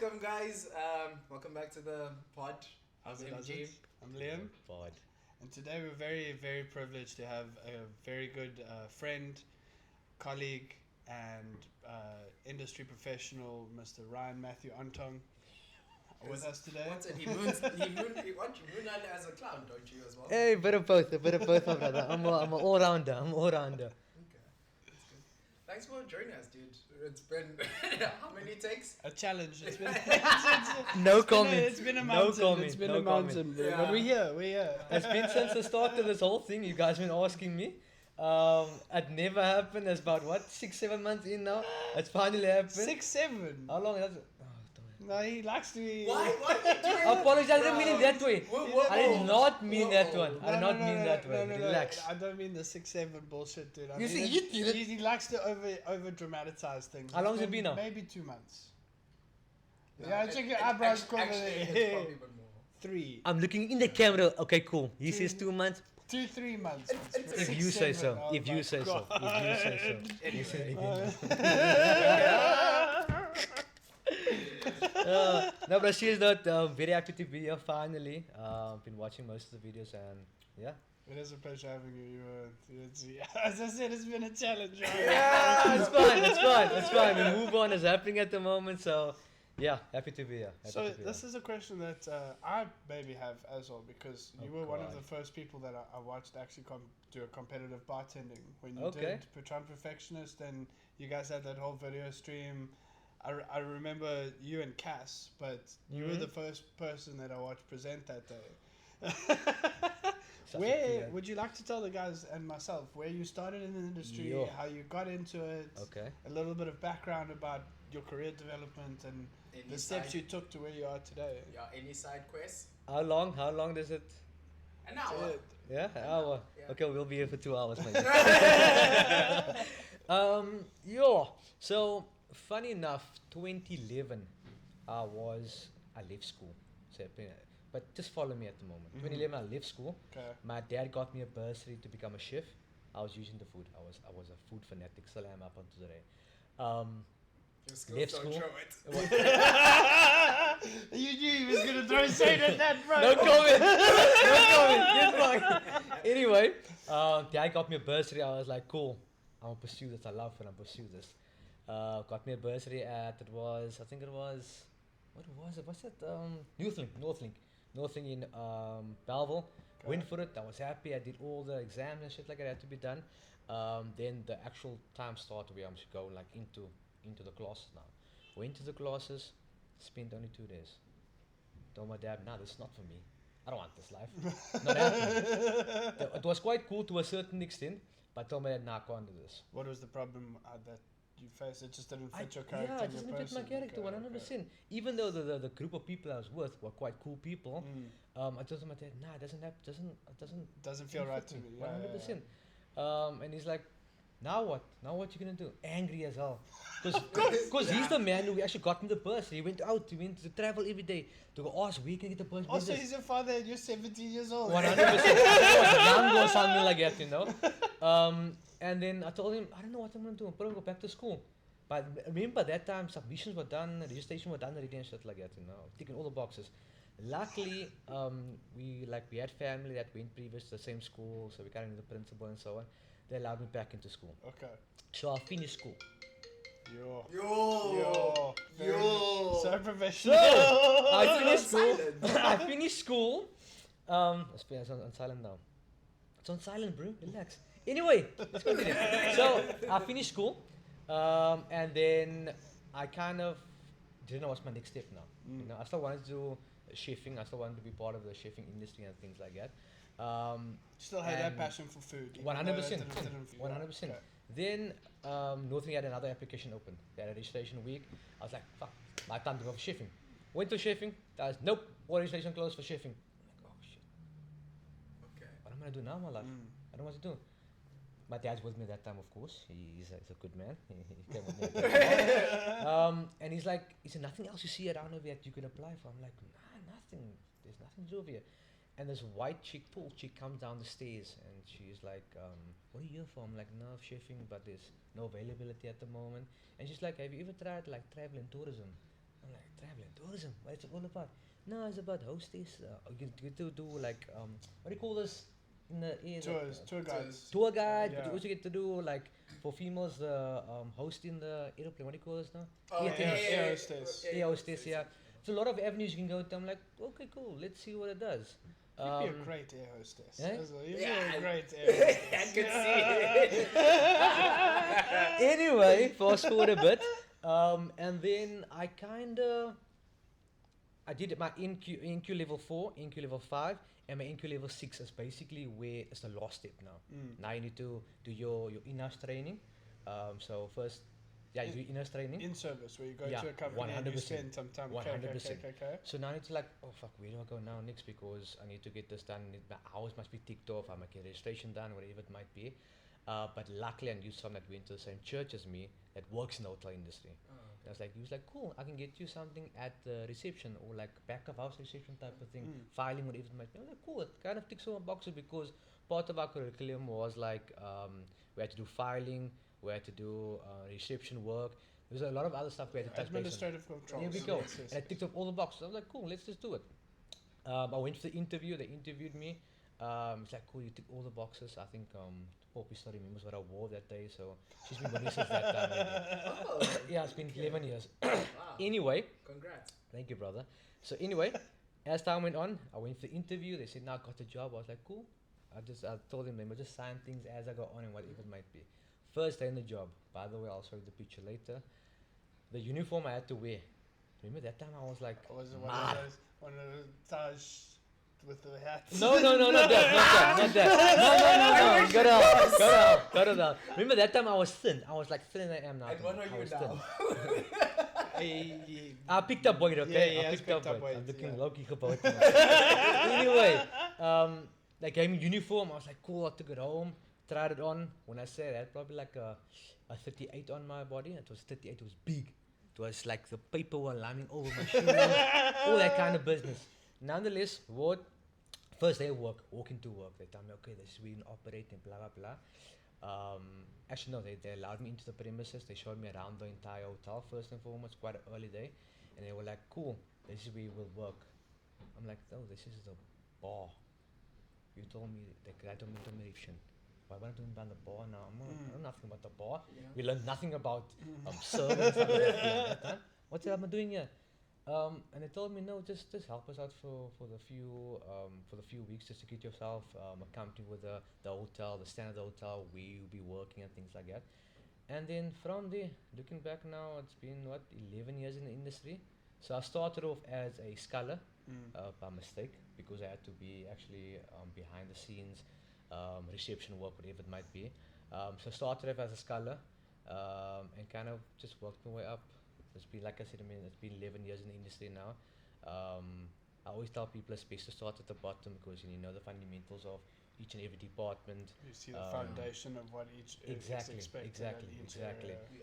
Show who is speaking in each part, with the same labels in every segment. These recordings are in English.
Speaker 1: welcome guys. Welcome back to the pod.
Speaker 2: How's it,
Speaker 1: MG.
Speaker 2: I'm Liam.
Speaker 3: Pod.
Speaker 2: And today we're very, very privileged to have a very good friend, colleague, and industry professional, Mr. Ryan Matthew Ontong, with us today.
Speaker 1: What's it? He moons as a clown, don't you as well?
Speaker 3: Hey, bit of both, my brother. I'm an all-rounder.
Speaker 1: Okay, that's good. Thanks for joining us, dude. It's been how many takes?
Speaker 2: A challenge. It's been
Speaker 3: No comment.
Speaker 2: It's been a mountain. It's been a mountain.
Speaker 3: comment.
Speaker 2: Bro.
Speaker 1: Yeah.
Speaker 2: But we're here.
Speaker 3: It's been since the start of this whole thing. You guys been asking me. It never happened. It's about 6-7 months in now. It's finally happened.
Speaker 2: 6-7.
Speaker 3: How long has it?
Speaker 2: No, he likes to be.
Speaker 1: Why are you doing
Speaker 3: I apologize. I didn't mean it that way.
Speaker 1: Whoa.
Speaker 3: I did not mean that one. I did
Speaker 2: No,
Speaker 3: not mean that way.
Speaker 2: no.
Speaker 3: Relax.
Speaker 2: I don't mean the 6-7 bullshit, dude. I
Speaker 3: You
Speaker 2: mean
Speaker 3: see,
Speaker 2: it-
Speaker 3: you did it.
Speaker 2: he likes to over dramatize things.
Speaker 3: How long has it been now?
Speaker 2: Maybe 2 months.
Speaker 1: No,
Speaker 2: Yeah, check your eyebrows.
Speaker 1: Actually, it's probably a bit more.
Speaker 2: 3.
Speaker 3: I'm looking in the camera. Okay, cool. He says 2 months.
Speaker 2: 2-3 months.
Speaker 1: It's
Speaker 3: If you say so.
Speaker 2: Oh
Speaker 3: If
Speaker 2: my
Speaker 3: you say so.
Speaker 2: God.
Speaker 3: If you say so.
Speaker 1: Anyway.
Speaker 3: You say no, but she is not very happy to be here finally. Been watching most of the videos and yeah.
Speaker 2: It is a pleasure having you. As I said, it's been a challenge. Right?
Speaker 3: Yeah, it's fine. The move on is happening at the moment, so yeah, happy to be here. Happy
Speaker 2: So
Speaker 3: to be
Speaker 2: this
Speaker 3: here.
Speaker 2: is a question that I maybe have as well, because you
Speaker 3: Oh,
Speaker 2: were one of
Speaker 3: God.
Speaker 2: the first people that I watched actually do a competitive bartending when you
Speaker 3: Okay.
Speaker 2: did Patron Perfectionist, and you guys had that whole video stream. I remember you and Cass, but you were
Speaker 3: Mhm.
Speaker 2: the first person that I watched present that day.
Speaker 3: Such a
Speaker 2: Where
Speaker 3: feeling.
Speaker 2: would you like to tell the guys and myself where you started in the industry,
Speaker 3: Yo.
Speaker 2: how you got into it,
Speaker 3: Okay.
Speaker 2: a little bit of background about your career development and
Speaker 1: Any
Speaker 2: the steps
Speaker 1: side-
Speaker 2: you took to where you are today?
Speaker 1: Yeah, any side quests?
Speaker 3: How long does it?
Speaker 1: An hour.
Speaker 3: Yeah, an hour.
Speaker 1: Yeah.
Speaker 3: Okay, we'll be here for 2 hours, maybe. So funny enough, 2011, I left school. So, but just follow me at the moment. 2011, I left school.
Speaker 2: Okay.
Speaker 3: My dad got me a bursary to become a chef. I was using the food. I was a food fanatic. Still am up until today.
Speaker 1: Your skills
Speaker 3: Left
Speaker 1: don't
Speaker 3: school.
Speaker 1: show it.
Speaker 2: You knew he was gonna throw shade at that, bro.
Speaker 3: No comment. Get back. Anyway, dad got me a bursary. I was like, cool. I'm gonna pursue this. I love it. I'm gonna pursue this. Got me a bursary at what was it? What's it? Northlink in Belleville.
Speaker 2: Okay.
Speaker 3: Went for it. I was happy. I did all the exams and shit like that had to be done. Then the actual time started where I'm to go like into the classes now. Went to the classes. Spent only 2 days. Told my dad, nah, this is not for me. I don't want this life. Not happening. It was quite cool to a certain extent, but told my dad, nah, I can't do this.
Speaker 2: What was the problem that you faced? It just didn't fit your character.
Speaker 3: Yeah, it
Speaker 2: and your
Speaker 3: doesn't fit my
Speaker 2: person.
Speaker 3: character,
Speaker 2: Okay,
Speaker 3: 100%. Even though the group of people I was with were quite cool people, I told my dad, nah, it
Speaker 2: Doesn't feel right
Speaker 3: fit
Speaker 2: to me. Yeah,
Speaker 3: 100%. And he's like, now what? Now what you gonna do? Angry as hell. Because he's the man who actually got me the bus. He went out, he went to travel every day to go ask where can I get the bus.
Speaker 2: Also, he's your father and you're 17 years old.
Speaker 3: 100%. I was young or something like that, you know. And then I told him, I don't know what I'm gonna do. I'm probably go back to school. But remember that time submissions were done, registration were done already and shit like that, you know. Ticking all the boxes. Luckily, we had family that went previous to the same school, so we kind of knew the principal and so on. They allowed me back into school.
Speaker 2: Okay.
Speaker 3: So I finished school.
Speaker 2: Yo.
Speaker 1: Yo.
Speaker 2: So
Speaker 3: So
Speaker 2: professional.
Speaker 3: I finished school.
Speaker 1: Silent.
Speaker 3: I finished school. It's on silent now. It's on silent, bro. Relax. Anyway, let's continue. So I finished school, and then I kind of didn't know what's my next step now. You know, I still wanted to do chefing. I still wanted to be part of the chefing industry and things like that.
Speaker 2: Still had that
Speaker 3: and
Speaker 2: passion for food. even
Speaker 3: 100%.
Speaker 2: though it didn't-
Speaker 3: 100%.
Speaker 2: Okay.
Speaker 3: Then Northern had another application open. They had a registration week. I was like, fuck, my time to go for chefing. Went to chefing. Guys, nope, all registration closed for chefing. I'm like, oh shit,
Speaker 1: Okay.
Speaker 3: what am I gonna do now in my life? I don't know what to do. My dad's with me at that time, of course. He's a good man. He came with me. At that time. And he's like, is there nothing else you see around over here that you can apply for? I'm like, nah, nothing. There's nothing to do over here. And this white chick, tall chick, comes down the stairs and she's like, what are you here for? I'm like, no, chefing, but there's no availability at the moment. And she's like, have you ever tried like travel and tourism? I'm like, travel and tourism, what's it all about? No, it's about hostess. You get to do like, what do you call this in the air?
Speaker 2: Tours, tour guides.
Speaker 3: Tour guide, but
Speaker 2: Yeah.
Speaker 3: you also get to do like, for females, the hosting the aeroplane, what do you call this now?
Speaker 1: Oh,
Speaker 3: Air things.
Speaker 2: Air hostess.
Speaker 3: Air hostess, yeah. It's a lot of avenues you can go to. I'm like, okay, cool, let's see what it does.
Speaker 2: You'd be a great air hostess.
Speaker 3: eh?
Speaker 2: As well. You'd
Speaker 1: Yeah,
Speaker 2: be a great air
Speaker 1: I
Speaker 2: hostess.
Speaker 1: could see it.
Speaker 3: Anyway, fast forward a bit, and then I did my NQ level 4, NQ level 5, and my NQ level 6 is basically where it's the last step now. Now you need to do your in-house training. So first, you do in-house training.
Speaker 2: In service, where you go
Speaker 3: Yeah,
Speaker 2: to a company and you
Speaker 3: 100%.
Speaker 2: spend some time.
Speaker 3: 100%.
Speaker 2: Okay.
Speaker 3: So now I need to like, oh fuck, where do I go now next? Because I need to get this done. My hours must be ticked off. I might get registration done, whatever it might be. But luckily I knew someone that went to the same church as me that works in the hotel industry. I was like, he was like, cool, I can get you something at the reception or like back of house reception type of thing, filing whatever it might be. I was like, cool, it kind of ticks all my boxes because part of our curriculum was like, we had to do filing, we had to do reception work. There's a lot of other stuff we had to touch base on.
Speaker 2: Administrative controls.
Speaker 3: Here we go.
Speaker 2: Yes, yes,
Speaker 3: And I ticked off all the boxes. I was like, cool, let's just do it. I went for the interview. They interviewed me. It's like, cool, you tick all the boxes. I think Poppy still remembers what I wore that day, so she's been with me since that time. Maybe.
Speaker 1: Oh,
Speaker 3: Yeah, it's been 11 years.
Speaker 1: wow.
Speaker 3: Anyway,
Speaker 1: Congrats.
Speaker 3: thank you, brother. So anyway, as time went on, I went for the interview. They said, "Now I got the job." I was like, "Cool." I told them, "Let me just sign things as I go on and whatever it might be." First day in the job. By the way, I'll show you the picture later. The uniform I had to wear. Remember that time I was like,
Speaker 2: Was it
Speaker 3: "Mad."
Speaker 2: one of those Taj with the hats?
Speaker 3: No, not that. No. Got it out. Remember that time I was thin. I was like thinner than I am now.
Speaker 1: And what are
Speaker 3: I
Speaker 1: you
Speaker 3: was
Speaker 1: now?
Speaker 3: I picked up weight, okay?
Speaker 2: Yeah,
Speaker 3: I
Speaker 2: he's
Speaker 3: picked up
Speaker 2: picked up
Speaker 3: weight. I'm
Speaker 2: weight,
Speaker 3: looking
Speaker 2: yeah.
Speaker 3: low-key about Anyway, they gave me uniform. I was like, cool, I took it home, tried it on. When I say that, probably like a 38 on my body. It was 38, it was big. It was like the paper were lining over my shoes, all that kind of business. Nonetheless, first day of work, walking to work, they tell me, okay, this is where you operate and blah, blah, blah. Actually, no, they allowed me into the premises. They showed me around the entire hotel first and foremost, quite an early day. And they were like, cool, this is where you will work. I'm like, oh, this is the bar. You told me, the guy told me to mention. Why am I doing about the bar now? I know nothing about the bar.
Speaker 1: Yeah.
Speaker 3: We learned nothing about serving and stuff like that time. What am I doing here? And they told me, no, just help us out for the few weeks just to get yourself accounting with the hotel, the standard hotel where you'll be working and things like that. And then from there, looking back now, it's been 11 years in the industry. So I started off as a scholar by mistake because I had to be actually behind the scenes, reception work, whatever it might be. So I started off as a scholar and kind of just worked my way up. It's been, like I said, it's been 11 years in the industry now. I always tell people it's best to start at the bottom because you know the fundamentals of each and every department.
Speaker 2: You see the foundation of what each is expected.
Speaker 3: Exactly.
Speaker 1: You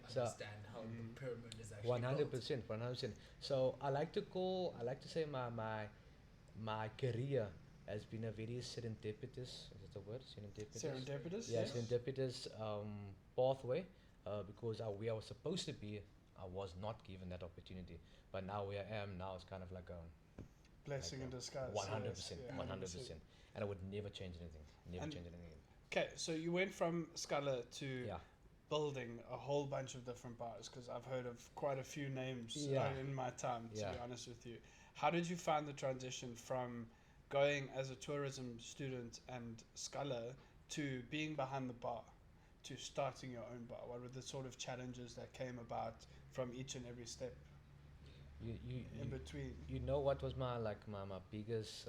Speaker 3: So,
Speaker 1: understand how the pyramid is actually
Speaker 3: 100%. So I like to say my career has been a very serendipitous. Is that a word?
Speaker 2: Serendipitous?
Speaker 3: Yeah,
Speaker 2: Yes.
Speaker 3: serendipitous pathway because where I was supposed to be, I was not given that opportunity. But now where I am now is kind of like a
Speaker 2: Blessing in disguise.
Speaker 3: 100%,
Speaker 2: yes, yeah,
Speaker 3: 100%. And I would never change anything.
Speaker 2: And-
Speaker 3: Change anything.
Speaker 2: Okay, so you went from scholar to
Speaker 3: Yeah.
Speaker 2: building a whole bunch of different bars because I've heard of quite a few names
Speaker 3: Yeah.
Speaker 2: in my time, to
Speaker 3: Yeah.
Speaker 2: be honest with you. How did you find the transition from going as a tourism student and scholar to being behind the bar to starting your own bar? What were the sort of challenges that came about from each and every step in between?
Speaker 3: You know what was my biggest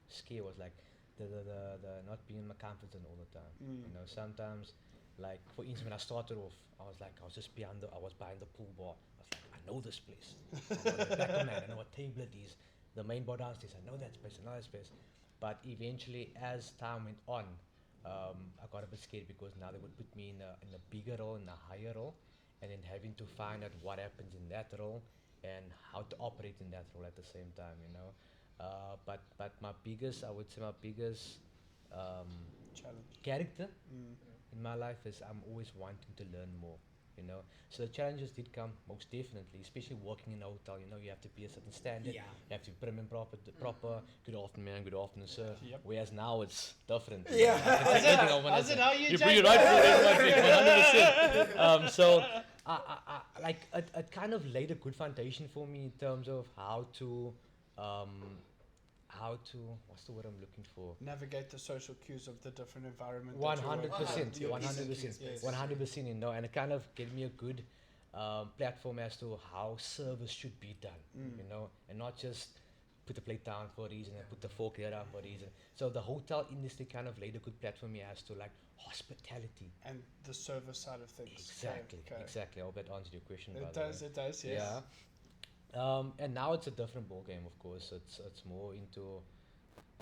Speaker 3: scare was like the not being in my comfort zone all the time. You know, sometimes like for instance when I started off, I was behind the pool bar. I was like, I know this place. I know the back of man, I know what table it is. The main bar downstairs, I know that space, But eventually as time went on, I got a bit scared because now they would put me in a bigger role, in a higher role, and then having to find out what happens in that role and how to operate in that role at the same time, you know. But my biggest
Speaker 2: Challenge.
Speaker 3: character in my life is I'm always wanting to learn more. you know. So the challenges did come most definitely, especially working in a hotel. You know, you have to be a certain standard.
Speaker 1: Yeah.
Speaker 3: You have to be prim and proper. Good afternoon, man. Good afternoon, sir.
Speaker 2: Yep.
Speaker 3: Whereas now it's different.
Speaker 1: Yeah.
Speaker 2: How's it how you
Speaker 3: You
Speaker 2: check
Speaker 3: bring it right
Speaker 2: that?
Speaker 3: for it, 100%. So like it kind of laid a good foundation for me in terms of how to what's the word I'm looking for?
Speaker 2: Navigate the social cues of the different environment.
Speaker 3: 100%,
Speaker 1: Your
Speaker 3: 100%,
Speaker 1: business, yes.
Speaker 3: 100%, you know, and it kind of gave me a good platform as to how service should be done, you know, and not just put the plate down for a reason and put the fork there down for a reason. So the hotel industry kind of laid a good platform here as to like hospitality.
Speaker 2: And the service side of things.
Speaker 3: Exactly,
Speaker 2: Okay.
Speaker 3: exactly. I hope that answered your question. by
Speaker 2: It
Speaker 3: the way.
Speaker 2: does, yes.
Speaker 3: Yeah. And now it's a different ball game, of course. It's more into.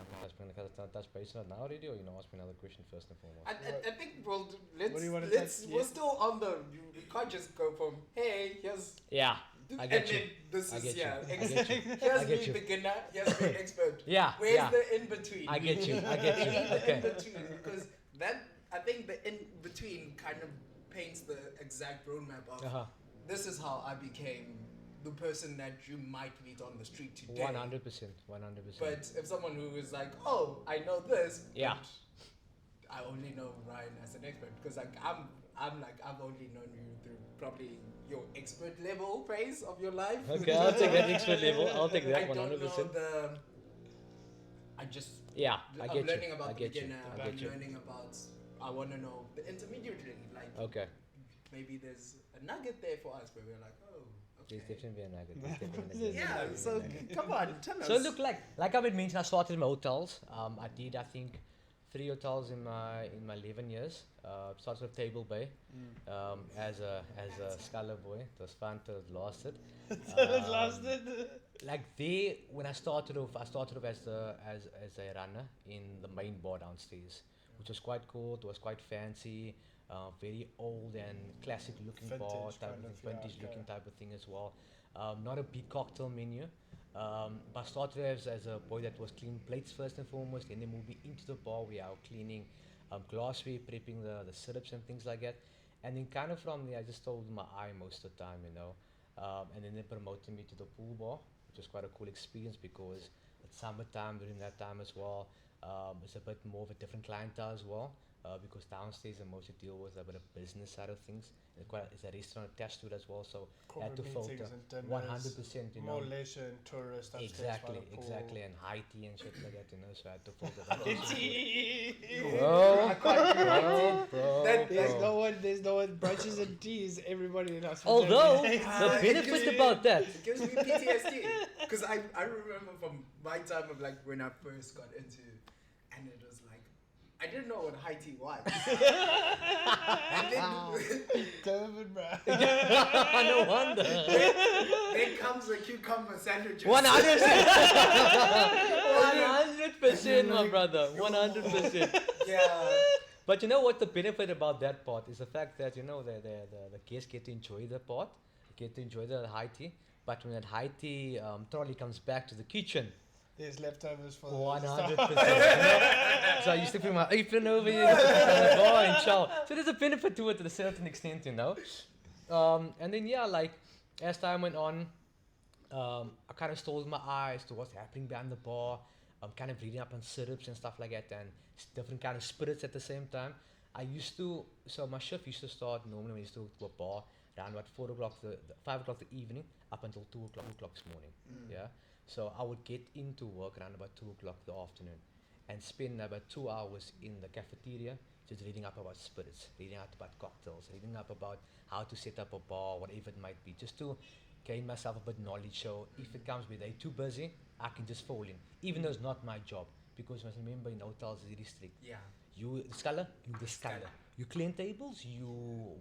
Speaker 3: I'm going to touch base on it now already, or you know, ask me another question first and foremost.
Speaker 1: I think
Speaker 2: What do you wanna
Speaker 1: let's
Speaker 2: touch?
Speaker 1: we're
Speaker 2: Yeah.
Speaker 1: still on the. You can't just go from hey here's
Speaker 3: Yeah, I get
Speaker 1: and
Speaker 3: you.
Speaker 1: then this
Speaker 3: I
Speaker 1: is
Speaker 3: get you.
Speaker 1: yeah.
Speaker 3: I get you.
Speaker 1: Here's
Speaker 3: I get
Speaker 1: me
Speaker 3: you.
Speaker 1: beginner. Here's me expert.
Speaker 3: Yeah,
Speaker 1: Where's
Speaker 3: yeah.
Speaker 1: the in between?
Speaker 3: I get you. I
Speaker 1: We
Speaker 3: get you.
Speaker 1: need the in
Speaker 3: Okay.
Speaker 1: between because that I think the in between kind of paints the exact roadmap of
Speaker 3: Uh-huh.
Speaker 1: this is how I became the person that you might meet on the street today.
Speaker 3: 100%. 100%.
Speaker 1: But if someone who is like, oh, I know this,
Speaker 3: Yeah.
Speaker 1: but I only know Ryan as an expert because like I'm like I've only known you through probably your expert level phase of your life.
Speaker 3: Okay, I'll take that expert level. I'll take
Speaker 1: I
Speaker 3: that
Speaker 1: don't
Speaker 3: 100%.
Speaker 1: know the. I just.
Speaker 3: Yeah, I
Speaker 1: I'm
Speaker 3: get
Speaker 1: learning
Speaker 3: you.
Speaker 1: about
Speaker 3: I
Speaker 1: the
Speaker 3: get you.
Speaker 1: beginner.
Speaker 3: I
Speaker 1: I'm
Speaker 3: get you.
Speaker 1: learning about. I want to know the intermediary. Like
Speaker 3: Okay.
Speaker 1: maybe there's a nugget there for us where we're like, oh,
Speaker 3: There's
Speaker 1: okay.
Speaker 3: definitely a nugget. There's definitely a nugget.
Speaker 1: Yeah.
Speaker 3: Definitely a
Speaker 1: So
Speaker 3: nugget.
Speaker 1: come on, tell us.
Speaker 3: So look, like I mentioned, I started in my hotels. I did, I think, 3 hotels in my 11 years. Started with Table Bay as a scholar boy. It was fun till it lasted.
Speaker 2: It lasted.
Speaker 3: Like there, when I started off as a runner in the main bar downstairs, which was quite cool. It was quite fancy, very old and classic looking bar
Speaker 2: Vintage
Speaker 3: type
Speaker 2: kind
Speaker 3: of
Speaker 2: of,
Speaker 3: thing,
Speaker 2: yeah,
Speaker 3: vintage
Speaker 2: okay.
Speaker 3: looking type of thing as well. Not a big cocktail menu. But I started as a boy that was cleaning plates first and foremost, and then moving into the bar where I was cleaning glassware, prepping the syrups and things like that. And then kind of from there, I just told my eye most of the time, you know. And then they promoted me to the pool bar, which was quite a cool experience because it's summertime during that time as well. It's a bit more of a different clientele as well. Because downstairs I mostly deal with a bit of business side of things. It's a restaurant attached to it as well, so I had
Speaker 2: Corporate
Speaker 3: to filter
Speaker 2: meetings and dinners.
Speaker 3: 100%, you know.
Speaker 2: More leisure and tourist upstairs by
Speaker 3: Exactly,
Speaker 2: the pool.
Speaker 3: exactly, and high tea and shit like that, you know. So I had to filter
Speaker 1: I
Speaker 3: that.
Speaker 1: can't do it.
Speaker 3: Bro,
Speaker 2: There's no one brunches and teas. Everybody in hospitality.
Speaker 3: Although
Speaker 1: it
Speaker 3: the
Speaker 1: gives
Speaker 3: benefit
Speaker 1: me-
Speaker 3: about that,
Speaker 1: It gives me PTSD because I remember from my time of like when I first got into, and it was like I didn't know what high tea was. And then
Speaker 2: David, bro.
Speaker 3: no wonder.
Speaker 1: then comes the cucumber sandwiches.
Speaker 3: 100%, my brother, 100%.
Speaker 1: Yeah.
Speaker 3: But you know what the benefit about that part is the fact that you know the guests get to enjoy the part, get to enjoy the high tea. But when that high tea trolley comes back to the kitchen,
Speaker 2: There's leftovers for
Speaker 3: 100%. So I used to bring my apron over here, just sit on the bar and chow. So there's a benefit to it to a certain extent, you know. And then yeah, like as time went on, I kind of stole my eyes to what's happening behind the bar. I'm kind of reading up on syrups and stuff like that, and different kind of spirits at the same time. So my shift used to start normally when I used to go to a bar around about 4 o'clock, 5 o'clock the evening, up until 2 o'clock this morning. Yeah. So I would get into work around about 2 o'clock the afternoon and spend about 2 hours in the cafeteria just reading up about spirits, reading up about cocktails, reading up about how to set up a bar, whatever it might be, just to gain myself a bit of knowledge. So if it comes with they too busy, I can just fall in, even though it's not my job. Because you must remember in hotels it's really strict.
Speaker 1: Yeah.
Speaker 3: You the scholar, you the scholar. You clean tables, you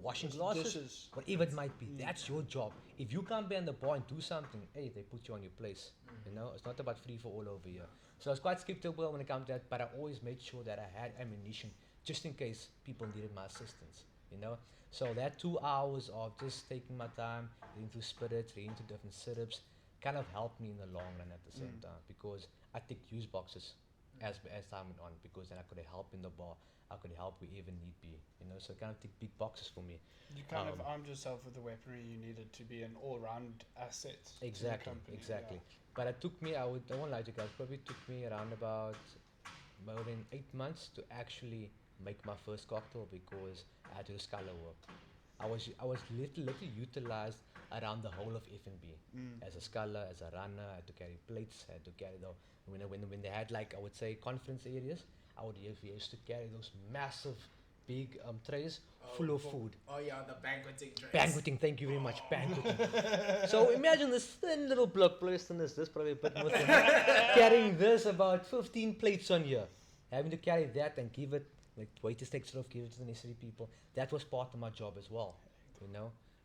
Speaker 3: washing glasses,
Speaker 2: dishes.
Speaker 3: whatever it might be. That's your job. If you can't be on the bar and do something, hey, they put you on your place. You know, it's not about free for all over here. So I was quite skeptical when it comes to that, but I always made sure that I had ammunition just in case people needed my assistance. You know, so that 2 hours of just taking my time, reading through spirits, reading through different syrups, kind of helped me in the long run at the same time because I ticked use boxes. as time went on, because then I could help in the bar, I could help wherever need be, so it kind of tick big boxes for me.
Speaker 2: You kind of armed yourself with the weaponry you needed to be an all-round asset to the
Speaker 3: Exactly,
Speaker 2: company.
Speaker 3: exactly. But it took me, I won't lie to you guys, probably took me around about more than 8 months to actually make my first cocktail, because I had to do scholar work. I was little utilized around the whole of F&B. As a scholar, as a runner, I had to carry plates, I had to carry the, when they had, like, I would say, conference areas, we used to carry those massive big trays full of food.
Speaker 1: Oh yeah, the banqueting drinks.
Speaker 3: Banqueting, thank you very much, banqueting. So imagine this thin little block, less than this probably a bit more than carrying this about 15 plates on here. Having to carry that and give it, like, waiters take sort of give it to the necessary people. That was part of my job as well,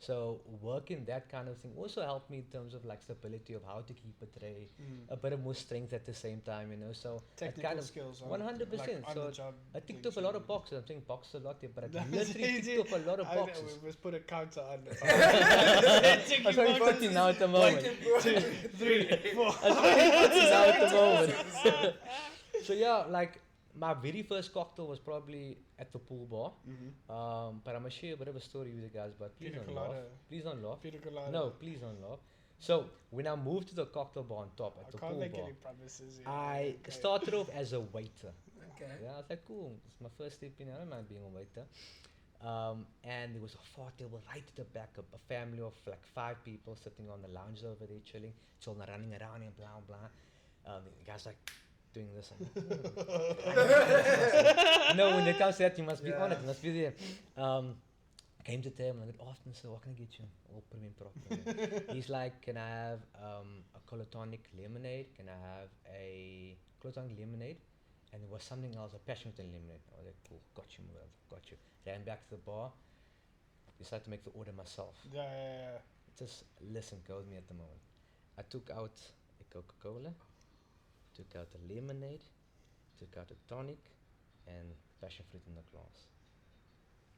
Speaker 3: So working that kind of thing also helped me in terms of, like, stability of how to keep a tray, a bit of more strength at the same time, So
Speaker 2: Technical
Speaker 3: it kind of
Speaker 2: skills.
Speaker 3: 100%.
Speaker 2: On
Speaker 3: So
Speaker 2: the job
Speaker 3: I ticked
Speaker 2: things
Speaker 3: off a lot
Speaker 2: and-
Speaker 3: of boxes. I'm saying boxes a lot there, but I
Speaker 2: No,
Speaker 3: literally ticked off a lot of
Speaker 2: I know,
Speaker 3: boxes.
Speaker 2: we must put a counter on it.
Speaker 3: I'm sorry, 14 now at the moment.
Speaker 2: 3, 4.
Speaker 3: I'm sorry, 14 now at the moment. So yeah, like, my very first cocktail was probably at the pool bar. But I'm gonna share a bit of a story with you guys, but please
Speaker 2: Pina
Speaker 3: don't laugh.
Speaker 2: colada.
Speaker 3: Please don't laugh.
Speaker 2: Pina colada.
Speaker 3: No, please don't laugh. So when I moved to the cocktail bar on top at
Speaker 2: I
Speaker 3: the
Speaker 2: can't
Speaker 3: pool
Speaker 2: make
Speaker 3: bar,
Speaker 2: any promises. Yeah.
Speaker 3: I
Speaker 2: Okay.
Speaker 3: started off as a waiter.
Speaker 1: Okay.
Speaker 3: Yeah, I was like, cool, it's my first step in, I don't mind being a waiter. And there was a far table right at the back, a family of like 5 people sitting on the lounge over there chilling, children running around and blah blah. The guy's like doing this. No, when it comes to that, you must be on it, you must be there. Came to table and I go, afternoon, sir, what can I get you? All prim and proper. He's like, can I have a cola tonic lemonade? Can I have a cola tonic lemonade? And there was something else, a passion fruit and lemonade. I was like, cool, got you, brother, got you. Ran back to the bar, decided to make the order myself.
Speaker 2: Yeah.
Speaker 3: Just listen, go with me at the moment. I took out a Coca-Cola, took out a lemonade, took out a tonic, and passion fruit in the glass.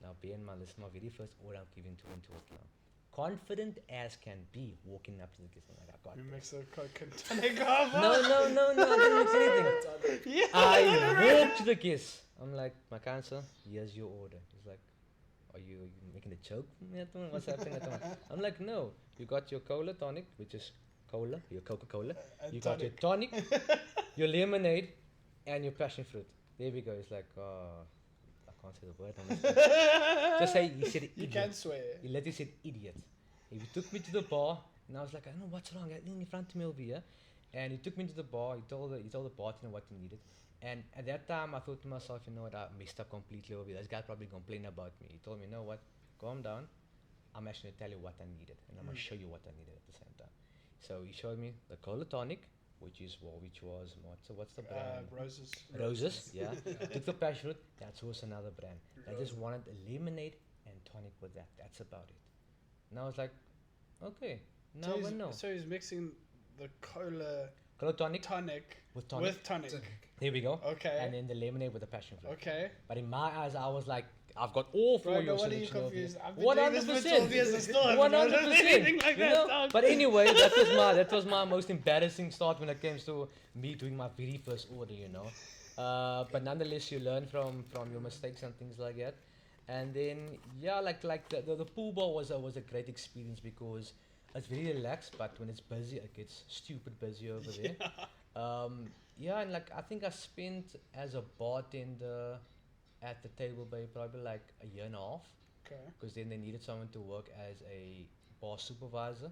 Speaker 3: Now bear in mind, this is my very first order I'm giving to it now. Confident as can be, walking up to the guest. I'm like, I got
Speaker 2: You
Speaker 3: this.
Speaker 2: mix a Coke and tonic off.
Speaker 3: No, I didn't mix anything.
Speaker 2: Yeah.
Speaker 3: I walked to the guest. I'm like, my counsel, here's your order. He's like, are you making a joke for me at the moment? What's happening at the moment? I'm like, no, you got your cola tonic, which is cola, your Coca-Cola. You got your tonic, your lemonade, and your passion fruit. There we go. He's like, oh, I can't say the word. Just say, he said
Speaker 2: You
Speaker 3: idiot.
Speaker 2: can swear.
Speaker 3: He literally said idiot. He took me to the bar, and I was like, I don't know what's wrong. I didn't in front of me over here. And he took me to the bar. He told the bartender what he needed. And at that time, I thought to myself, you know what, I messed up completely over here. This guy probably complained about me. He told me, you know what, calm down. I'm actually going to tell you what I needed, and I'm going to show you what I needed at the same time. So he showed me the cola tonic, which was what's the brand?
Speaker 2: Roses.
Speaker 3: Roses, yeah. Took the passion fruit. That's also another brand. I just wanted a lemonade and tonic with that. That's about it. And I was like, okay, now I know.
Speaker 2: So he's mixing the cola
Speaker 3: Cola tonic
Speaker 2: tonic
Speaker 3: with tonic. There we go.
Speaker 2: Okay.
Speaker 3: And then the lemonade with the passion fruit.
Speaker 2: Okay.
Speaker 3: But in my eyes, I was like, I've got all 4
Speaker 2: Bro,
Speaker 3: your
Speaker 2: no wonder you
Speaker 3: selection over here.
Speaker 2: confused. I've been doing this for 12 years and still haven't done
Speaker 3: 100%.
Speaker 2: anything like that, dog.
Speaker 3: But anyway, that was my most embarrassing start when it comes to me doing my very first order, But nonetheless, you learn from your mistakes and things like that. And then the pool bar was a great experience because it's very relaxed, but when it's busy, it gets stupid busy over there. And like I think I spent as a bartender at the table bay probably like a year and a half,
Speaker 2: Okay.
Speaker 3: because then they needed someone to work as a bar supervisor.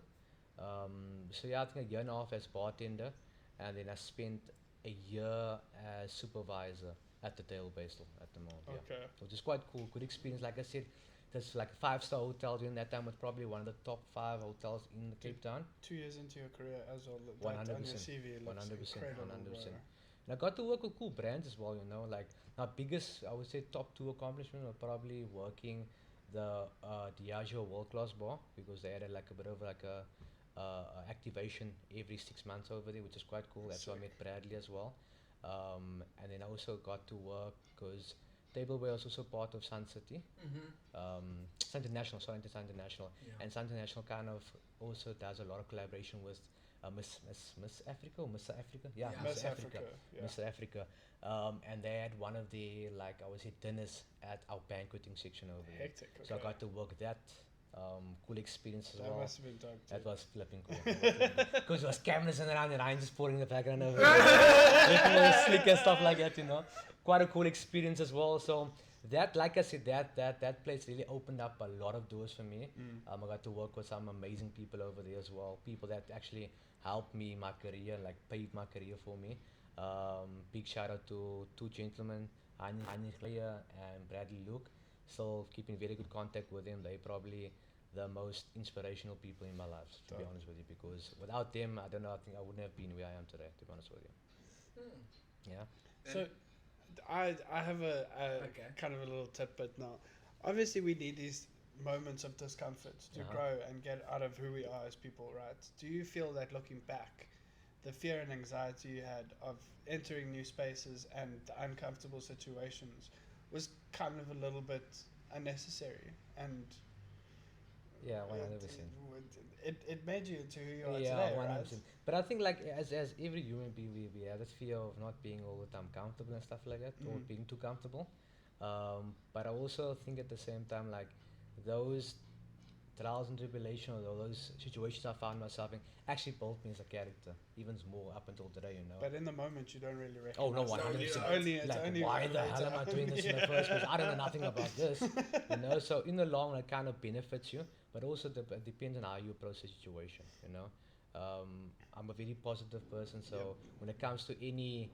Speaker 3: I think a year and a half as bartender, and then I spent a year as supervisor at the table bay still at the moment. Yeah.
Speaker 2: Okay.
Speaker 3: Which is quite cool, good experience. Like I said, there's like a 5-star hotel during that time. Was probably one of the top 5 hotels in Cape Town.
Speaker 2: 2 years into your career as well.
Speaker 3: 100%,
Speaker 2: On your CV, it looks
Speaker 3: 100%,
Speaker 2: incredible,
Speaker 3: 100%.
Speaker 2: bro.
Speaker 3: And I got to work with cool brands as well, Like my biggest, I would say, top 2 accomplishment were probably working the Diageo World Class Bar, because they had like a bit of like a activation every 6 months over there, which is quite cool. That's where I met Bradley as well. And then I also got to work because Tableware was also part of Sun City. Sun International, sorry, Sun International.
Speaker 1: Yeah.
Speaker 3: And Sun International kind of also does a lot of collaboration with Miss Africa or Mr. Africa? Yeah,
Speaker 1: Yeah.
Speaker 2: Miss
Speaker 3: Mr. Africa.
Speaker 2: Africa. Yeah.
Speaker 3: Mr. Africa. And they had one of the, like, I would say, dinners at our banqueting section over there.
Speaker 2: Hectic. Okay.
Speaker 3: So I got to work that. Cool experience as
Speaker 2: that
Speaker 3: well.
Speaker 2: must have been dope.
Speaker 3: That
Speaker 2: too.
Speaker 3: was flipping cool. Because there was cameras and around and Ryan just pouring in the background over there. Looking all slick and stuff like that, you know. Quite a cool experience as well. So that, like I said, that place really opened up a lot of doors for me. I got to work with some amazing people over there as well. People that actually helped me in my career, like paved my career for me. Big shout out to two gentlemen, Heinrich Leyer and Bradley Luke. Still keeping very good contact with them. They probably the most inspirational people in my life, to be
Speaker 2: Dope.
Speaker 3: honest with you, because without them, I don't know, I think I wouldn't have been where I am today, to be honest with you. Yeah.
Speaker 2: So, I have a
Speaker 1: Okay.
Speaker 2: kind of a little tidbit now. Obviously, we need these moments of discomfort to
Speaker 3: Uh-huh.
Speaker 2: grow and get out of who we are as people, right? Do you feel that looking back, the fear and anxiety you had of entering new spaces and the uncomfortable situations was kind of a little bit unnecessary, and
Speaker 3: Yeah, 100%.
Speaker 2: it made you into who you are
Speaker 3: Yeah,
Speaker 2: today,
Speaker 3: 100%. But I think, like, as every human being, we have this fear of not being all the time comfortable and stuff like that, or
Speaker 2: Mm.
Speaker 3: being too comfortable. But I also think at the same time, like, those trials and tribulations or those situations I found myself in actually built me as a character, even more up until today, you know.
Speaker 2: But in the moment, you don't really recognize.
Speaker 3: Oh no,
Speaker 2: it.
Speaker 3: 100%.
Speaker 2: It's
Speaker 3: Like,
Speaker 2: only
Speaker 3: why the hell
Speaker 2: later
Speaker 3: am I
Speaker 2: on.
Speaker 3: doing this in the first place? I don't know nothing about this, you know. So in the long run, it kind of benefits you, but also it depends on how you approach the situation, you know. I'm a very positive person, so when it comes to any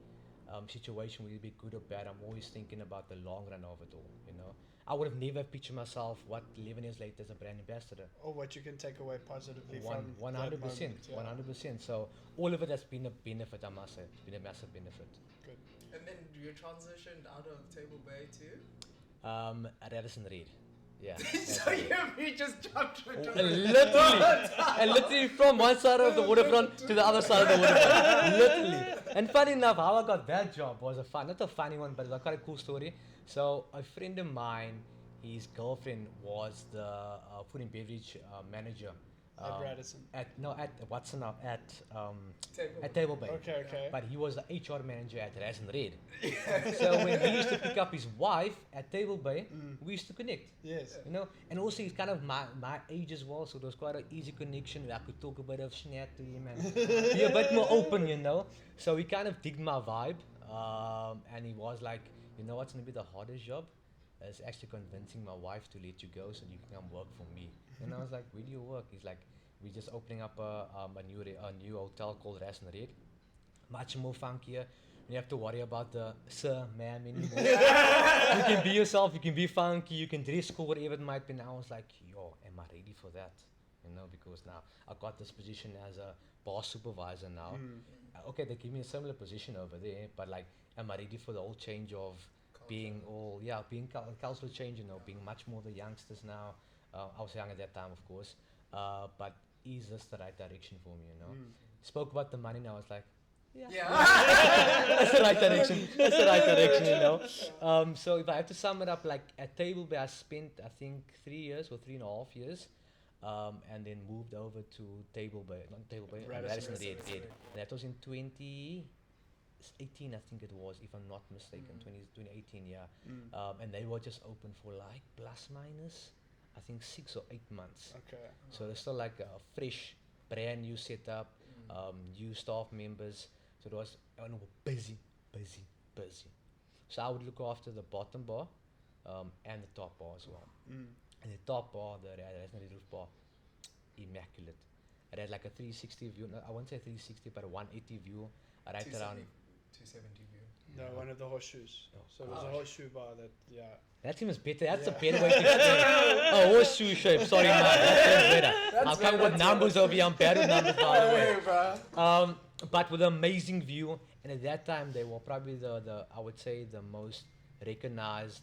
Speaker 3: situation, whether it be good or bad, I'm always thinking about the long run of it all, you know. I would have never pictured myself 11 years later as a brand ambassador.
Speaker 2: Or what you can take away positively from
Speaker 3: 100%,
Speaker 2: that moment,
Speaker 3: 100%. So all of it has been a benefit, I must say. It's been a massive benefit.
Speaker 2: Good.
Speaker 1: And then you transitioned out of Table Bay to?
Speaker 3: Radisson Red. Yeah.
Speaker 1: So you just jumped
Speaker 3: Oh,
Speaker 1: into
Speaker 3: literally from one side of the waterfront to the other side of the waterfront. Literally. And funny enough, how I got that job was not a funny one, but it was quite a cool story. So a friend of mine, his girlfriend was the food and beverage manager.
Speaker 2: At Radisson.
Speaker 3: At Watson now at
Speaker 1: Table
Speaker 3: at Table Bay.
Speaker 2: Okay.
Speaker 3: But he was the HR manager at Radisson Red. So when he used to pick up his wife at Table Bay, we used to connect.
Speaker 2: Yes.
Speaker 3: You know, and also he's kind of my age as well, so it was quite an easy connection where I could talk a bit of snack to him and be a bit more open, you know. So he kind of digged my vibe, and he was like, you know what's gonna be the hardest job? Is actually convincing my wife to let you go so you can come work for me. And I was like, where do you work? He's like, we're just opening up a new hotel called Radisson Red. Much more funkier. You have to worry about the sir, ma'am anymore. You can be yourself, you can be funky, you can dress cool, whatever it might be. Now I was like, yo, am I ready for that? You know, because now I got this position as a bar supervisor now. Okay, they give me a similar position over there, but like, am I ready for the whole change of being cultural change, you know, being much more the youngsters now. I was young at that time, of course, but is this the right direction for me, you know? Spoke about the money now, I was like, yeah. That's the right direction. That's the right direction, you know. So if I have to sum it up, like at Table Bay, I spent I think 3 years or 3.5 years, and then moved over to Table Bay, not Table Bay,
Speaker 2: Radisson
Speaker 3: Radisson
Speaker 1: Red.
Speaker 3: Red. That was in 2018, I think it was, if I'm not mistaken, 2018, yeah. And they were just open for like plus minus, I think 6 or 8 months.
Speaker 2: Okay.
Speaker 3: So it's still like a fresh, brand new setup, new staff members. So it was busy. So I would look after the bottom bar and the top bar as well. And the top bar, the Radisson Red roof bar, immaculate. It had like a 360 view. No, I won't say 360, but a 180 view right around.
Speaker 1: 270 view.
Speaker 2: No, one of the horseshoes.
Speaker 3: Oh.
Speaker 2: So it was a horseshoe bar that, yeah.
Speaker 3: That seems better. That's a better way to explain it. Oh, horseshoe shape. Sorry, man. That seems better. I'm coming with numbers over here. I'm bad with numbers, by the way. But with an amazing view. And at that time, they were probably the I would say, the most recognized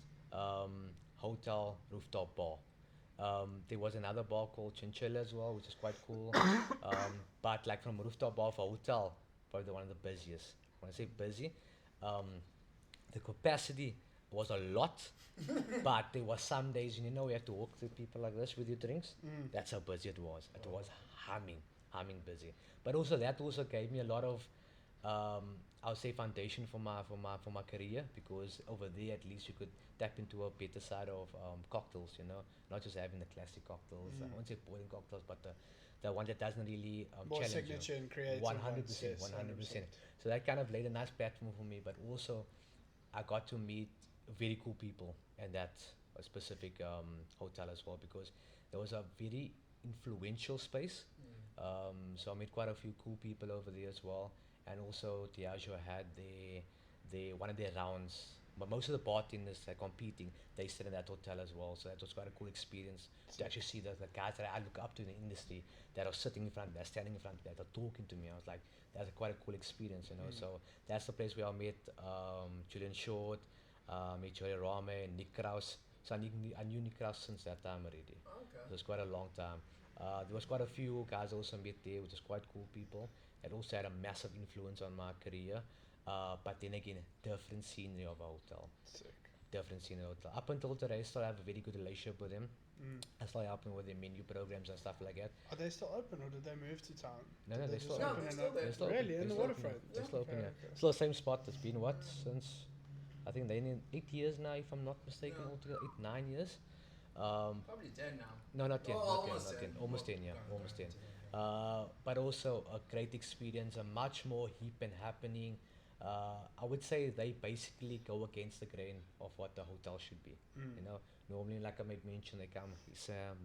Speaker 3: hotel rooftop bar. There was another bar called Chinchilla as well, which is quite cool. But like from a rooftop bar for a hotel, probably one of the busiest. When I say busy, the capacity was a lot, but there was some days, you know, you have to walk through people like this with your drinks. That's how busy it was. It was humming. busy. But also that also gave me a lot of, I would say, foundation for my career, because over there at least you could tap into a better side of cocktails, not just having the classic cocktails. I won't say boring cocktails, but the one that doesn't really
Speaker 2: More
Speaker 3: challenge
Speaker 2: signature and creative.
Speaker 3: 100%, 100%. So that kind of laid a nice platform for me, but also I got to meet very cool people in that specific hotel as well, because there was a very influential space. So I met quite a few cool people over there as well, and also Diageo had one of their rounds. But most of the bartenders that competing, they stayed in that hotel as well. So that was quite a cool experience to actually see the guys that I look up to in the industry that are sitting in front of me, standing in front of me, that are talking to me. I was like, that's quite a cool experience, So that's the place where I met Julian Short, met Joey Rame, Nick Kraus. So I knew Nick Kraus since that time already.
Speaker 1: Okay.
Speaker 3: It was quite a long time. There was quite a few guys also met there, which is quite cool people. That also had a massive influence on my career. But then again, different scenery of a hotel.
Speaker 2: Sick.
Speaker 3: Different scenery of a hotel. Up until today, I still have a very good relationship with them. I still help them with their menu programs and stuff like that.
Speaker 2: Are they still open, or did they move to town?
Speaker 3: No,
Speaker 2: Did
Speaker 3: they're
Speaker 2: just
Speaker 3: still
Speaker 1: No,
Speaker 2: open
Speaker 1: they're
Speaker 2: in
Speaker 1: still
Speaker 2: a-
Speaker 1: there.
Speaker 3: They're still
Speaker 2: Really?
Speaker 3: open.
Speaker 2: In the
Speaker 3: They're still open.
Speaker 2: waterfront?
Speaker 3: They're still open,
Speaker 2: Okay,
Speaker 3: yeah.
Speaker 2: okay.
Speaker 3: Still the same spot. It's been what, since I think they're in 8 years now, if I'm not mistaken,
Speaker 1: Yeah.
Speaker 3: altogether 8, 9 years.
Speaker 1: Probably 10 now.
Speaker 3: No, not 10,
Speaker 1: Oh,
Speaker 3: not 10,
Speaker 1: almost
Speaker 3: not 10,
Speaker 1: 10.
Speaker 3: almost 10, yeah,
Speaker 1: Okay,
Speaker 3: almost
Speaker 1: okay,
Speaker 3: 10.
Speaker 1: 10.
Speaker 3: But also a great experience, a much more hip and happening. I would say they basically go against the grain of what the hotel should be. Normally, like I made mention, they come,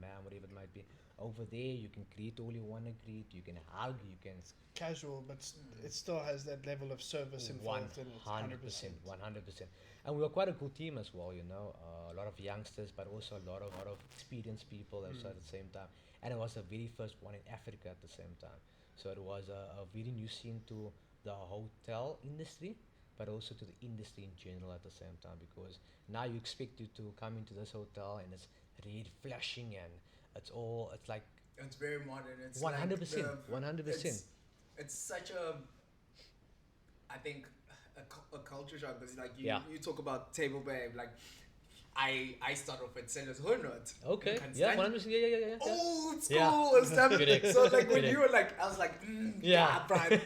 Speaker 3: ma'am, whatever it might be. Over there, you can greet all you want to greet, you can hug, you can.
Speaker 2: Casual, but it still has that level of service involved in it.
Speaker 3: 100%, 100%. And we were quite a good team as well, a lot of youngsters, but also a lot of experienced people also at the same time. And it was the very first one in Africa at the same time. So it was a very new scene to the hotel industry, but also to the industry in general at the same time, because now you expect you to come into this hotel and it's red flashing and it's like
Speaker 1: It's very modern. It's
Speaker 3: 100%,
Speaker 1: like
Speaker 3: 100%.
Speaker 1: It's such a, I think, a culture shock. Because like
Speaker 3: Yeah.
Speaker 1: you talk about table babe, like I start off at Sellers Hundred.
Speaker 3: Okay, yeah, 100%, yeah.
Speaker 1: Old school
Speaker 3: Yeah.
Speaker 1: and stuff.
Speaker 3: Correct.
Speaker 1: So like when
Speaker 3: Correct.
Speaker 1: you were like, I was like,
Speaker 3: Yeah.
Speaker 1: Brian,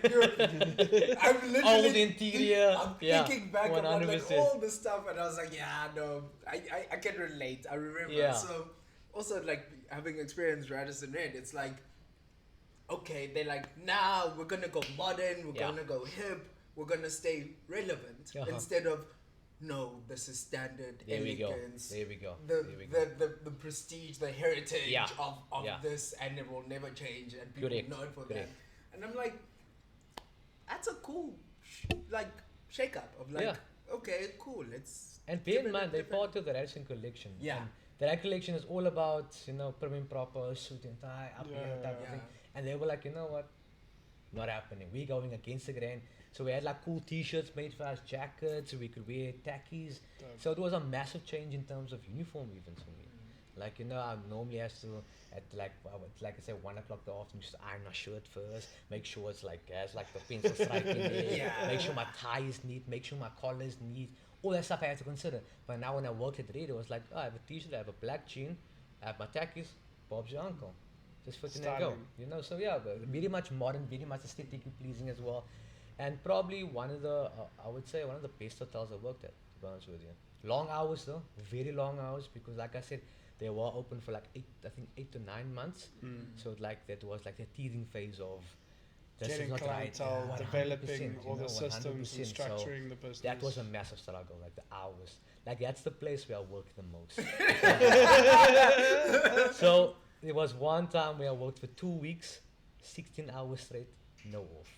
Speaker 1: I'm literally
Speaker 3: Old interior,
Speaker 1: I'm
Speaker 3: yeah,
Speaker 1: thinking back about like
Speaker 3: 100%.
Speaker 1: all the stuff, and I was like, yeah, no, I can relate. I remember.
Speaker 3: Yeah.
Speaker 1: So also like having experienced Radisson Red, it's like, okay, they're like, now we're gonna go modern, we're
Speaker 3: Yeah.
Speaker 1: gonna go hip, we're gonna stay relevant instead of. No, this is standard
Speaker 3: There we go.
Speaker 1: elegance.
Speaker 3: There we go.
Speaker 1: The,
Speaker 3: There we go.
Speaker 1: the prestige, the heritage
Speaker 3: Yeah.
Speaker 1: of
Speaker 3: Yeah.
Speaker 1: this, and it will never change, and people
Speaker 3: Correct.
Speaker 1: know it for
Speaker 3: Correct.
Speaker 1: that. And I'm like, that's a cool, shake up of like,
Speaker 3: Yeah.
Speaker 1: okay, cool, it's.
Speaker 3: And bear
Speaker 1: give
Speaker 3: in
Speaker 1: it a
Speaker 3: mind, they're
Speaker 1: different-
Speaker 3: part of the Radisson collection.
Speaker 1: Yeah.
Speaker 3: And the Radisson collection is all about, prim and proper, suit and tie, up here type of
Speaker 1: Yeah.
Speaker 3: thing. And they were like, you know what? Not happening. We're going against the grain. So we had like cool t-shirts made for us, jackets, we could wear tackies.
Speaker 2: Dope.
Speaker 3: So it was a massive change in terms of uniform even for me. Like, I normally have to, at like I say, 1 o'clock the afternoon, just iron my shirt first, make sure it's like, has like the pencil stripe in there,
Speaker 1: Yeah.
Speaker 3: make sure my tie is neat, make sure my collar is neat, all that stuff I had to consider. But now when I worked at Red, it was like, I have a t-shirt, I have a black jean, I have my tackies, Bob's your uncle. Just fit in and go.
Speaker 2: Styling.
Speaker 3: So yeah, but very much modern, very much aesthetically pleasing as well. And probably one of the, I would say, one of the best hotels I worked at, to be honest with you. Long hours though, very long hours, because like I said, they were open for like 8 to 9 months. So like that was like the teething phase of this
Speaker 2: Getting
Speaker 3: is not right.
Speaker 2: clientele,
Speaker 3: 100%,
Speaker 2: developing all the
Speaker 3: 100%.
Speaker 2: systems and
Speaker 3: So
Speaker 2: structuring the business.
Speaker 3: that was a massive struggle, like the hours. Like that's the place where I worked the most. So there was one time where I worked for 2 weeks, 16 hours straight, no off.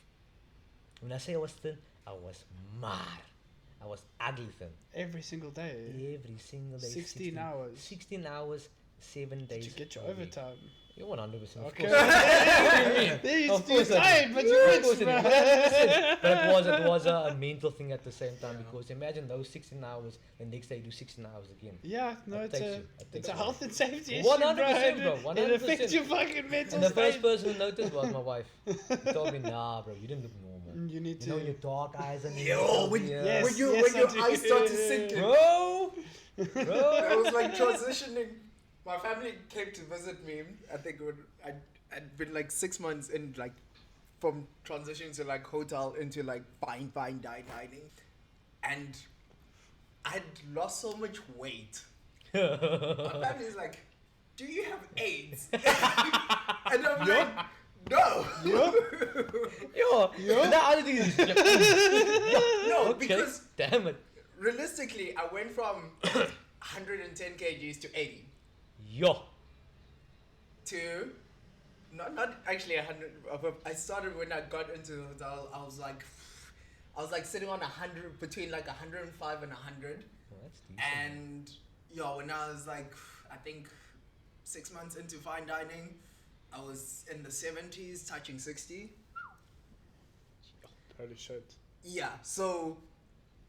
Speaker 3: When I say I was thin, I was mad. I was ugly thin.
Speaker 2: every single day.
Speaker 3: Every single day.
Speaker 2: 16 hours.
Speaker 3: 16 hours, 7 days.
Speaker 2: Did you get your
Speaker 3: a week.
Speaker 2: overtime?
Speaker 3: You 100%.
Speaker 2: Okay.
Speaker 3: Of course.
Speaker 2: There you
Speaker 3: Of course I
Speaker 2: tired,
Speaker 3: did.
Speaker 2: but you're
Speaker 3: Of course
Speaker 2: rich,
Speaker 3: I
Speaker 2: bro.
Speaker 3: did. But it was a mental thing at the same time, because imagine those 16 hours, the next day you do 16 hours again.
Speaker 2: Yeah, no,
Speaker 3: That
Speaker 2: it's
Speaker 3: takes
Speaker 2: a
Speaker 3: you. That
Speaker 2: it's
Speaker 3: takes
Speaker 2: a
Speaker 3: you.
Speaker 2: health and safety issue,
Speaker 3: 100%, bro,
Speaker 2: bro. It affects
Speaker 3: 100%.
Speaker 2: your fucking mental
Speaker 3: And the first
Speaker 2: state.
Speaker 3: person who noticed was my wife. She told me, nah, bro, you didn't look normal.
Speaker 2: You need
Speaker 3: You know,
Speaker 2: to.
Speaker 3: your dark eyes and
Speaker 1: Yo, when,
Speaker 2: Yes,
Speaker 1: when your
Speaker 2: I
Speaker 1: eyes
Speaker 2: do.
Speaker 1: start to sink in.
Speaker 3: Bro!
Speaker 1: I
Speaker 3: Bro!
Speaker 1: was like transitioning. My family came to visit me. I think I'd been like 6 months in like from transitioning to like hotel into like fine dining, and I'd lost so much weight. My family's like, "Do you have AIDS?" And I'm like, "No."
Speaker 3: Yo, the other thing is,
Speaker 1: No,
Speaker 3: okay,
Speaker 1: because
Speaker 3: damn it,
Speaker 1: realistically, I went from 110 kgs to 80
Speaker 3: yo,
Speaker 1: to not actually 100. I started when I got into the hotel. I was like sitting on 100, between like 105 and 100.
Speaker 3: oh, that's decent.
Speaker 1: And when I was like, I think 6 months into fine dining, I was in the 70s, touching 60.
Speaker 2: Holy shit.
Speaker 1: Yeah, so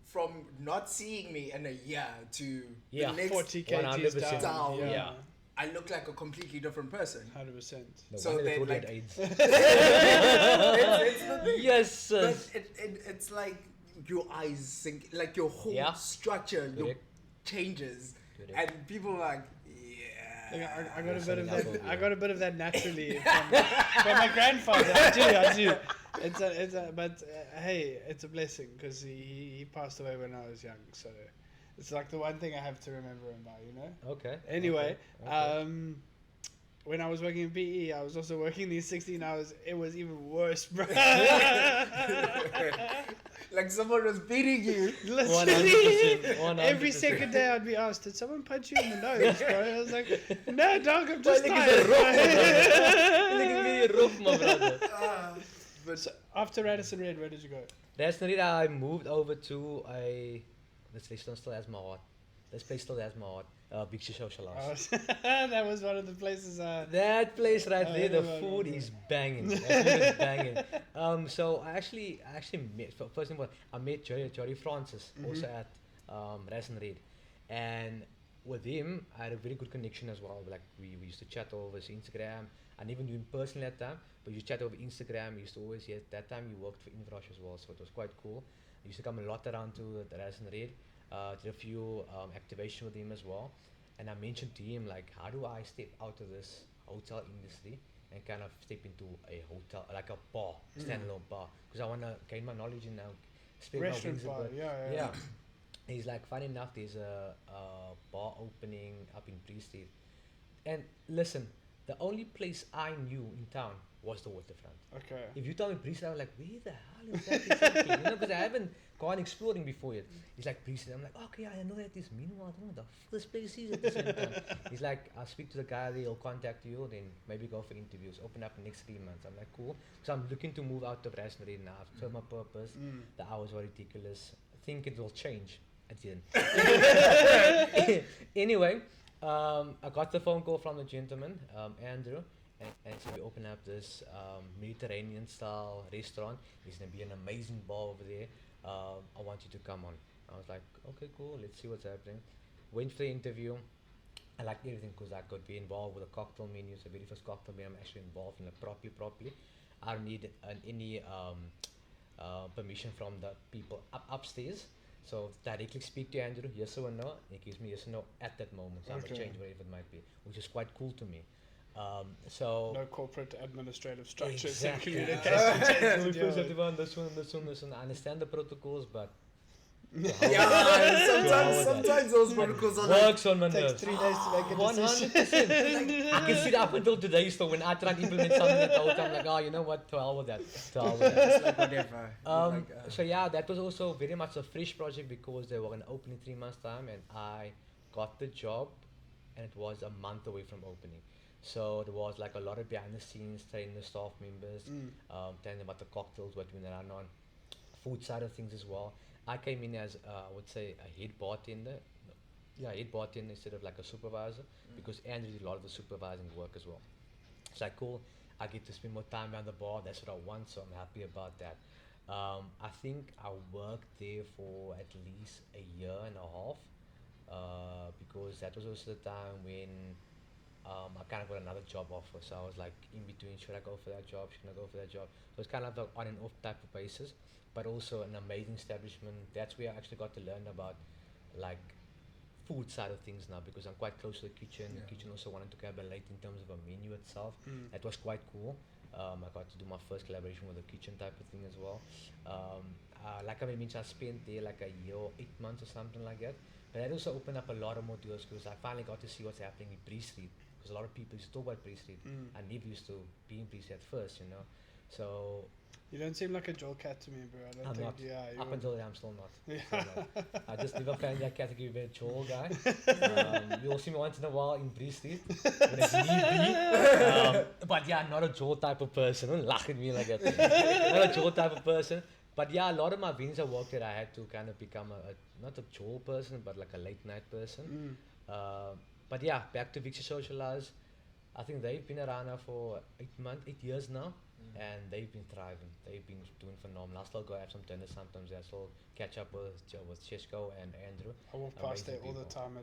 Speaker 1: from not seeing me in a year to
Speaker 3: Yeah,
Speaker 1: the next,
Speaker 2: 40 kgs
Speaker 3: 100%
Speaker 2: down.
Speaker 1: down.
Speaker 3: Yeah.
Speaker 1: I look like a completely different person.
Speaker 2: 100%.
Speaker 3: No
Speaker 1: So
Speaker 3: wonder they
Speaker 1: then,
Speaker 3: told you
Speaker 1: like-
Speaker 3: had AIDS.
Speaker 1: it's the thing.
Speaker 3: Yes,
Speaker 1: But it's like your eyes sink, like your whole
Speaker 3: Yeah.
Speaker 1: structure
Speaker 3: Correct.
Speaker 1: changes,
Speaker 3: Correct.
Speaker 1: and people are like,
Speaker 2: Like,
Speaker 1: yeah.
Speaker 2: I got a
Speaker 3: Yeah,
Speaker 2: bit of
Speaker 3: something
Speaker 2: that.
Speaker 3: else
Speaker 2: I
Speaker 3: over
Speaker 2: got a bit of that naturally from my grandfather. I do. But hey, it's a blessing because he passed away when I was young. So it's like the one thing I have to remember him by, you know.
Speaker 3: Okay.
Speaker 2: Anyway,
Speaker 3: okay.
Speaker 2: when I was working in PE, I was also working these 16 hours. It was even worse, bro.
Speaker 1: Like someone was beating you.
Speaker 2: Literally,
Speaker 3: 100%.
Speaker 2: every second day I'd be asked, "Did someone punch you in the nose, bro?" I was like, "No, dog, I'm just
Speaker 3: Like
Speaker 2: tired."
Speaker 3: it's looking very rough, my brother.
Speaker 1: But
Speaker 2: So after Radisson Red, where did you go?
Speaker 3: That's not it. I moved over to a. This place still has my heart. This place still has my heart. Big Social House.
Speaker 2: That was one of the places.
Speaker 3: That place right
Speaker 2: Oh,
Speaker 3: there, the
Speaker 2: everyone
Speaker 3: food
Speaker 2: knows
Speaker 3: is banging. That food is banging. So I actually met, first of all, I met Jory Francis, also at Radisson Red. And with him, I had a very good connection as well. Like we used to chat over his Instagram. I never knew him personally at that time, but we used to chat over Instagram. He used to always, at that time he worked for Infrush as well, so it was quite cool. He used to come a lot around to the Radisson Red. Did a few activation with him as well. And I mentioned to him, like, how do I step out of this hotel industry and kind of step into a hotel, like a bar, standalone bar? Because I want to gain my knowledge and now spread my
Speaker 2: Restaurant
Speaker 3: wings a
Speaker 2: bar,
Speaker 3: bit.
Speaker 2: yeah.
Speaker 3: He's like, funny enough, there's a bar opening up in Bree Street. And listen, the only place I knew in town was the waterfront.
Speaker 2: Okay.
Speaker 3: If you tell me Bree Street, I'm like, where the hell is that exactly? You know, because I haven't gone exploring before yet. He's like, Bree Street. I'm like, okay, I know that is. Meanwhile, I don't know what the f this place is at the same time. He's like, I'll speak to the guy, he'll contact you, then maybe go for interviews, open up in the next 3 months. I'm like, cool. So I'm looking to move out of Radisson Red now. I've told my purpose. The hours were ridiculous. I think it will change at the end. Anyway, I got the phone call from the gentleman, Andrew, and so we open up this Mediterranean style restaurant. There's gonna be an amazing bar over there. I want you to come on. I was like, okay, cool. Let's see what's happening. Went for the interview. I liked everything because I could be involved with the cocktail menu. So the very first cocktail menu, I'm actually involved in it properly. I don't need any permission from the people upstairs. So directly speak to Andrew, yes or no. He gives me yes or no at that moment. So I'm
Speaker 2: Okay.
Speaker 3: gonna change whatever it might be, which is quite cool to me. So
Speaker 2: No corporate administrative structures
Speaker 3: exactly.
Speaker 2: included.
Speaker 3: Yeah.
Speaker 2: To deal with.
Speaker 3: This one. I understand the protocols, but
Speaker 1: yeah, sometimes those protocols are like,
Speaker 3: works on my
Speaker 2: Takes
Speaker 3: nerves.
Speaker 2: 3 days to make a
Speaker 3: 100%.
Speaker 2: decision.
Speaker 3: I can see that up until today. So when I try to implement something at the hotel, I'm like, oh, you know what? To hell with that. To hell with that.
Speaker 1: it's like whatever.
Speaker 3: So yeah, that was also very much a fresh project because they were going to open in 3 months' time, and I got the job, and it was a month away from opening. So there was like a lot of behind the scenes, training the staff members, telling them about the cocktails, what we run on, food side of things as well. I came in as I would say a head bartender. Yeah, head bartender instead of like a supervisor, because Andrew did a lot of the supervising work as well. It's like cool. I get to spend more time behind the bar. That's what I want, so I'm happy about that. I think I worked there for at least a year and a half, because that was also the time when I kind of got another job offer. So I was like in between, should I go for that job? Should I go for that job? So it's kind of like on and off type of basis, but also an amazing establishment. That's where I actually got to learn about like food side of things now because I'm quite close to the kitchen.
Speaker 1: Yeah.
Speaker 3: The kitchen also wanted to collaborate in terms of a menu itself.
Speaker 2: Mm.
Speaker 3: That was quite cool. I got to do my first collaboration with the kitchen type of thing as well. Like I mentioned, I spent there like a year or 8 months or something like that. But that also opened up a lot of more doors because I finally got to see what's happening in Bree Street. Because a lot of people used to talk about Bree Street. I never used to be in Bree Street at first, you know. So
Speaker 2: You don't seem like a Joel cat to me, bro. I don't
Speaker 3: I'm
Speaker 2: think.
Speaker 3: not.
Speaker 2: Yeah.
Speaker 3: up until then, I'm still not.
Speaker 2: Yeah.
Speaker 3: Still not. I just never found that category of a Joel guy. You'll see me once in a while in Bree Street when it's need be. But yeah, not a Joel type of person. Don't laugh at me like that. Not a Joel type of person. But yeah, a lot of my venues I worked at, I had to kind of become not a Joel person, but like a late night person. But yeah, back to Vixie Socialize. I think they've been around now for 8 years now. And they've been thriving. They've been doing phenomenal. I still go have some dinner sometimes. I still catch up with Chesko and Andrew.
Speaker 2: I walk past there
Speaker 3: Amazing
Speaker 2: all the
Speaker 3: people.
Speaker 2: time.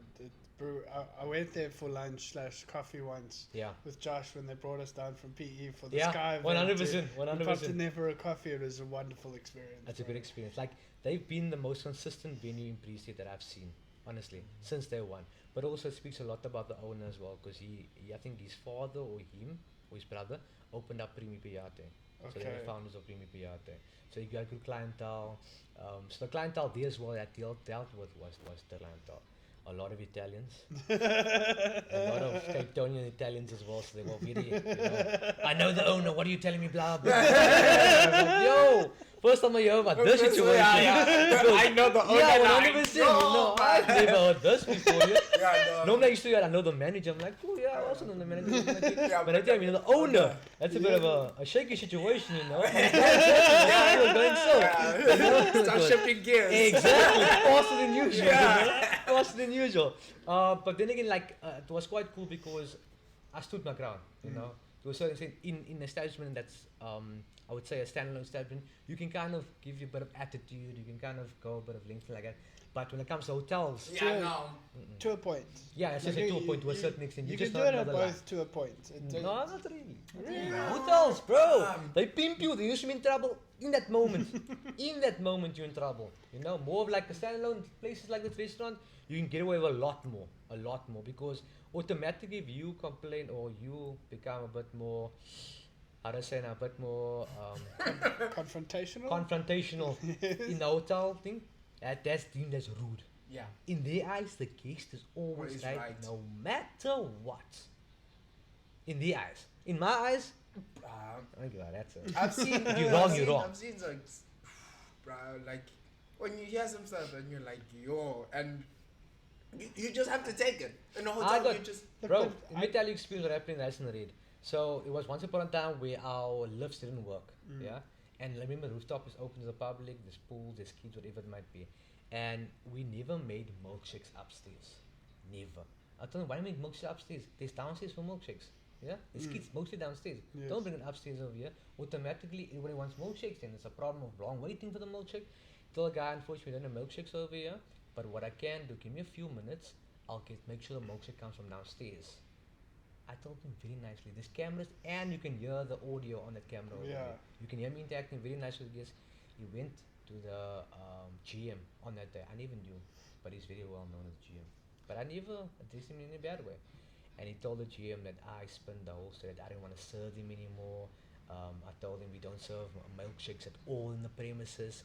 Speaker 2: Bro, I went there for lunch / coffee once
Speaker 3: Yeah.
Speaker 2: with Josh when they brought us down from PE for the
Speaker 3: Yeah,
Speaker 2: Sky event.
Speaker 3: 100%.
Speaker 2: We popped in
Speaker 3: 100%.
Speaker 2: there for a coffee. It was a wonderful experience.
Speaker 3: That's a
Speaker 2: bro.
Speaker 3: good experience. Like, they've been the most consistent venue in Pre-State that I've seen, honestly, since day one. But also it speaks a lot about the owner as well, because he, I think his father or him, or his brother, opened up Primi Piate. So they're
Speaker 2: Okay.
Speaker 3: the founders of Primi Piate. So you got good clientele. So the clientele there as well that I dealt with was the clientele. A lot of Italians, a lot of Cape Townian Italians as well. So they were very, I know the owner. What are you telling me, blah blah? I was like, yo, first time I hear about this situation.
Speaker 1: I know the owner.
Speaker 3: Yeah,
Speaker 1: like,
Speaker 3: 100%.
Speaker 1: no,
Speaker 3: I've never heard this before.
Speaker 1: Yeah, no.
Speaker 3: Normally I used to hear, I know the manager. I'm like, oh yeah, I also know the manager.
Speaker 1: Yeah,
Speaker 3: But I tell you, the owner. That's a bit of a shaky situation, you know. Yeah, we're going so.
Speaker 1: Yeah. Start shifting gears.
Speaker 3: Exactly, faster than usual.
Speaker 1: Yeah.
Speaker 3: You know? Faster than usual. But then again, like it was quite cool because I stood my ground. You know, to a certain extent, in an establishment that's I would say a standalone establishment, you can kind of give you a bit of attitude. You can kind of go a bit of length like that. But when it comes to hotels,
Speaker 1: Yeah, no.
Speaker 2: To a point.
Speaker 3: yeah, it's just
Speaker 2: Like,
Speaker 3: to a point to a certain extent.
Speaker 2: You
Speaker 3: just
Speaker 2: can do
Speaker 3: not
Speaker 2: it at
Speaker 3: another line.
Speaker 2: both to a point.
Speaker 3: No, not really. Hotels, bro. They pimp you. They use you in trouble in that moment. In that moment, you're in trouble. You know, more of like the standalone places like this restaurant, you can get away with a lot more, because automatically if you complain or you become a bit more, how do I say now, a bit more
Speaker 2: Confrontational.
Speaker 3: confrontational in the hotel thing, that's deemed as rude.
Speaker 1: Yeah.
Speaker 3: In their eyes, the guest is always
Speaker 1: Always
Speaker 3: right,
Speaker 1: right.
Speaker 3: no matter what. In their eyes. In my eyes, I don't give a that's it.
Speaker 1: I've seen.
Speaker 3: You're wrong, you're wrong.
Speaker 1: I've seen like, bro, like when you hear some stuff and you're like, yo, and you just have to take it. In a hotel, you just.
Speaker 3: Bro, let me tell you experience what happened in Radisson Red. So it was once upon a time where our lifts didn't work. Yeah. And remember, rooftop is open to the public. There's pools, there's kids, whatever it might be. And we never made milkshakes upstairs. Never. I told them, why make milkshakes upstairs? There's downstairs for milkshakes. Yeah? There's kids mostly downstairs.
Speaker 2: Yes.
Speaker 3: Don't bring it upstairs over here. Automatically, everybody wants milkshakes, and it's a problem of long waiting for the milkshake. Tell a guy, unfortunately, we don't have milkshakes over here. But what I can do, give me a few minutes. I'll make sure the milkshake comes from downstairs. I told him very nicely. There's cameras, and you can hear the audio on that camera. Over
Speaker 2: Yeah.
Speaker 3: there. You can hear me interacting very nicely with guests. He went to the GM on that day. I never knew, but he's very well known as GM. But I never addressed him in a bad way. And he told the GM that I spun the whole story, that I didn't want to serve him anymore. I told him we don't serve milkshakes at all in the premises.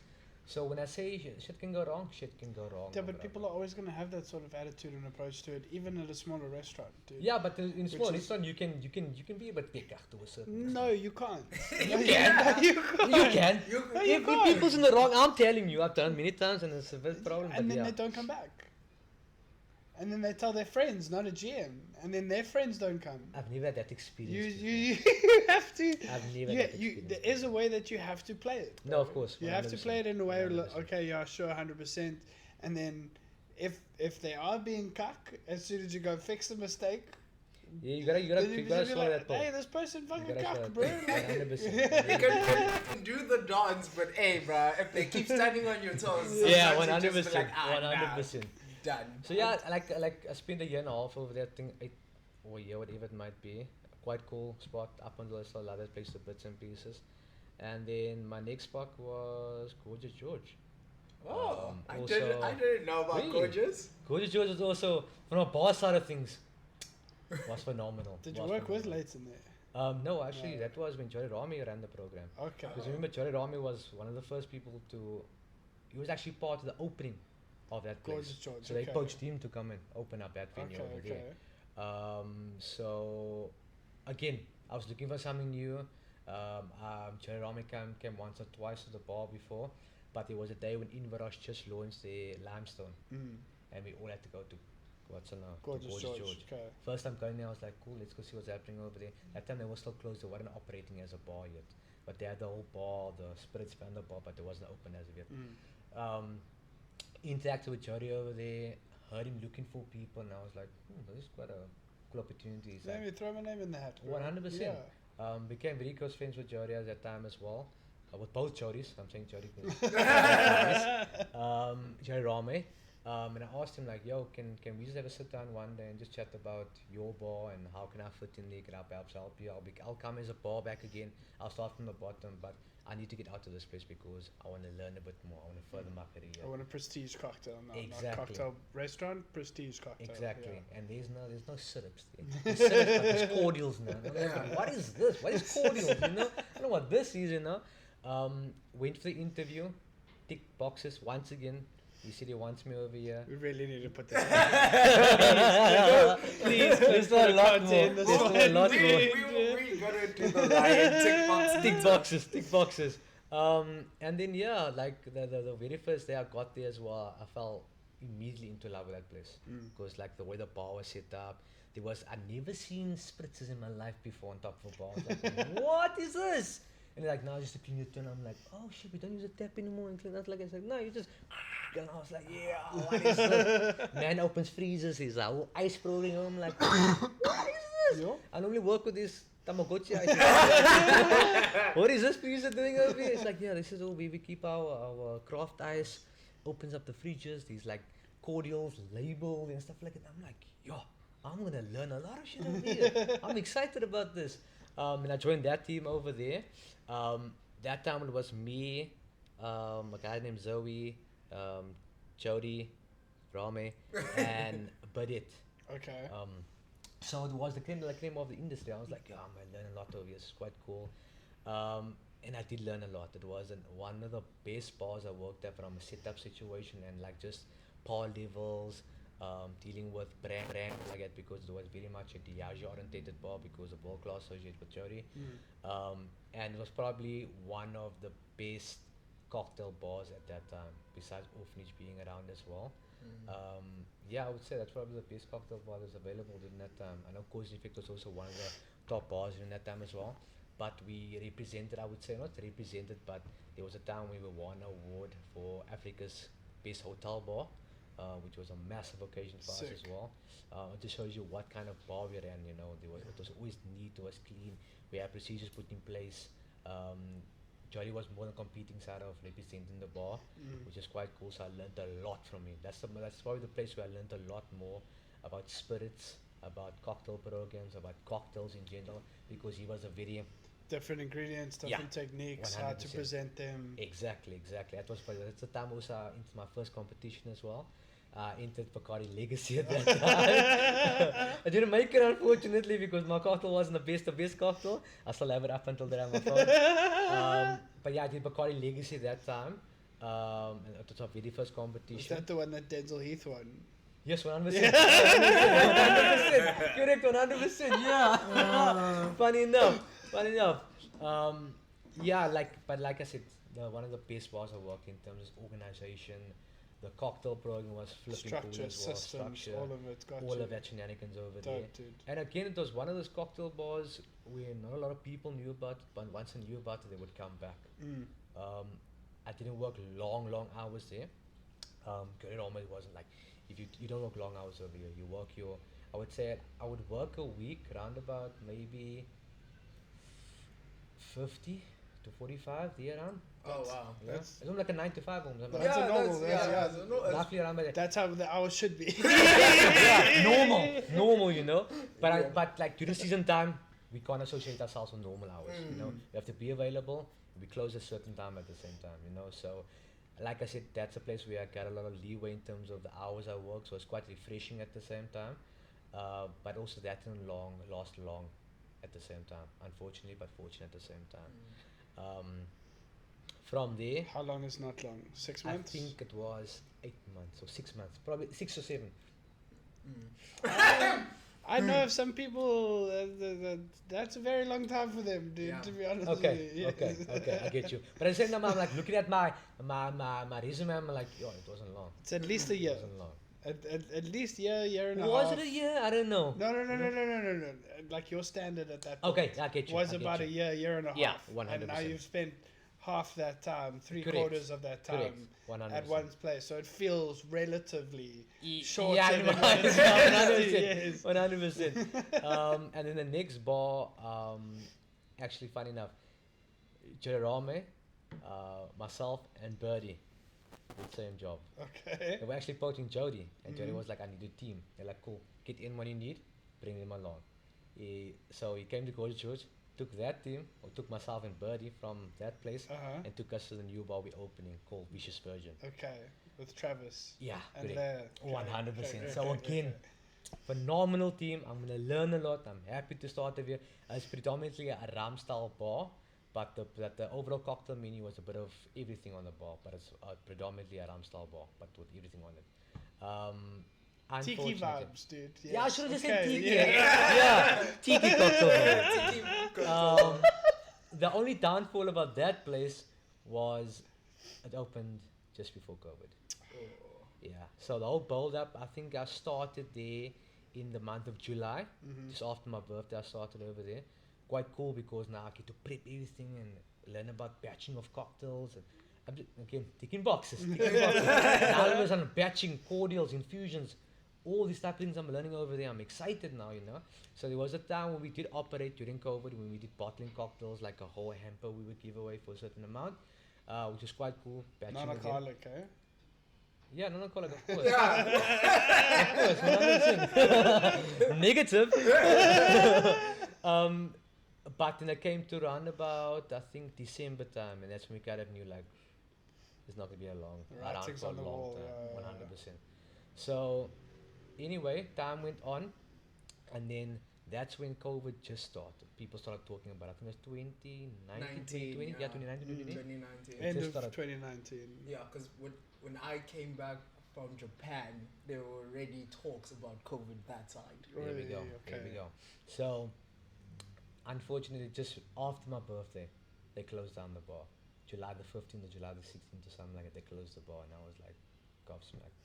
Speaker 3: So when I say shit can go wrong, shit can go wrong.
Speaker 2: Yeah,
Speaker 3: my
Speaker 2: but
Speaker 3: brother.
Speaker 2: people are always going to have that sort of attitude and approach to it, even at a smaller restaurant, dude.
Speaker 3: Yeah, but in small
Speaker 2: is-
Speaker 3: restaurant you can be a bit pekach to a certain
Speaker 2: No, you can't.
Speaker 3: You can.
Speaker 2: You can't.
Speaker 3: You can.
Speaker 2: No, you
Speaker 3: If
Speaker 2: can't.
Speaker 3: people's in the wrong, I'm telling you, I've done it many times and it's a bit problem.
Speaker 2: And
Speaker 3: But
Speaker 2: then
Speaker 3: yeah.
Speaker 2: they don't come back. And then they tell their friends, not a GM. And then their friends don't come.
Speaker 3: I've never had that experience.
Speaker 2: You
Speaker 3: before.
Speaker 2: you have to.
Speaker 3: I've never
Speaker 2: Yeah,
Speaker 3: had that experience.
Speaker 2: there is a way that you have to play it.
Speaker 3: No, of course.
Speaker 2: You have to
Speaker 3: 100%,
Speaker 2: play it in a way,
Speaker 3: 100%.
Speaker 2: okay, yeah, sure, 100%. And then if they are being cuck, as soon as you go fix the mistake,
Speaker 3: Yeah, you
Speaker 2: then
Speaker 3: gotta
Speaker 2: be
Speaker 3: swallow
Speaker 2: like,
Speaker 3: that pill.
Speaker 2: hey, this person fucking
Speaker 3: You gotta swallow
Speaker 2: cuck,
Speaker 3: that
Speaker 2: bro.
Speaker 3: pill.
Speaker 2: Like,
Speaker 3: 100%.
Speaker 1: You can do the dance, but hey, bro, if they keep standing on your toes,
Speaker 3: Yeah,
Speaker 1: sometimes you just be
Speaker 3: 100%.
Speaker 1: like, ah, nah,
Speaker 3: 100%.
Speaker 1: done.
Speaker 3: So yeah, like I spent a year and a half over that thing, or a year, whatever it might be. Quite cool spot up until I saw a lot of places, bits and pieces. And then my next spot was Gorgeous George.
Speaker 1: Oh, I
Speaker 3: also,
Speaker 1: didn't know about
Speaker 3: Really?
Speaker 1: Gorgeous.
Speaker 3: Gorgeous George was also, from a bar side of things, was phenomenal.
Speaker 2: Did you
Speaker 3: Was
Speaker 2: work with
Speaker 3: phenomenal.
Speaker 2: Leighton there?
Speaker 3: No, actually,
Speaker 2: No.
Speaker 3: that was when Jory Rami ran the program.
Speaker 2: Okay.
Speaker 3: Because remember, Jory Rami was one of the first people to. He was actually part of the opening of that place.
Speaker 2: Gorgeous George.
Speaker 3: So they
Speaker 2: okay.
Speaker 3: poached him to come and open up that venue
Speaker 2: Okay,
Speaker 3: over
Speaker 2: okay.
Speaker 3: there. So again, I was looking for something new. Jory Rami came once or twice to the bar before, but there was a day when Inverrush just launched their limestone,
Speaker 2: Mm.
Speaker 3: and we all had to go to what's it now? To
Speaker 2: Gorgeous George. Okay.
Speaker 3: First time going there, I was like, cool, let's go see what's happening over there. That time they were still closed, they weren't operating as a bar yet. But they had the whole bar, the spirits band the bar, but it wasn't open as of yet.
Speaker 2: Mm.
Speaker 3: Interacted with Jody over there, heard him looking for people, and I was like, this is quite a cool opportunity. He's
Speaker 2: Let
Speaker 3: like,
Speaker 2: me throw my name in the hat. bro.
Speaker 3: 100%.
Speaker 2: Yeah.
Speaker 3: Became very close friends with Jody at that time as well. With both Jodys, I'm saying Jody. Jody Rame. And I asked him like, yo, can we just have a sit down one day and just chat about your bar and how can I fit in there? Can I perhaps help you? I'll come as a bar back again. I'll start from the bottom, but I need to get out of this place because I want to learn a bit more. I want to further my career.
Speaker 2: I want a prestige cocktail, not
Speaker 3: Exactly.
Speaker 2: cocktail restaurant, prestige cocktail.
Speaker 3: Exactly,
Speaker 2: Yeah.
Speaker 3: and there's no syrups there. There's syrups, but there's cordials now. And I'm like, what is this? What is cordials? You know, I don't know what this is. You know, went for the interview, ticked boxes once again. He said he wants me over here.
Speaker 2: We really need to put that.
Speaker 3: Please, there's still a lot more.
Speaker 2: content
Speaker 3: There's
Speaker 2: this
Speaker 3: still a
Speaker 2: one.
Speaker 3: lot more.
Speaker 1: We gotta do the Ryan
Speaker 3: Tick boxes. And then yeah, like the very first day I got there as well, I fell immediately into love with that place because like the way the bar was set up, I'd never seen spritzers in my life before on top of a bar. I was like, what is this? And they're like, no, just to clean your turn. I'm like, oh shit, we don't use a tap anymore and clean that. Like I said, no, you just. And I was like, yeah, what is this? Man opens freezers, he's a whole ice pouring. I'm like, what is this?
Speaker 2: Yeah.
Speaker 3: I normally work with this Tamagotchi. I what is this freezer doing over here? It's like, yeah, this is all we keep our craft ice. Opens up the fridges, these like cordials, labeled and stuff like that. I'm like, yo, I'm gonna learn a lot of shit over here. I'm excited about this. And I joined that team over there. That time it was me, a guy named Zoe, Jody, Rame, and Badit.
Speaker 2: Okay.
Speaker 3: So it was the cream of the industry. I was like, yeah, I'm gonna learn a lot over here. It's quite cool. And I did learn a lot. It was one of the best bars I worked at from a setup situation and like just par levels, dealing with brand like that because it was very much a Diageo orientated bar because of world class associated with Jody. And it was probably one of the best cocktail bars at that time, besides Orphanage being around as well. Yeah, I would say that's probably the best cocktail bar that's available during that time. I know Cozy Effect was also one of the top bars during that time as well. But we represented, I would say, not represented, but there was a time we won an award for Africa's best hotel bar, which was a massive occasion for us as well. It just shows you what kind of bar we ran, you know. It was always neat, it was clean. We had procedures put in place. Jolly was more than competing side of representing the bar, which is quite cool. So I learned a lot from him. That's probably the place where I learned a lot more about spirits, about cocktail programs, about cocktails in general, because he was a very
Speaker 2: Different ingredients, different techniques, how to
Speaker 3: 100%.
Speaker 2: present them.
Speaker 3: Exactly. That's the time also into my first competition as well. Entered Bacardi Legacy at that time. I didn't make it unfortunately because my cocktail wasn't the best cocktail. I still have it up until then on my phone. But yeah, I did Bacardi Legacy that time. And it was my very first
Speaker 2: Is
Speaker 3: competition.
Speaker 2: that the one that Denzel Heath won?
Speaker 3: Yes, 100%. 100%. Correct, 100%. Yeah. Funny enough. Yeah, like I said, one of the best bars I worked in terms of organization. The cocktail program was flipping cool
Speaker 2: Structure,
Speaker 3: as well.
Speaker 2: systems,
Speaker 3: Structure,
Speaker 2: all of it. Got
Speaker 3: all
Speaker 2: you.
Speaker 3: of that shenanigans over there.
Speaker 2: Dope, dude.
Speaker 3: And again, it was one of those cocktail bars where not a lot of people knew about it, but once they knew about it, they would come back. I didn't work long hours there. It almost wasn't like, if you don't work long hours over here, you work I would say I would work a week around about maybe 50 to 45 there around.
Speaker 1: Oh wow.
Speaker 3: Yeah.
Speaker 2: That's-
Speaker 3: It's almost like a 9 to 5 almost.
Speaker 2: That's a normal,
Speaker 3: Roughly around by that.
Speaker 2: That's how the hours should be.
Speaker 3: Yeah, normal, you know. But like during season time, we can't associate ourselves with normal hours. You know, we have to be available. We close a certain time at the same time. You know, so like I said, that's a place where I got a lot of leeway in terms of the hours I work, so it's quite refreshing at the same time. But also that didn't last long at the same time, unfortunately, but fortunate at the same time. Um, from there,
Speaker 2: How long is not long? 6
Speaker 3: I
Speaker 2: months?
Speaker 3: think it was 8 months or 6 months, probably 6 or 7.
Speaker 2: I know of some people that's a very long time for them, dude.
Speaker 1: Yeah.
Speaker 2: To be honest
Speaker 3: Okay,
Speaker 2: with you.
Speaker 3: okay, I get you. But at the same time, I'm like looking at my resume. I'm like, yo, it wasn't long.
Speaker 2: It's at least a
Speaker 3: It
Speaker 2: year.
Speaker 3: wasn't long.
Speaker 2: At least year and a
Speaker 3: Was
Speaker 2: half.
Speaker 3: it a year? I don't know.
Speaker 2: No. Like your standard at that point
Speaker 3: Okay, I get you.
Speaker 2: was
Speaker 3: I get
Speaker 2: about
Speaker 3: you.
Speaker 2: a year and a half.
Speaker 3: Yeah,
Speaker 2: And now
Speaker 3: 100%.
Speaker 2: you've spent half that time, three
Speaker 3: Correct.
Speaker 2: quarters of that time
Speaker 3: Correct. 100%.
Speaker 2: at one place. So it feels relatively
Speaker 3: Yeah,
Speaker 2: shorter
Speaker 3: I
Speaker 2: than
Speaker 3: know.
Speaker 2: what it's
Speaker 3: 100%.
Speaker 2: yes.
Speaker 3: 100%. And then the next bar, actually, funny enough, Jerome, myself, and Birdie did the same job.
Speaker 2: Okay.
Speaker 3: They were actually poaching Jody, and Jody
Speaker 2: Mhm.
Speaker 3: was like, I need a team. They're like, cool, get in what you need, bring them along. So he came to Gorgeous George, took that team, or took myself and Birdie from that place,
Speaker 2: Uh-huh.
Speaker 3: and took us to the new bar we're opening called Vicious Virgin.
Speaker 2: Okay. With Travis.
Speaker 3: Yeah,
Speaker 2: And
Speaker 3: correct.
Speaker 2: Leia.
Speaker 3: 100%. So again, phenomenal team. I'm gonna learn a lot. I'm happy to start the year. It's predominantly a rum style bar, but the overall cocktail menu was a bit of everything on the bar. But it's predominantly a rum style bar, but with everything on it.
Speaker 2: Tiki
Speaker 3: Unfortunately-
Speaker 2: vibes, dude.
Speaker 3: Yeah, I
Speaker 2: Yes.
Speaker 3: should have just said
Speaker 2: Okay,
Speaker 3: tiki.
Speaker 2: yeah.
Speaker 3: Yeah, tiki cocktail bar.
Speaker 1: Tiki cocktail.
Speaker 3: The only downfall about that place was it opened just before COVID. Yeah, so the whole build up, I think I started there in the month of July,
Speaker 2: Mhm.
Speaker 3: just after my birthday. I started over there. Quite cool because now I get to prep everything and learn about batching of cocktails and again ticking boxes. Now all of a sudden batching cordials, infusions, all these type of things I'm learning over there. I'm excited now, you know. So there was a time when we did operate during COVID when we did bottling cocktails, like a whole hamper we would give away for a certain amount, which was quite cool. Batching again.
Speaker 2: Non-alcoholic, eh?
Speaker 3: Yeah, non-alcoholic, of course. Of course, 100%. Negative. But then I came to around about, I think, December time, and that's when we kind of knew, like, it's not going to be a long, around
Speaker 2: Writings
Speaker 3: for a
Speaker 2: on the
Speaker 3: long
Speaker 2: wall,
Speaker 3: time,
Speaker 2: yeah.
Speaker 3: 100%. So, anyway, time went on, and then that's when COVID just started. People started talking about it. I think it was 2019, 2020, yeah, 2019, 2020.
Speaker 1: 2019.
Speaker 3: It
Speaker 2: End
Speaker 3: just
Speaker 2: of
Speaker 3: started.
Speaker 2: 2019.
Speaker 1: Yeah, because when I came back from Japan, there were already talks about COVID that side.
Speaker 3: There we go.
Speaker 2: Really?
Speaker 3: There we
Speaker 2: Okay.
Speaker 3: go. So, unfortunately, just after my birthday, they closed down the bar. July the 15th or July the 16th or something like that, they closed the bar, and I was like, gobsmacked.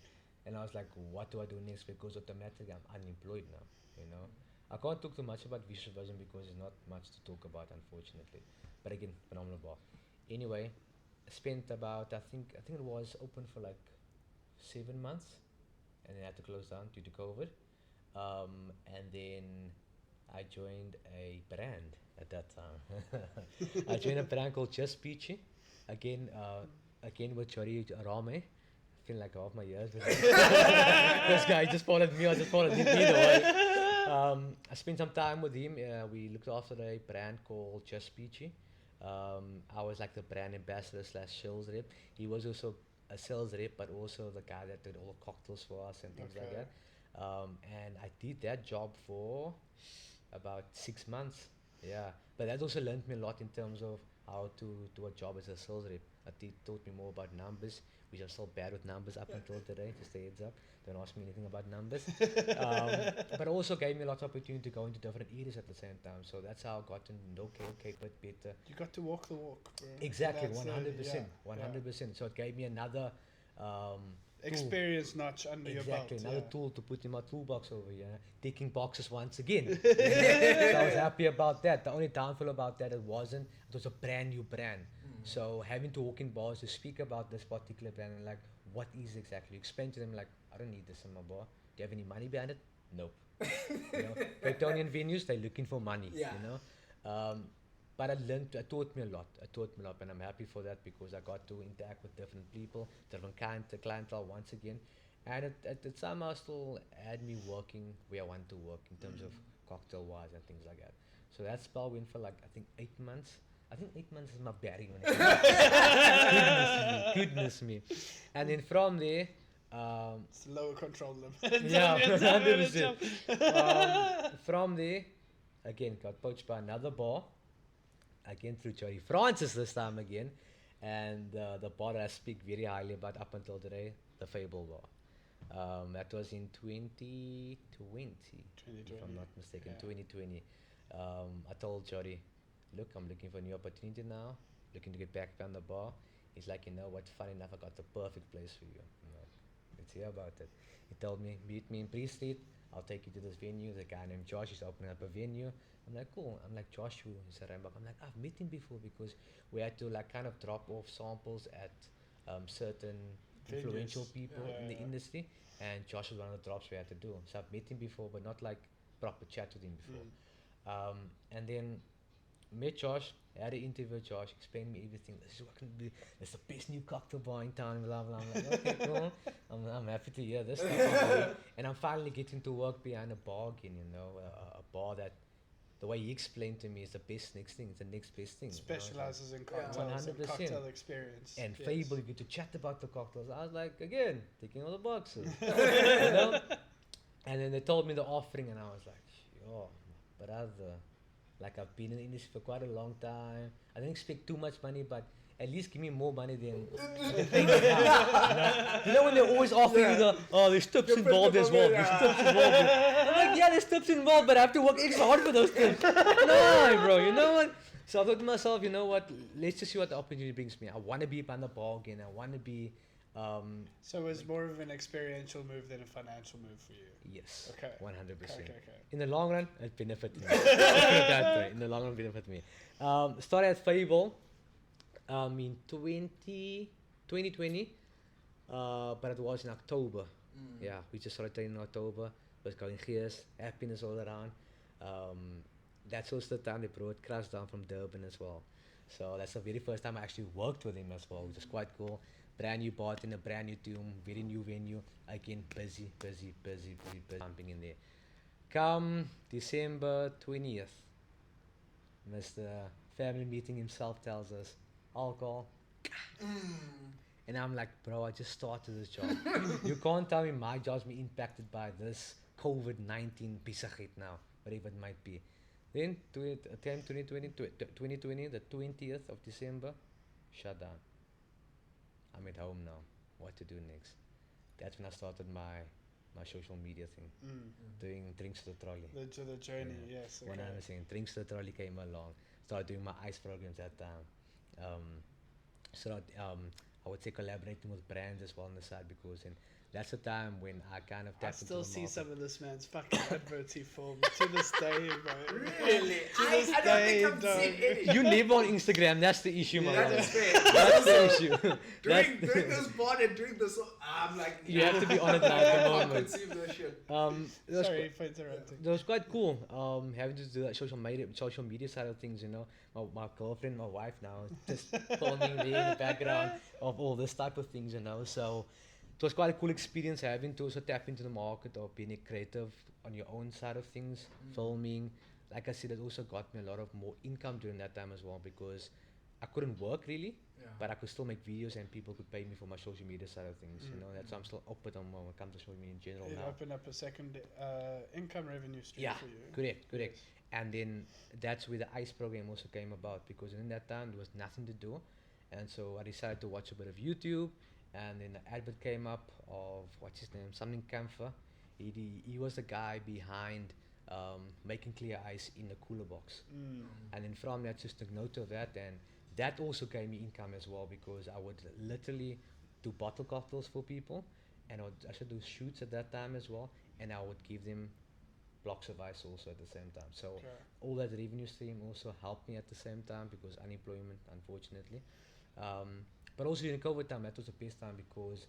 Speaker 3: And I was like, what do I do next? Because automatically I'm unemployed now, you know. I can't talk too much about Vicious Virgin because there's not much to talk about, unfortunately. But again, phenomenal bar. Anyway, I spent about, I think it was open for like 7 months, and then I had to close down due to COVID. And then I joined a brand at that time. I joined a brand called Just Peachy. Again with Chori Rame. I feel like half my years with this guy just followed me. I just followed him either way. I spent some time with him. We looked after a brand called Just Peachy. I was like the brand ambassador / sales rep. He was also a sales rep, but also the guy that did all the cocktails for us and things like
Speaker 2: Okay.
Speaker 3: that. And I did that job for about 6 months. Yeah, but that also learned me a lot in terms of how to do a job as a sales rep. It taught me more about numbers, which I'm still bad with numbers up until today. Just a heads up, don't ask me anything about numbers. But also gave me a lot of opportunity to go into different areas at the same time. So that's how I got to know KOK a bit better.
Speaker 2: You got to walk the walk, bro.
Speaker 3: Exactly,
Speaker 2: That's,
Speaker 3: 100%,
Speaker 2: yeah,
Speaker 3: 100%. So it gave me another tool.
Speaker 2: experience notch under your belt.
Speaker 3: Exactly, another
Speaker 2: yeah.
Speaker 3: tool to put in my toolbox over here. Ticking boxes once again. So I was happy about that. The only downfall about that, it was a brand new brand. So having to walk in bars to speak about this particular brand and like, what is exactly? You explain to them like, I don't need this in my bar. Do you have any money behind it? Nope. You know, Bretonian venues, they're looking for money.
Speaker 1: Yeah.
Speaker 3: You know, but it taught me a lot. And I'm happy for that because I got to interact with different people, different clientele once again, and it somehow still had me working where I want to work in terms of cocktail wise and things like that. So that spell went for like I think 8 months. I think 8 months is my batting. Goodness me. And then from there,
Speaker 2: It's lower control limit.
Speaker 3: yeah, 100%. From there, again, got poached by another bar. Again, through Jody Francis this time again. And the bar that I speak very highly about up until today, the Fable bar. That was in 2020, if I'm not mistaken, 2020. I told Jody, look, I'm looking for a new opportunity now, looking to get back on the bar. He's like, you know what, funny enough, I got the perfect place for you. I'm like, let's hear about it. He told me, meet me in Priest Street, I'll take you to this venue. The guy named Josh is opening up a venue. I'm like, cool. I'm like, Josh, who? He said, I'm like, I've met him before because we had to like kind of drop off samples at certain influential people in the industry, and Josh was one of the drops we had to do. So I've met him before, but not like proper chat with him before. And then met Josh, had an interview with Josh, explained me everything. This is what can be. It's the best new cocktail bar in town. Blah blah. I'm like, okay, cool. I'm happy to hear this stuff. And I'm finally getting to work behind a bar again. You know, a bar that the way he explained to me is the best next thing. It's the next best thing.
Speaker 2: Specializes in cocktails and
Speaker 3: 100%.
Speaker 2: cocktail experience.
Speaker 3: And Fable, you get to chat about the cocktails. I was like, again, ticking all the boxes. You know? And then they told me the offering, and I was like, oh, brother. Like, I've been in the industry for quite a long time. I didn't expect too much money, but at least give me more money than things now. You know when they're always offering you the, oh, there's tips involved as well. There's tips involved. I'm like, yeah, there's tips involved, but I have to work extra hard for those tips. No, bro, you know what? So I thought to myself, you know what? Let's just see what the opportunity brings me. I want to be behind the ball again. I want to be...
Speaker 2: so it was more of an experiential move than a financial move for you?
Speaker 3: Yes.
Speaker 2: Okay.
Speaker 3: 100%.
Speaker 2: Okay.
Speaker 3: In the long run, it benefited me. That way. In the long run, it benefited me. Started at Fable in 2020, but it was in October. Yeah, we just started in October. It was going gears, happiness all around. That's also the time they brought Crash down from Durban as well. So that's the very first time I actually worked with him as well, which is quite cool. Brand new bar in a brand new tune, very new venue. Again, busy, jumping in there. Come December 20th, Mr. Family Meeting himself tells us, alcohol. And I'm like, bro, I just started this job. You can't tell me my job's been impacted by this COVID-19 pisagit now, whatever it might be. Then 2020, the 20th of December, shut down. I'm at home now. What to do next? That's when I started my social media thing. Doing Drinks to the Trolley.
Speaker 2: The journey, yes.
Speaker 3: When I was saying Drinks to the Trolley came along, started doing my ice programs that time. I would say collaborating with brands as well on the side, because that's the time when I kind of tapped into the market.
Speaker 2: I still see some of this man's fucking adverts he filmed to this day, bro.
Speaker 1: Really? I don't think I've seen any.
Speaker 3: You live on Instagram, that's the issue, man.
Speaker 1: That is fair.
Speaker 3: That's the issue.
Speaker 1: During this pod and during this, I'm like,
Speaker 3: you have to be on it now at the
Speaker 1: I
Speaker 3: moment.
Speaker 1: consume this shit.
Speaker 2: Sorry for interrupting.
Speaker 3: It was quite cool. Having to do that social media side of things, you know. My girlfriend, my wife now, just filming me in the background of all this type of things, you know. So it was quite a cool experience having to also tap into the market of being a creative on your own side of things, filming. Like I said, it also got me a lot of more income during that time as well, because I couldn't work really, but I could still make videos and people could pay me for my social media side of things. You know, that's why I'm still up with them when it comes to social media in general
Speaker 2: It
Speaker 3: now.
Speaker 2: opened up a second income revenue stream for you.
Speaker 3: Correct. And then that's where the ICE program also came about, because in that time there was nothing to do, and so I decided to watch a bit of YouTube, and then the advert came up of what's his name, something Camphor. He was the guy behind making clear ice in the cooler box, and then from that just took note of that, and that also gave me income as well, because I would literally do bottle cocktails for people, and I would actually do shoots at that time as well, and I would give them blocks of ice also at the same time. So all that revenue stream also helped me at the same time, because unemployment, unfortunately. But also during COVID time, that was the best time, because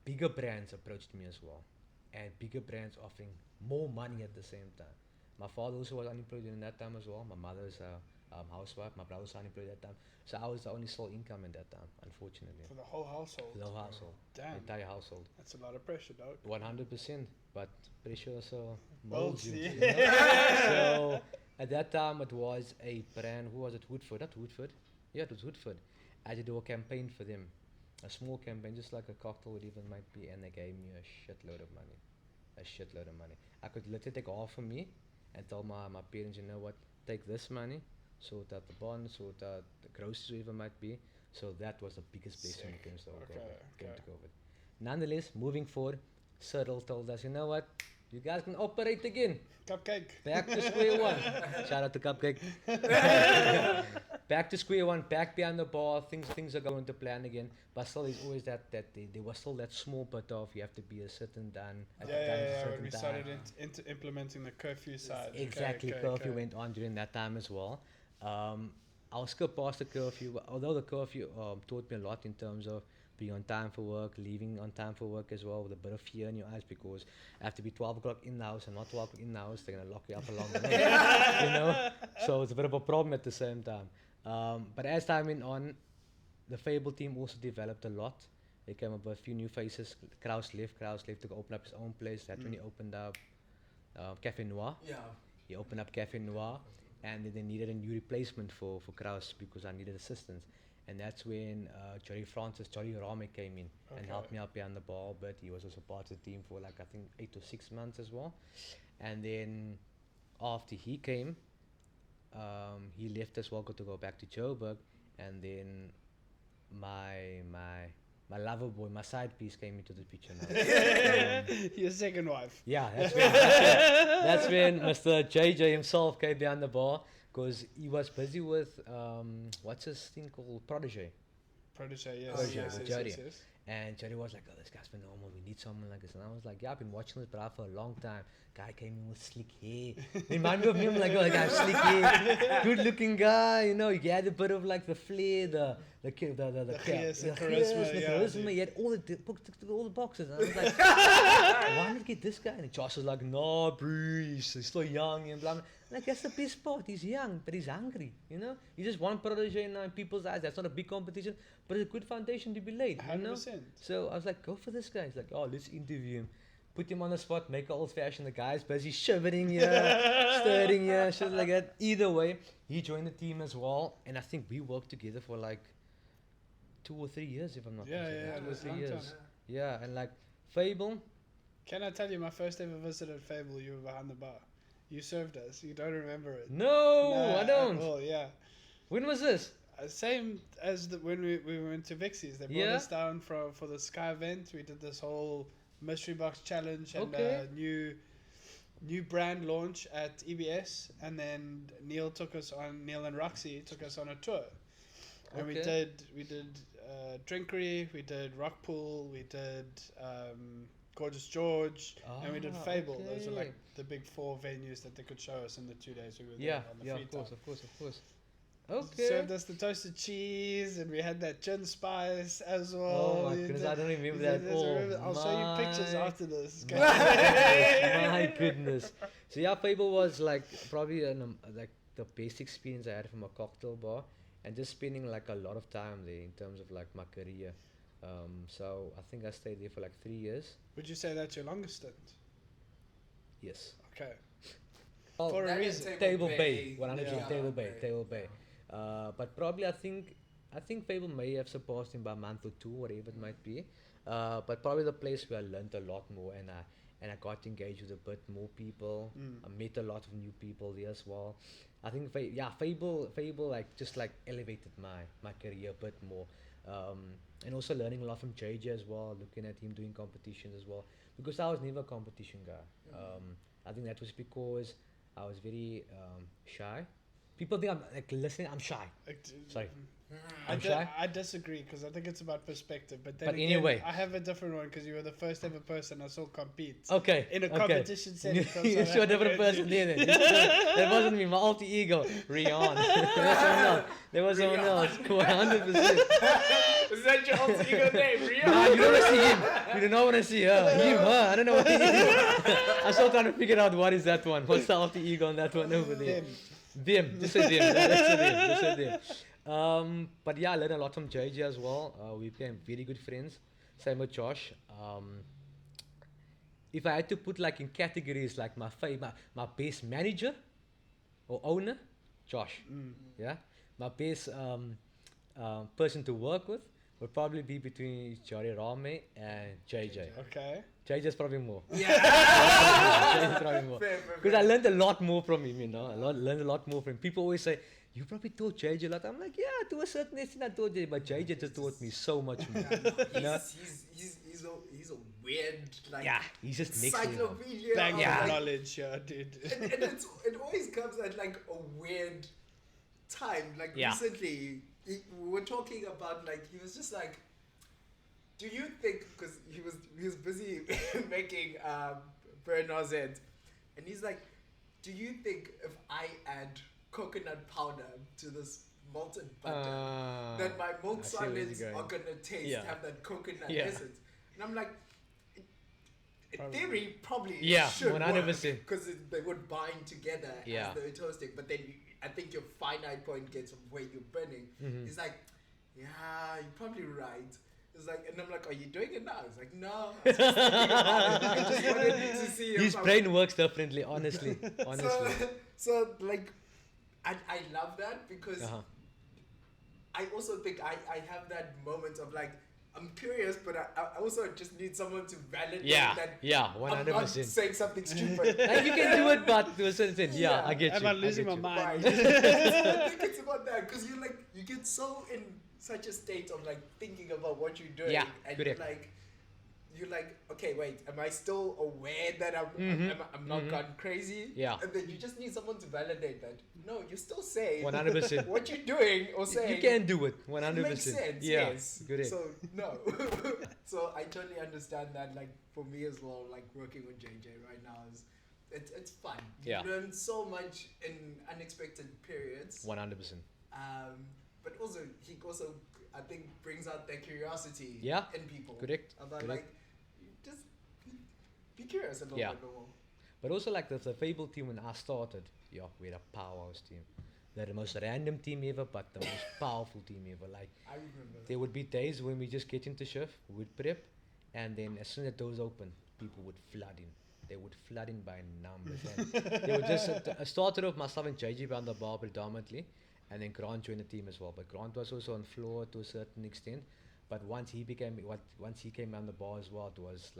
Speaker 3: bigger brands approached me as well, and bigger brands offering more money at the same time. My father also was unemployed during that time as well. My mother is a housewife. My brother was unemployed at that time. So I was the only sole income at that time, unfortunately.
Speaker 2: For the whole household?
Speaker 3: For the whole household.
Speaker 2: Damn.
Speaker 3: The entire household.
Speaker 2: That's a lot of pressure, dog.
Speaker 3: 100%. But pressure also molds you.
Speaker 2: Yeah.
Speaker 3: You know? So At that time, it was a brand. Who was it? Woodford. Not Woodford. Yeah, it was Woodford. I did a campaign for them, a small campaign, just like a cocktail, whatever it might be, and they gave me a shitload of money, a shitload of money. I could literally take half of me and tell my parents, you know what, take this money, sort out the bond, sort out the groceries, whatever it might be. So that was the biggest blessing when it comes to COVID. Nonetheless, moving forward, Cyril told us, you know what, you guys can operate again.
Speaker 2: Cupcake.
Speaker 3: Back to square one. Shout out to Cupcake. Back to square one. Back behind the bar. Things are going to plan again. But still, there's always there was still that small bit of you have to be a certain done.
Speaker 2: When we started into implementing the curfew side.
Speaker 3: Exactly, curfew went on during that time as well. I'll skip past the curfew. Although the curfew taught me a lot in terms of being on time for work, leaving on time for work as well, with a bit of fear in your eyes, because I have to be 12 o'clock in the house and not 12 o'clock in the house. They're going to lock you up along the way, you know? So it's a bit of a problem at the same time. But as time went on, the Fable team also developed a lot. They came up with a few new faces. Kraus left to go open up his own place. That's when he opened up Cafe Noir.
Speaker 1: Yeah.
Speaker 3: He opened up Cafe Noir, and then they needed a new replacement for Kraus because I needed assistance. And that's when Johnny Rame came in and helped me out behind the bar, but he was also part of the team for like I think 8 to 6 months as well. And then after he came, he left as well to go back to Joburg, and then my lover boy, my side piece came into the picture now.
Speaker 2: Your second wife.
Speaker 3: Yeah, that's when Mr. JJ himself came behind the bar, because he was busy with what's this thing called Protege.
Speaker 2: Protege, yes.
Speaker 3: Protege,
Speaker 2: yes,
Speaker 3: with
Speaker 2: yes,
Speaker 3: Jody.
Speaker 2: yes, yes.
Speaker 3: And Jody was like, oh, this guy's phenomenal, we need someone like this. And I was like, yeah, I've been watching this bra for a long time. Guy came in with slick hair. Reminded me of him, like, oh, the guy has slick hair, good looking guy, you know, he had a bit of like the flair, the charisma. He had all the boxes. And I was like, why did you get this guy? And Josh was like, no, bro, he's still young and blah, blah. Like, that's the best part. He's young, but he's hungry, you know? He's just one protege in people's eyes. That's not a big competition, but it's a good foundation to be laid, you know?
Speaker 2: 100%.
Speaker 3: So I was like, go for this guy. He's like, oh, let's interview him. Put him on the spot, make it old-fashioned. The guy's busy shivering here, stirring here, shit like that. Either way, he joined the team as well. And I think we worked together for like 2 or 3 years, if I'm not mistaken.
Speaker 2: Yeah, it was a long time.
Speaker 3: Yeah, and like Fable.
Speaker 2: Can I tell you, my first ever visit at Fable, you were behind the bar. You served us. You don't remember it.
Speaker 3: No, I don't.
Speaker 2: Oh, yeah.
Speaker 3: When was this?
Speaker 2: Same as when we went to Vixie's. They brought us down for the Sky event. We did this whole mystery box challenge and new brand launch at EBS. And then Neil and Roxy took us on a tour. And we did Drinkery, we did Rock Pool, we did Gorgeous George, and we did Fable. Those were like the big 4 venues that they could show us in the 2 days we were there on the free time.
Speaker 3: Of course. Okay.
Speaker 2: Served us the toasted cheese, and we had that gin spice as well.
Speaker 3: Oh my goodness, I don't remember that at all.
Speaker 2: I'll show you pictures after this.
Speaker 3: My goodness. So yeah, Fable was like probably like the best experience I had from a cocktail bar, and just spending like a lot of time there in terms of like my career. So I think I stayed there for like 3 years.
Speaker 2: Would you say that's your longest stint?
Speaker 3: Yes.
Speaker 2: Okay.
Speaker 3: Oh,
Speaker 2: For a reason.
Speaker 3: Table Bay. 100%
Speaker 2: Yeah.
Speaker 3: Table Bay. But probably I think Fable may have surpassed him by a month or 2, whatever it might be. But probably the place where I learned a lot more, and I got to engage with a bit more people. I met a lot of new people there as well. I think Fable like just like elevated my career a bit more. And also learning a lot from JJ as well, looking at him doing competitions as well, because I was never a competition guy. I think that was because I was very shy. People think I'm like listening. I'm shy. Sorry, I'm shy.
Speaker 2: I disagree, because I think it's about perspective. But then
Speaker 3: But
Speaker 2: again,
Speaker 3: anyway.
Speaker 2: I have a different one, because you were the first ever person I saw compete.
Speaker 3: Okay.
Speaker 2: In a competition setting. from
Speaker 3: You're
Speaker 2: South
Speaker 3: sure a different
Speaker 2: Africa.
Speaker 3: person there then. That wasn't me, my alter ego. Rion. There was someone else. 100%.
Speaker 1: Is that your alter ego name, Rio?
Speaker 3: Nah, you don't want to see him. You do not want to see her. Him, her. I don't know what he is. I'm still trying to figure out what is that one. What's the alter ego on that one over there? Them. Just say them. Just say them. But yeah, I learned a lot from JJ as well. We became very good friends. Same with Josh. If I had to put like in categories like my best manager, or owner, Josh. Yeah, my best person to work with would probably be between Jari Rame and JJ.
Speaker 2: Okay.
Speaker 3: JJ's probably more.
Speaker 1: Yeah.
Speaker 3: JJ's probably more.
Speaker 1: Fair.
Speaker 3: Because I learned a lot more from him, you know. Learned a lot more from him. People always say, you probably taught JJ a lot. I'm like, yeah, to a certain extent I taught JJ, but JJ just taught me so much more.
Speaker 1: Yeah, no,
Speaker 3: You know?
Speaker 1: he's a weird, like,
Speaker 3: Yeah, he's just next level.
Speaker 1: encyclopedia.
Speaker 2: Bank
Speaker 1: of,
Speaker 2: of
Speaker 1: like,
Speaker 2: knowledge, yeah, dude.
Speaker 1: and it always comes at like a weird time. Like
Speaker 3: Yeah.
Speaker 1: recently, we were talking about, like, he was just like, do you think, because he was busy making Bernard Z, and he's like, do you think if I add coconut powder to this malted butter, that my milk
Speaker 3: I see where
Speaker 1: solids
Speaker 3: you're
Speaker 1: are
Speaker 3: going.
Speaker 1: gonna taste
Speaker 3: Yeah.
Speaker 1: have that coconut
Speaker 3: Yeah.
Speaker 1: essence? And I'm like, in
Speaker 2: Probably.
Speaker 1: theory, probably
Speaker 3: Yeah,
Speaker 1: should
Speaker 3: 100%.
Speaker 1: because they would bind together
Speaker 3: Yeah.
Speaker 1: as they were toasting. But then I think your finite point gets where you're burning.
Speaker 3: Mhm.
Speaker 1: He's like, yeah, you're probably right. It's like, and I'm like, are you doing it now? He's like, no. I was just thinking about it. I just wanted to see
Speaker 3: His
Speaker 1: if I-
Speaker 3: brain works differently, honestly. Honestly.
Speaker 1: So like, I love that because
Speaker 3: Uh-huh.
Speaker 1: I also think I have that moment of like, I'm curious, but I also just need someone to validate
Speaker 3: Yeah,
Speaker 1: that
Speaker 3: yeah,
Speaker 1: I'm not
Speaker 3: 100%.
Speaker 1: saying something stupid.
Speaker 3: Like you can do it, but to a certain extent, yeah,
Speaker 1: Yeah.
Speaker 3: I get
Speaker 2: Am
Speaker 3: you.
Speaker 2: I losing
Speaker 3: get
Speaker 2: my
Speaker 3: you.
Speaker 2: mind?
Speaker 1: Right. I think it's about that because you get so in such a state of like thinking about what you're doing,
Speaker 3: Yeah,
Speaker 1: and
Speaker 3: correct.
Speaker 1: you're like, okay, wait, am I still aware that I'm not gone crazy?
Speaker 3: Yeah.
Speaker 1: And then you just need someone to validate that. No, you're still saying
Speaker 3: 100%.
Speaker 1: what you're doing or saying.
Speaker 3: You can do it,
Speaker 1: it
Speaker 3: 100%.
Speaker 1: makes sense.
Speaker 3: Yeah,
Speaker 1: Yes.
Speaker 3: correct.
Speaker 1: So no. So I totally understand that. Like for me as well, like working with JJ right now is it's fun. You
Speaker 3: Yeah.
Speaker 1: learn so much in unexpected periods.
Speaker 3: 100%.
Speaker 1: But also he also I think brings out that curiosity
Speaker 3: Yeah.
Speaker 1: in people.
Speaker 3: Correct.
Speaker 1: About
Speaker 3: Correct.
Speaker 1: like just be curious a little
Speaker 3: Yeah.
Speaker 1: bit more.
Speaker 3: But also like the Fable team when I started, yeah, we had a powerhouse team. They're the most random team ever, but the most powerful team ever. Like
Speaker 1: I remember.
Speaker 3: there would be days when we just get into shift, we would prep, and then as soon as the doors open, people would flood in. They would flood in by numbers. And they would just I started off myself and JG behind the bar predominantly, and then Grant joined the team as well. But Grant was also on floor to a certain extent. But once he came on the bar as well, it was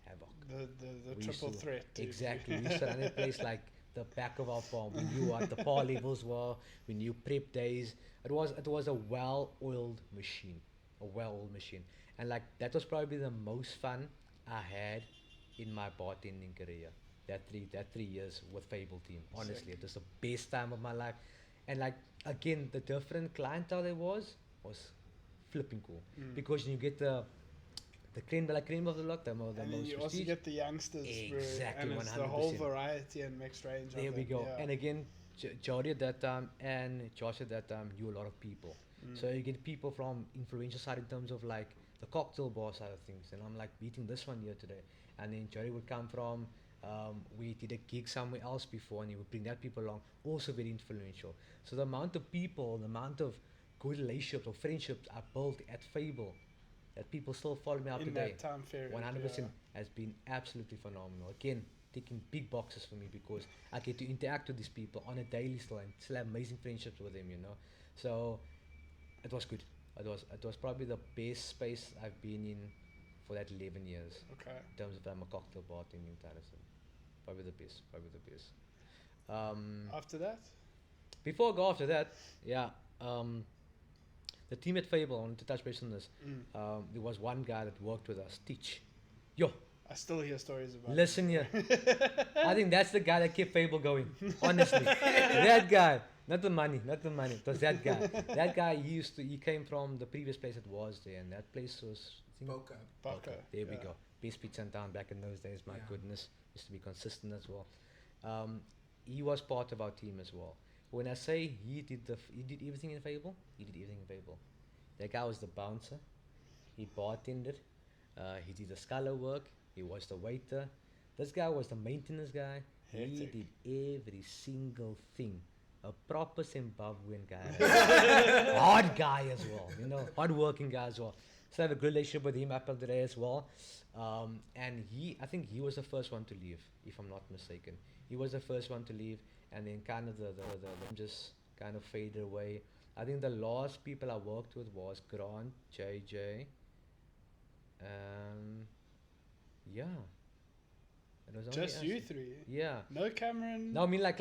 Speaker 3: havoc.
Speaker 2: The
Speaker 3: We used
Speaker 2: triple
Speaker 3: to-
Speaker 2: threat. Dude.
Speaker 3: Exactly. We used to run a place like the back of our palm. We knew what the par levels were. We knew prep days. It was a well-oiled machine. A well-oiled machine. And like that was probably the most fun I had in my bartending career. That 3 years with Fable team. Honestly, it was the best time of my life. And like again, the different clientele there was flipping cool. Because you get the creme de la creme of the lot, the
Speaker 2: And then
Speaker 3: most
Speaker 2: you also
Speaker 3: prestige.
Speaker 2: get the youngsters, bro,
Speaker 3: Exactly,
Speaker 2: and it's the whole
Speaker 3: 100%.
Speaker 2: variety and mixed range.
Speaker 3: There
Speaker 2: of
Speaker 3: we
Speaker 2: it,
Speaker 3: go.
Speaker 2: yeah.
Speaker 3: And again, Jody at that time and Josh at that time knew a lot of people. So you get people from influential side in terms of like the cocktail bar side of things. And I'm like beating this one here today. And then Jody would come from, we did a gig somewhere else before and he would bring that people along. Also very influential. So the amount of people, the amount of good relationships or friendships I built at Fable that people still follow me up
Speaker 2: in
Speaker 3: today.
Speaker 2: that time period.
Speaker 3: 100% has been absolutely phenomenal. Again, ticking big boxes for me because I get to interact with these people on a daily still and still have amazing friendships with them, you know. So it was good. It was probably the best space I've been in for that 11 years
Speaker 2: Okay.
Speaker 3: in terms of I'm a cocktail bartending Radisson. Probably the best.
Speaker 2: After that,
Speaker 3: Before I go after that, yeah. The team at Fable, I wanted to touch base on this. There was one guy that worked with us, Teach. Yo,
Speaker 2: I still hear stories about.
Speaker 3: listen here. I think that's the guy that kept Fable going. Honestly, that guy, not the money. It was that guy. That guy, he came from the previous place it was there, and that place was. I think,
Speaker 1: Boca.
Speaker 2: Baka.
Speaker 3: There we
Speaker 2: yeah.
Speaker 3: go. Best pizza in town back in those days. My
Speaker 1: Yeah.
Speaker 3: goodness, used to be consistent as well. He was part of our team as well. When I say he did everything in Fable, he did everything in Fable. That guy was the bouncer. He bartended. He did the scholar work. He was the waiter. This guy was the maintenance guy. He
Speaker 2: Hectic.
Speaker 3: did every single thing. A proper Zimbabwean guy. Hard guy as well. You know, hard-working guy as well. So I have a good relationship with him up until today as well. And I think he was the first one to leave, if I'm not mistaken. He was the first one to leave. and then kind of the just kind of faded away. I think the last people I worked with was Grant, JJ, yeah. It was only
Speaker 2: Just
Speaker 3: us.
Speaker 2: you three.
Speaker 3: Yeah.
Speaker 2: No Cameron.
Speaker 3: No, I mean like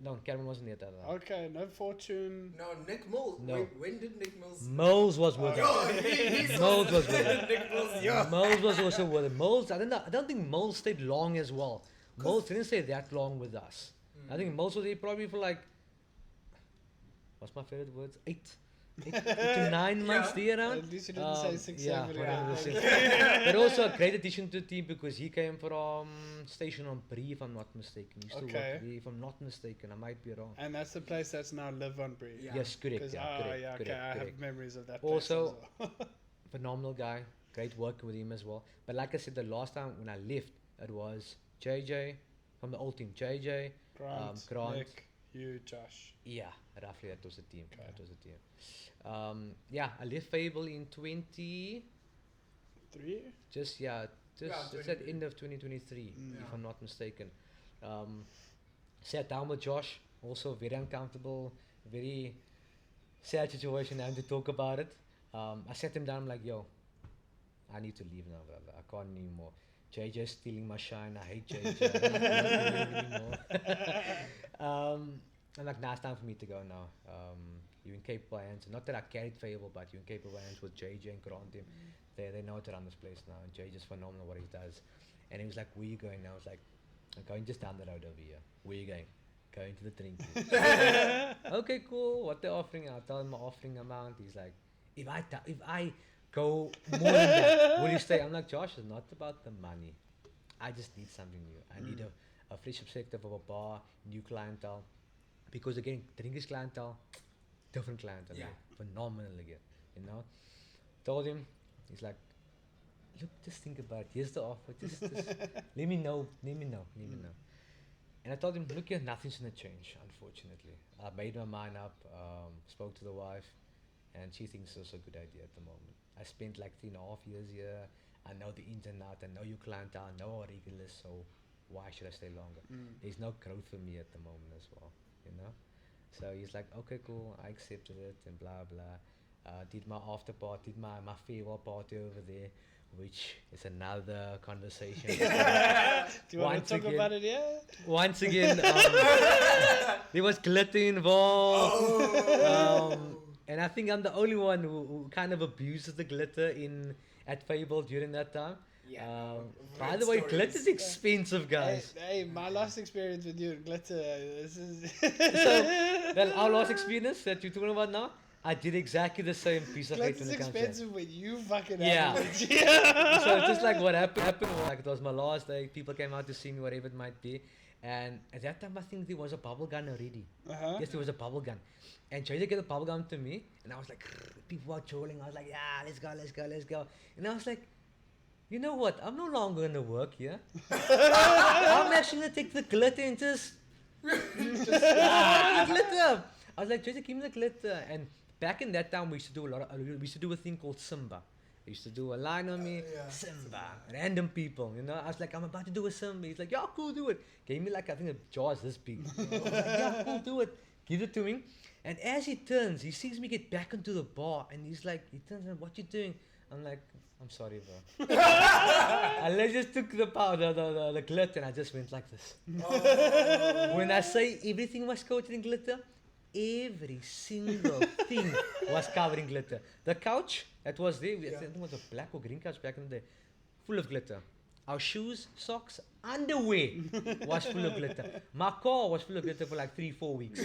Speaker 3: no, Cameron wasn't there.
Speaker 2: Okay, no Fortune.
Speaker 1: No, Nick Mills.
Speaker 3: No.
Speaker 1: Wait, when did Nick Mills?
Speaker 3: Moles was with us.
Speaker 1: Oh, he's
Speaker 3: Moles was with us.
Speaker 1: Nick Mills, yeah.
Speaker 3: Moles was also with it. Moles, I don't think Moles stayed long as well. Moles didn't stay that long with us. I think Moles was there probably for like, what's my favorite words? 8 to 9 months there around.
Speaker 2: At least you didn't say 6,
Speaker 3: yeah,
Speaker 2: 7.
Speaker 3: whatever
Speaker 2: Yeah.
Speaker 3: it is. But also a great addition to the team because he came from Station on Brie, if I'm not mistaken. He used to work
Speaker 2: Okay.
Speaker 3: there, if I'm not mistaken. I might be wrong.
Speaker 2: And that's the place that's now Live on Brie.
Speaker 1: Yeah.
Speaker 3: Yes, correct.
Speaker 2: Because
Speaker 3: Yeah, correct,
Speaker 2: yeah, okay,
Speaker 3: correct,
Speaker 2: I have
Speaker 3: correct.
Speaker 2: memories of that place
Speaker 3: Also,
Speaker 2: as well.
Speaker 3: Phenomenal guy. Great working with him as well. But like I said, the last time when I left, it was JJ from the old team. JJ, Grant.
Speaker 2: Nick, you, Josh.
Speaker 3: Yeah, roughly that was the team.
Speaker 2: Okay.
Speaker 3: That was the team. Yeah, I left Fable in 20.
Speaker 2: 3?
Speaker 3: Just
Speaker 1: Yeah,
Speaker 3: it's at end of 2023,
Speaker 2: Mm.
Speaker 3: if I'm not mistaken. Sat down with Josh. Also very uncomfortable, very sad situation. Having to talk about it. I sat him down. I'm like, yo, I need to leave now, brother. I can't anymore. JJ's stealing my shine. I hate JJ. I don't want to live anymore. I'm like, nah, it's time for me to go now. You're in capable hands. Not that I carried Fable, but you're in capable hands with JJ and Grant. They know how to run this place now. And JJ's phenomenal what he does. And he was like, where you going now? I was like, I'm going just down the road over here. Where you going? Going to the drinking. Okay, cool. What they're offering? I'll tell him my offering amount. He's like, if I go more than that, will you stay? I'm like, Josh, it's not about the money. I just need something new. I need a fresh perspective of a bar, new clientele. Because again, drinkers clientele, different clientele.
Speaker 1: Yeah.
Speaker 3: Phenomenal again, you know. Told him, he's like, look, just think about it. Here's the offer. Just let me know. And I told him, look here, nothing's gonna change, unfortunately. I made my mind up, spoke to the wife, and she thinks it's also a good idea at the moment. I spent like 3.5 years here. I know the ins and outs. I know your clientele. I know our regulars. So why should I stay longer? There's no growth for me at the moment as well, you know. So he's like, okay, cool. I accepted it and blah blah. Did my after party, did my farewell party over there, which is another conversation.
Speaker 2: Do you want
Speaker 3: Once
Speaker 2: to talk
Speaker 3: again-
Speaker 2: about it, yeah?
Speaker 3: Once again, there was glitter involved. And I think I'm the only one who kind of abuses the glitter at Fable during that time.
Speaker 1: Yeah.
Speaker 3: By
Speaker 1: Great
Speaker 3: the way,
Speaker 1: stories.
Speaker 3: glitter's expensive, guys.
Speaker 2: Hey, my last experience with you, Glitter, this is...
Speaker 3: Well, our last experience that you're talking about now, I did exactly the same piece of hate when
Speaker 2: Glitter's
Speaker 3: it comes to that.
Speaker 2: expensive when you fucking
Speaker 3: Yeah.
Speaker 2: have it. Yeah.
Speaker 3: So it's just like what happened was like it was my last day, people came out to see me, whatever it might be. And at that time I think there was a bubble gun already.
Speaker 2: Uh-huh.
Speaker 3: Yes, there was a bubble gun. And JJ gave the bubble gun to me and I was like, people were trolling. I was like, yeah, let's go. And I was like, you know what? I'm no longer gonna work here. I'm actually gonna take the glitter and just the glitter. I was like, JJ, give me the glitter. And back in that time, we used to do we used to do a thing called Simba. They used to do a line on me,
Speaker 1: Yeah.
Speaker 3: Simba, random people, you know. I was like, I'm about to do a Simba. He's like, yeah, cool, do it. Gave me like, I think the jaw is this big. I was like, yeah, cool, do it. Give it to him. And as he turns, he sees me get back into the bar, and he's like, he turns around, what you doing? I'm like, I'm sorry, bro. And I just took the powder, the glitter, and I just went like this. When I say everything was coated in glitter, every single thing was covered in glitter. The couch that was there, I think it was a black or green couch back in the day, full of glitter. Our shoes, socks, underwear was full of glitter. My car was full of glitter for like 3-4 weeks.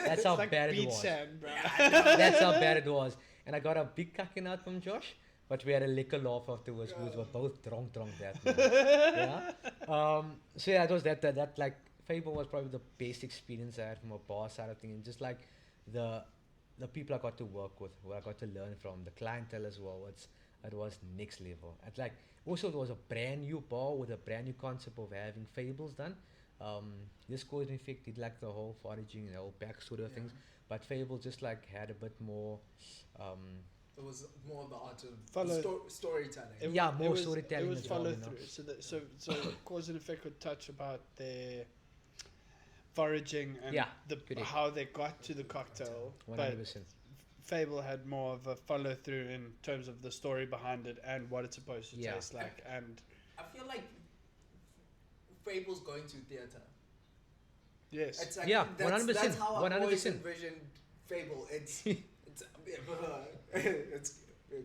Speaker 3: That's how
Speaker 2: Like
Speaker 3: bad it
Speaker 2: beach
Speaker 3: was.
Speaker 2: sand, bro.
Speaker 3: That's how bad it was. And I got a big cucking out from Josh, but we had a liquor laugh afterwards. We were both drunk that night. Yeah. So yeah, it was that like Fable was probably the best experience I had from a bar side of things. And just like the people I got to work with, who I got to learn from, the clientele as well. It was next level. It's like also it was a brand new bar with a brand new concept of having fables done. This cause in effect did like the whole foraging and the whole backstory of things, but Fable just like had a bit more.
Speaker 1: It was more the art of
Speaker 2: Follow-
Speaker 1: storytelling.
Speaker 3: Yeah, more
Speaker 2: was-
Speaker 3: storytelling
Speaker 2: It was
Speaker 3: as well,
Speaker 2: follow
Speaker 3: you know.
Speaker 2: through. So cause and effect could touch about their foraging and
Speaker 3: Yeah, correct.
Speaker 2: how they got to the cocktail.
Speaker 3: 100%.
Speaker 2: Fable had more of a follow through in terms of the story behind it and what it's supposed to
Speaker 3: Yeah.
Speaker 2: taste like. And
Speaker 1: I feel like Fable's going to theatre.
Speaker 2: yes,
Speaker 1: It's like,
Speaker 3: Yeah,
Speaker 1: that's
Speaker 3: 100%,
Speaker 1: That's how I always
Speaker 3: 100%.
Speaker 1: envisioned Fable. It's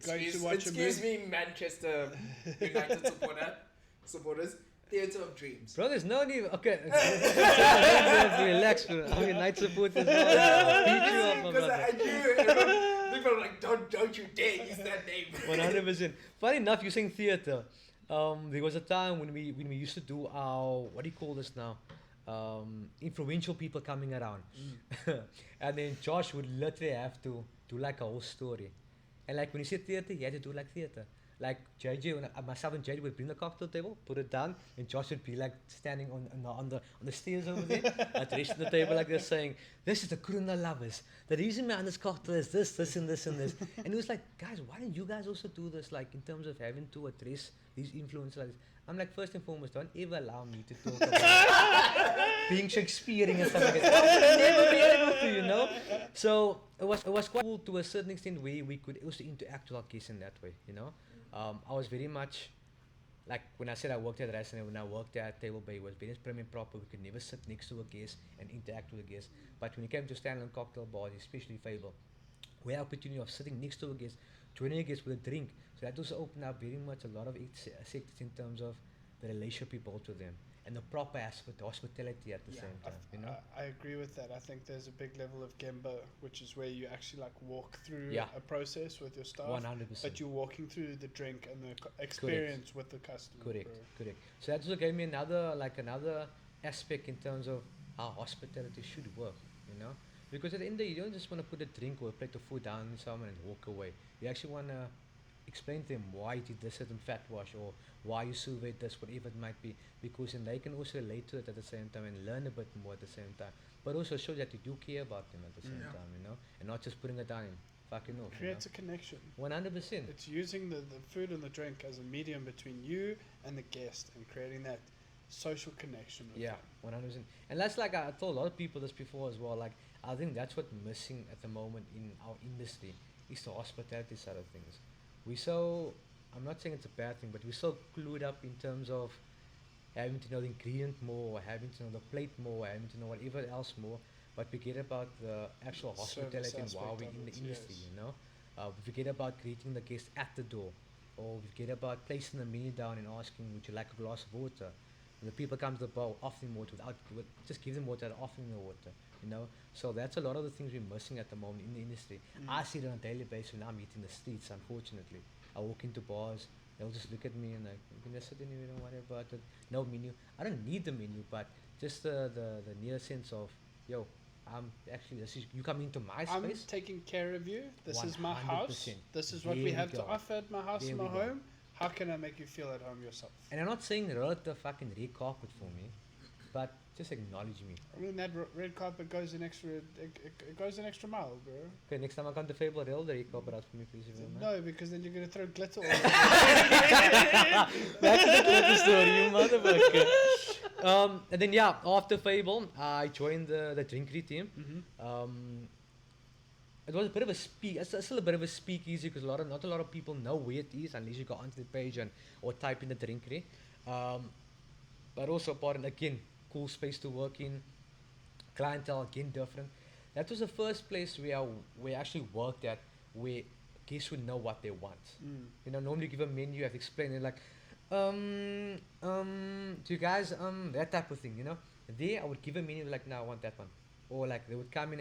Speaker 2: Going to watch a
Speaker 1: excuse me, Manchester United supporters. Theatre of dreams.
Speaker 3: Bro, there's no need. Okay. Relax, bro. I'm your night support as well. Beat you up, my
Speaker 1: Because
Speaker 3: brother.
Speaker 1: I knew people were like, don't you dare use that name.
Speaker 3: 100%. Funny enough, you're saying theatre. There was a time when we used to do our, what do you call this now? Influential people coming around. And then Josh would literally have to do like a whole story. And like when you say theatre, you had to do like theatre. Like JJ, myself and JJ would bring the cocktail table, put it down, and Josh would be like standing on the stairs over there at the rest of the table like this, saying, "This is the Kruna lovers. The reason behind this cocktail is this, and this, and this." And it was like, guys, why don't you guys also do this? Like in terms of having to address these influencers. Like this. I'm like, first and foremost, don't ever allow me to talk about being Shakespearean and stuff like that. I would never be able to, you know. So it was quite cool to a certain extent where we could also interact with our guests in that way, you know. I was very much like when I said I worked at Radisson Red, when I worked at Table Bay, it was very prim and proper. We could never sit next to a guest and interact with a guest. But when it came to standalone cocktail bars, especially Fable, we had opportunity of sitting next to a guest, joining a guest with a drink. So that also opened up very much a lot of sectors in terms of the relationship we built with them and the proper aspect, hospitality at the same time. You know.
Speaker 2: I agree with that. I think there's a big level of gemba, which is where you actually like walk through
Speaker 3: Yeah.
Speaker 2: a process with your staff,
Speaker 3: 100%.
Speaker 2: but you're walking through the drink and the experience with the customer.
Speaker 3: Correct,
Speaker 2: bro.
Speaker 3: correct. So that also gave me another aspect in terms of how hospitality should work, you know. Because at the end of the day, you don't just want to put a drink or a plate of food down on someone and walk away. You actually want to explain to them why you did this certain fat wash or why you surveyed this, whatever it might be, because then they can also relate to it at the same time and learn a bit more at the same time. But also show that you do care about them at the same time, you know, and not just putting it down and fucking off.
Speaker 2: Creates a connection.
Speaker 3: 100%.
Speaker 2: It's using the food and the drink as a medium between you and the guest and creating that social connection with
Speaker 3: Yeah,
Speaker 2: them.
Speaker 3: 100%. And that's like I told a lot of people this before as well. Like I think that's what's missing at the moment in our industry is the hospitality side of things. I'm not saying it's a bad thing, but we're so clued up in terms of having to know the ingredient more, or having to know the plate more, or having to know whatever else more, but we forget about the actual hospitality and why we're in the industry, you know. We forget about greeting the guest at the door, or we forget about placing the menu down and asking, would you like a glass of water? When the people come to the bar, offer them water just give them water, offer them the water, you know. So that's a lot of the things we're missing at the moment in the industry. I see it on a daily basis when I'm eating the streets, unfortunately. I walk into bars, they'll just look at me and like, you can just sit anywhere, don't worry about it. No menu. I don't need the menu, but just the near sense of, yo, you come into my
Speaker 2: I'm
Speaker 3: space.
Speaker 2: taking care of you. This is my house.
Speaker 3: 100%.
Speaker 2: This is what
Speaker 3: There
Speaker 2: we
Speaker 3: we
Speaker 2: have to
Speaker 3: go.
Speaker 2: offer at my house
Speaker 3: There
Speaker 2: and my
Speaker 3: we go.
Speaker 2: home. How can I make you feel at home yourself?
Speaker 3: And I'm not saying roll the fucking red carpet for me, but just acknowledge me.
Speaker 2: I mean, that red carpet goes an extra. It goes an extra mile, bro.
Speaker 3: Okay, next time I come to Fable, roll the red carpet out for me, please. If you don't mind.
Speaker 2: No, because then you're gonna throw glitter all
Speaker 3: Back to the glitter story, you motherfucker. And then yeah, after Fable, I joined the drinkery team. It was a bit of a it's still a bit of a speakeasy because not a lot of people know where it is unless you go onto the page or type in the drinkery. But also again, cool space to work in, clientele again different. That was the first place where we actually worked at where guests would know what they want. You know, normally you give a menu, you have to explain it like, do you guys, that type of thing, you know. There I would give a menu like, no, I want that one. Or like they would come in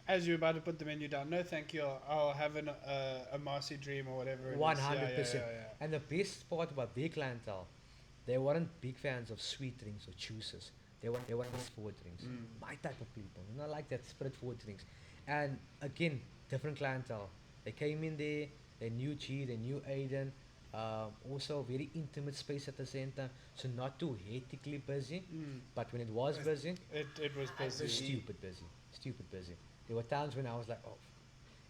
Speaker 2: as you're about to put the menu down. No, thank you. I'll have a Marcy Dream or whatever.
Speaker 3: 100%.
Speaker 2: Yeah.
Speaker 3: And the best part about their clientele, they weren't big fans of sweet drinks or juices. They want forward drinks. My type of people, you know, like that spirit forward drinks. And again, different clientele. They came in there, they knew G, they knew Aiden. Also very intimate space at the same time. So not too hectically busy. But when it was busy,
Speaker 2: it was busy.
Speaker 3: Stupid busy. There were times when I was like, oh,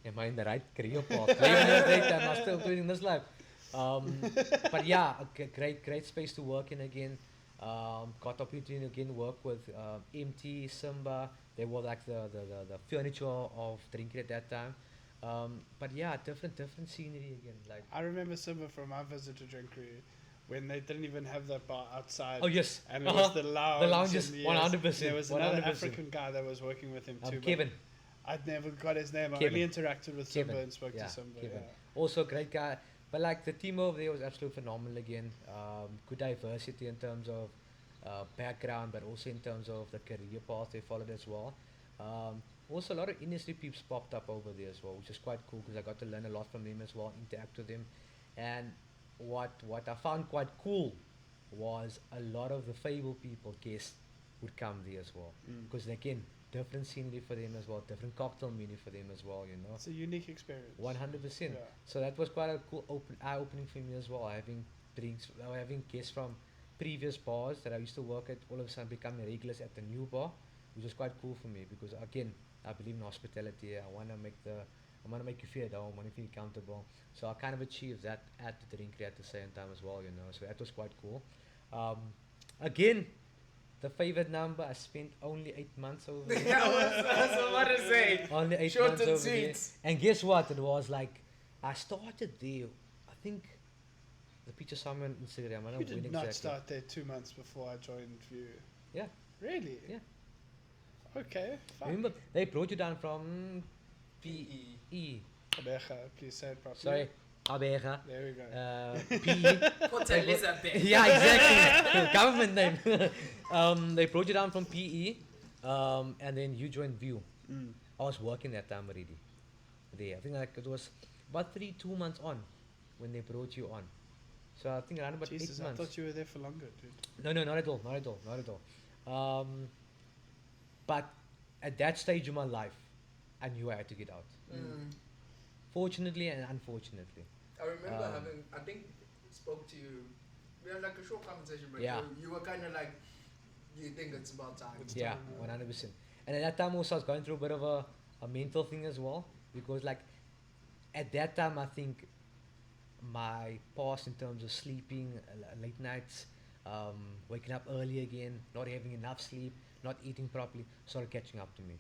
Speaker 3: am I in the right career path? 11 years later, am I still doing this life? But yeah, great space to work in again. Got opportunity to again work with MT, Simba. They were like the furniture of drinking at that time. But yeah, different scenery again. Like
Speaker 2: I remember Simba from our visit to Drinkry when they didn't even have that bar outside.
Speaker 3: oh yes,
Speaker 2: And it was the lounge.
Speaker 3: the lounges,
Speaker 2: and
Speaker 3: 100%.
Speaker 2: There was another
Speaker 3: 100%.
Speaker 2: African guy that was working with him too. but
Speaker 3: Kevin.
Speaker 2: I'd never got his name. I
Speaker 3: Kevin.
Speaker 2: only interacted with
Speaker 3: Kevin.
Speaker 2: Simba and spoke
Speaker 3: Yeah,
Speaker 2: to Simba.
Speaker 3: Kevin.
Speaker 2: Yeah.
Speaker 3: Also great guy. But like the team over there was absolutely phenomenal again. Good diversity in terms of background, but also in terms of the career path they followed as well. Also, a lot of industry peeps popped up over there as well, which is quite cool because I got to learn a lot from them as well, interact with them. And what I found quite cool was a lot of the Fable people, guests, would come there as well. Because again, different scenery for them as well, different cocktail menu for them as well, you know.
Speaker 2: It's a unique experience.
Speaker 3: 100%.
Speaker 2: Yeah.
Speaker 3: So that was quite a cool eye-opening for me as well. Having drinks, having guests from previous bars that I used to work at, all of a sudden becoming regulars at the new bar, which was quite cool for me because again, I believe in hospitality. I want to make you feel at home, I want to feel comfortable. So I kind of achieved that at the drink at the same time as well, you know. So that was quite cool. Again, the favorite number, I spent only 8 months over there.
Speaker 1: Yeah, I was about to say.
Speaker 3: Only 8
Speaker 1: Short
Speaker 3: months
Speaker 1: and
Speaker 3: over there.
Speaker 1: sweet.
Speaker 3: And guess what? It was like, I started there, I think, the picture somewhere on Instagram. I don't
Speaker 2: You
Speaker 3: know when
Speaker 2: did not
Speaker 3: exactly.
Speaker 2: start there 2 months before I joined View.
Speaker 3: Yeah.
Speaker 2: Really?
Speaker 3: Yeah.
Speaker 2: Okay. Fuck.
Speaker 3: Remember, they brought you down from PE.
Speaker 2: Abeja, please say it properly.
Speaker 3: Sorry, Abega.
Speaker 2: There we go.
Speaker 3: PE.
Speaker 1: Port Elizabeth.
Speaker 3: Yeah, exactly. Government name. They brought you down from PE, and then you joined View.
Speaker 2: Mm.
Speaker 3: I was working that time already. There, I think like it was about 2 months on when they brought you on. So I think around about
Speaker 2: Jesus,
Speaker 3: 8
Speaker 2: I
Speaker 3: months.
Speaker 2: thought you were there for longer, dude.
Speaker 3: No, not at all, not at all. But at that stage of my life, I knew I had to get out.
Speaker 1: Mm.
Speaker 3: Fortunately and unfortunately.
Speaker 1: I remember
Speaker 3: Um,
Speaker 1: having, I think, spoke to you. We had like a short conversation, but
Speaker 3: Yeah.
Speaker 1: you were kind of like, you think it's about time.
Speaker 2: It's
Speaker 3: Yeah,
Speaker 2: time, yeah.
Speaker 3: 100%. And at that time also I was going through a bit of a mental thing as well. Because like, at that time I think my past in terms of sleeping, late nights, waking up early again, not having enough sleep, not eating properly, started catching up to me.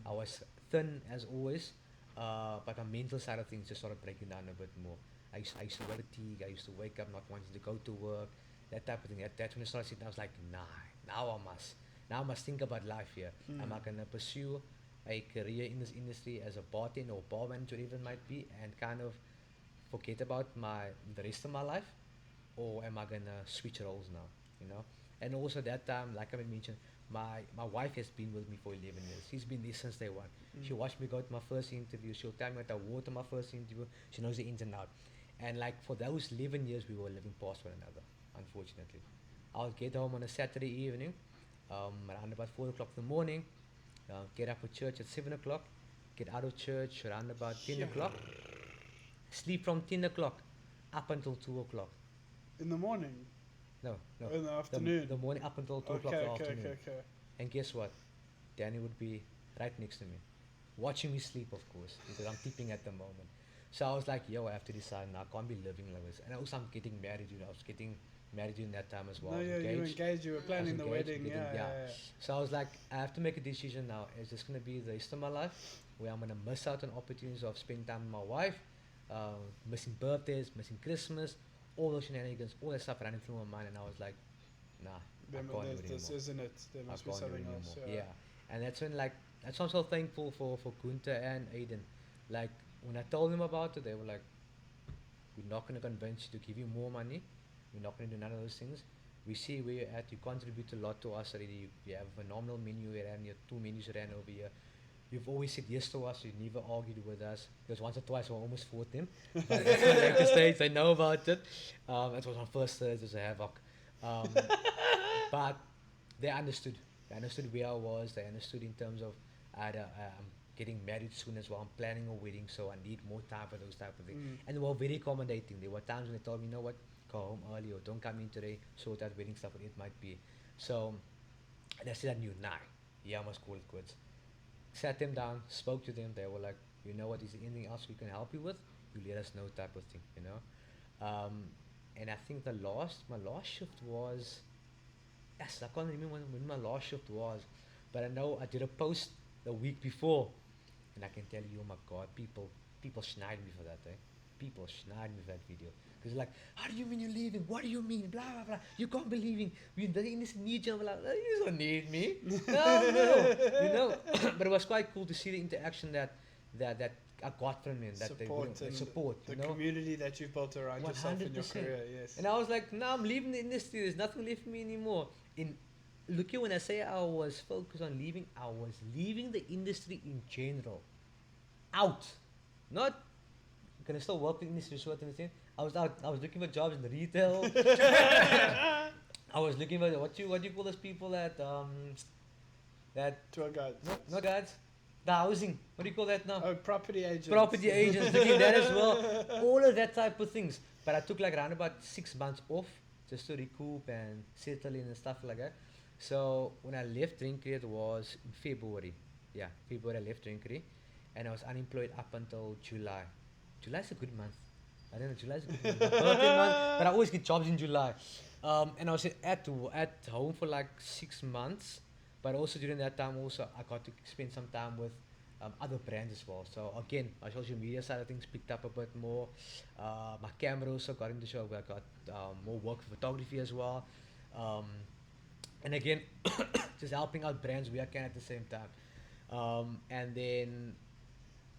Speaker 3: I was thin as always, but my mental side of things just started breaking down a bit more. I used to wake fatigue, I used to wake up not wanting to go to work, that type of thing. That's when I started sitting, I was like, nah, now I must think about life here. Am I gonna pursue a career in this industry as a bartender or bar manager, whatever it might be, and kind of forget about the rest of my life, or am I gonna switch roles now? You know. And also that time, like I mentioned, my wife has been with me for 11 years. She's been there since day one. She watched me go to my first interview. She'll tell me what I wore to my first interview. She knows the ins and outs. And like for those 11 years, we were living past one another, unfortunately. I would get home on a Saturday evening, around about 4 o'clock in the morning, get up for church at 7 o'clock, get out of church around about 10 o'clock, sleep from 10 o'clock up until 2 o'clock.
Speaker 2: In the morning?
Speaker 3: No.
Speaker 2: In the afternoon?
Speaker 3: The morning up until 2 o'clock
Speaker 2: Okay,
Speaker 3: in the
Speaker 2: okay,
Speaker 3: afternoon.
Speaker 2: okay.
Speaker 3: And guess what? Danny would be right next to me, watching me sleep, of course, because I'm tipping at the moment. So I was like, yo, I have to decide now. I can't be living like this. And also, I'm getting married. You know, I was getting married during that time as well.
Speaker 2: No,
Speaker 3: I was
Speaker 2: yeah, you were
Speaker 3: engaged.
Speaker 2: engaged, you were
Speaker 3: I was
Speaker 2: planning the
Speaker 3: engaged,
Speaker 2: wedding,
Speaker 3: getting-
Speaker 2: yeah.
Speaker 3: So I was like, I have to make a decision now. Is this going to be the rest of my life where I'm going to miss out on opportunities of spending time with my wife, missing birthdays, missing Christmas, all those shenanigans, all that stuff running through my mind. And I was like, nah,
Speaker 2: Then
Speaker 3: I can't do it
Speaker 2: this
Speaker 3: anymore.
Speaker 2: isn't it. There
Speaker 3: I
Speaker 2: must be
Speaker 3: can't do it
Speaker 2: something else.
Speaker 3: anymore. Yeah. And that's when that's why I'm so thankful for Gunther and Aiden. Like when I told them about it, they were like, we're not going to convince you to give you more money. We're not going to do none of those things. We see where you're at. You contribute a lot to us already. You have a phenomenal menu here and your 2 menus ran over here. You've always said yes to us. You never argued with us. Because once or twice I almost fought them. But at a later stage, they know about it. It was on first Thursday, it was a havoc. But they understood. They understood where I was. They understood in terms of I'm getting married soon as well. I'm planning a wedding, so I need more time for those type of things. And they were very accommodating. There were times when they told me, you know what, go home early or don't come in today, sort out wedding stuff, whatever it might be. So and I said I knew, nah, yeah, I must call it quits. Sat them down, spoke to them. They were like, you know what, is there anything else we can help you with? You let us know, type of thing, you know. And I think my last shift was yes, I can't remember when my last shift was, but I know I did a post the week before, and I can tell you, oh my God, people snide me for that, eh? People snide me for that video. Because like, how do you mean you're leaving? What do you mean? Blah, blah, blah. You can't be leaving. We need you. I'm like, you don't need me. No. You know, but it was quite cool to see the interaction that I got from him. That
Speaker 2: Support
Speaker 3: the
Speaker 2: and
Speaker 3: support,
Speaker 2: the
Speaker 3: you know.
Speaker 2: community that you've built around yourself in your
Speaker 3: 100%.
Speaker 2: career. Yes.
Speaker 3: And I was like, no, I'm leaving the industry. There's nothing left for me anymore. Look here, when I say I was focused on leaving, I was leaving the industry in general. Out. Not gonna still work in the industry, so what I'm saying. I was out. I was looking for jobs in the retail. I was looking for what do you call those people that
Speaker 2: Tour guides.
Speaker 3: not guides, the housing. What do you call that now?
Speaker 2: Oh, property agents.
Speaker 3: Property agents, looking at that as well. All of that type of things. But I took like around about 6 months off just to recoup and settle in and stuff like that. So when I left Drinkery, it was in February. Yeah, February I left Drinkery, and I was unemployed up until July. July's a good month. I don't know, July's a good month. My birthday month, but I always get jobs in July. And I was at home for like 6 months, but also during that time also I got to spend some time with other brands as well. So again, my social media side of things picked up a bit more. My camera also got into show where I got more work for photography as well. And again, just helping out brands where I can at the same time. And then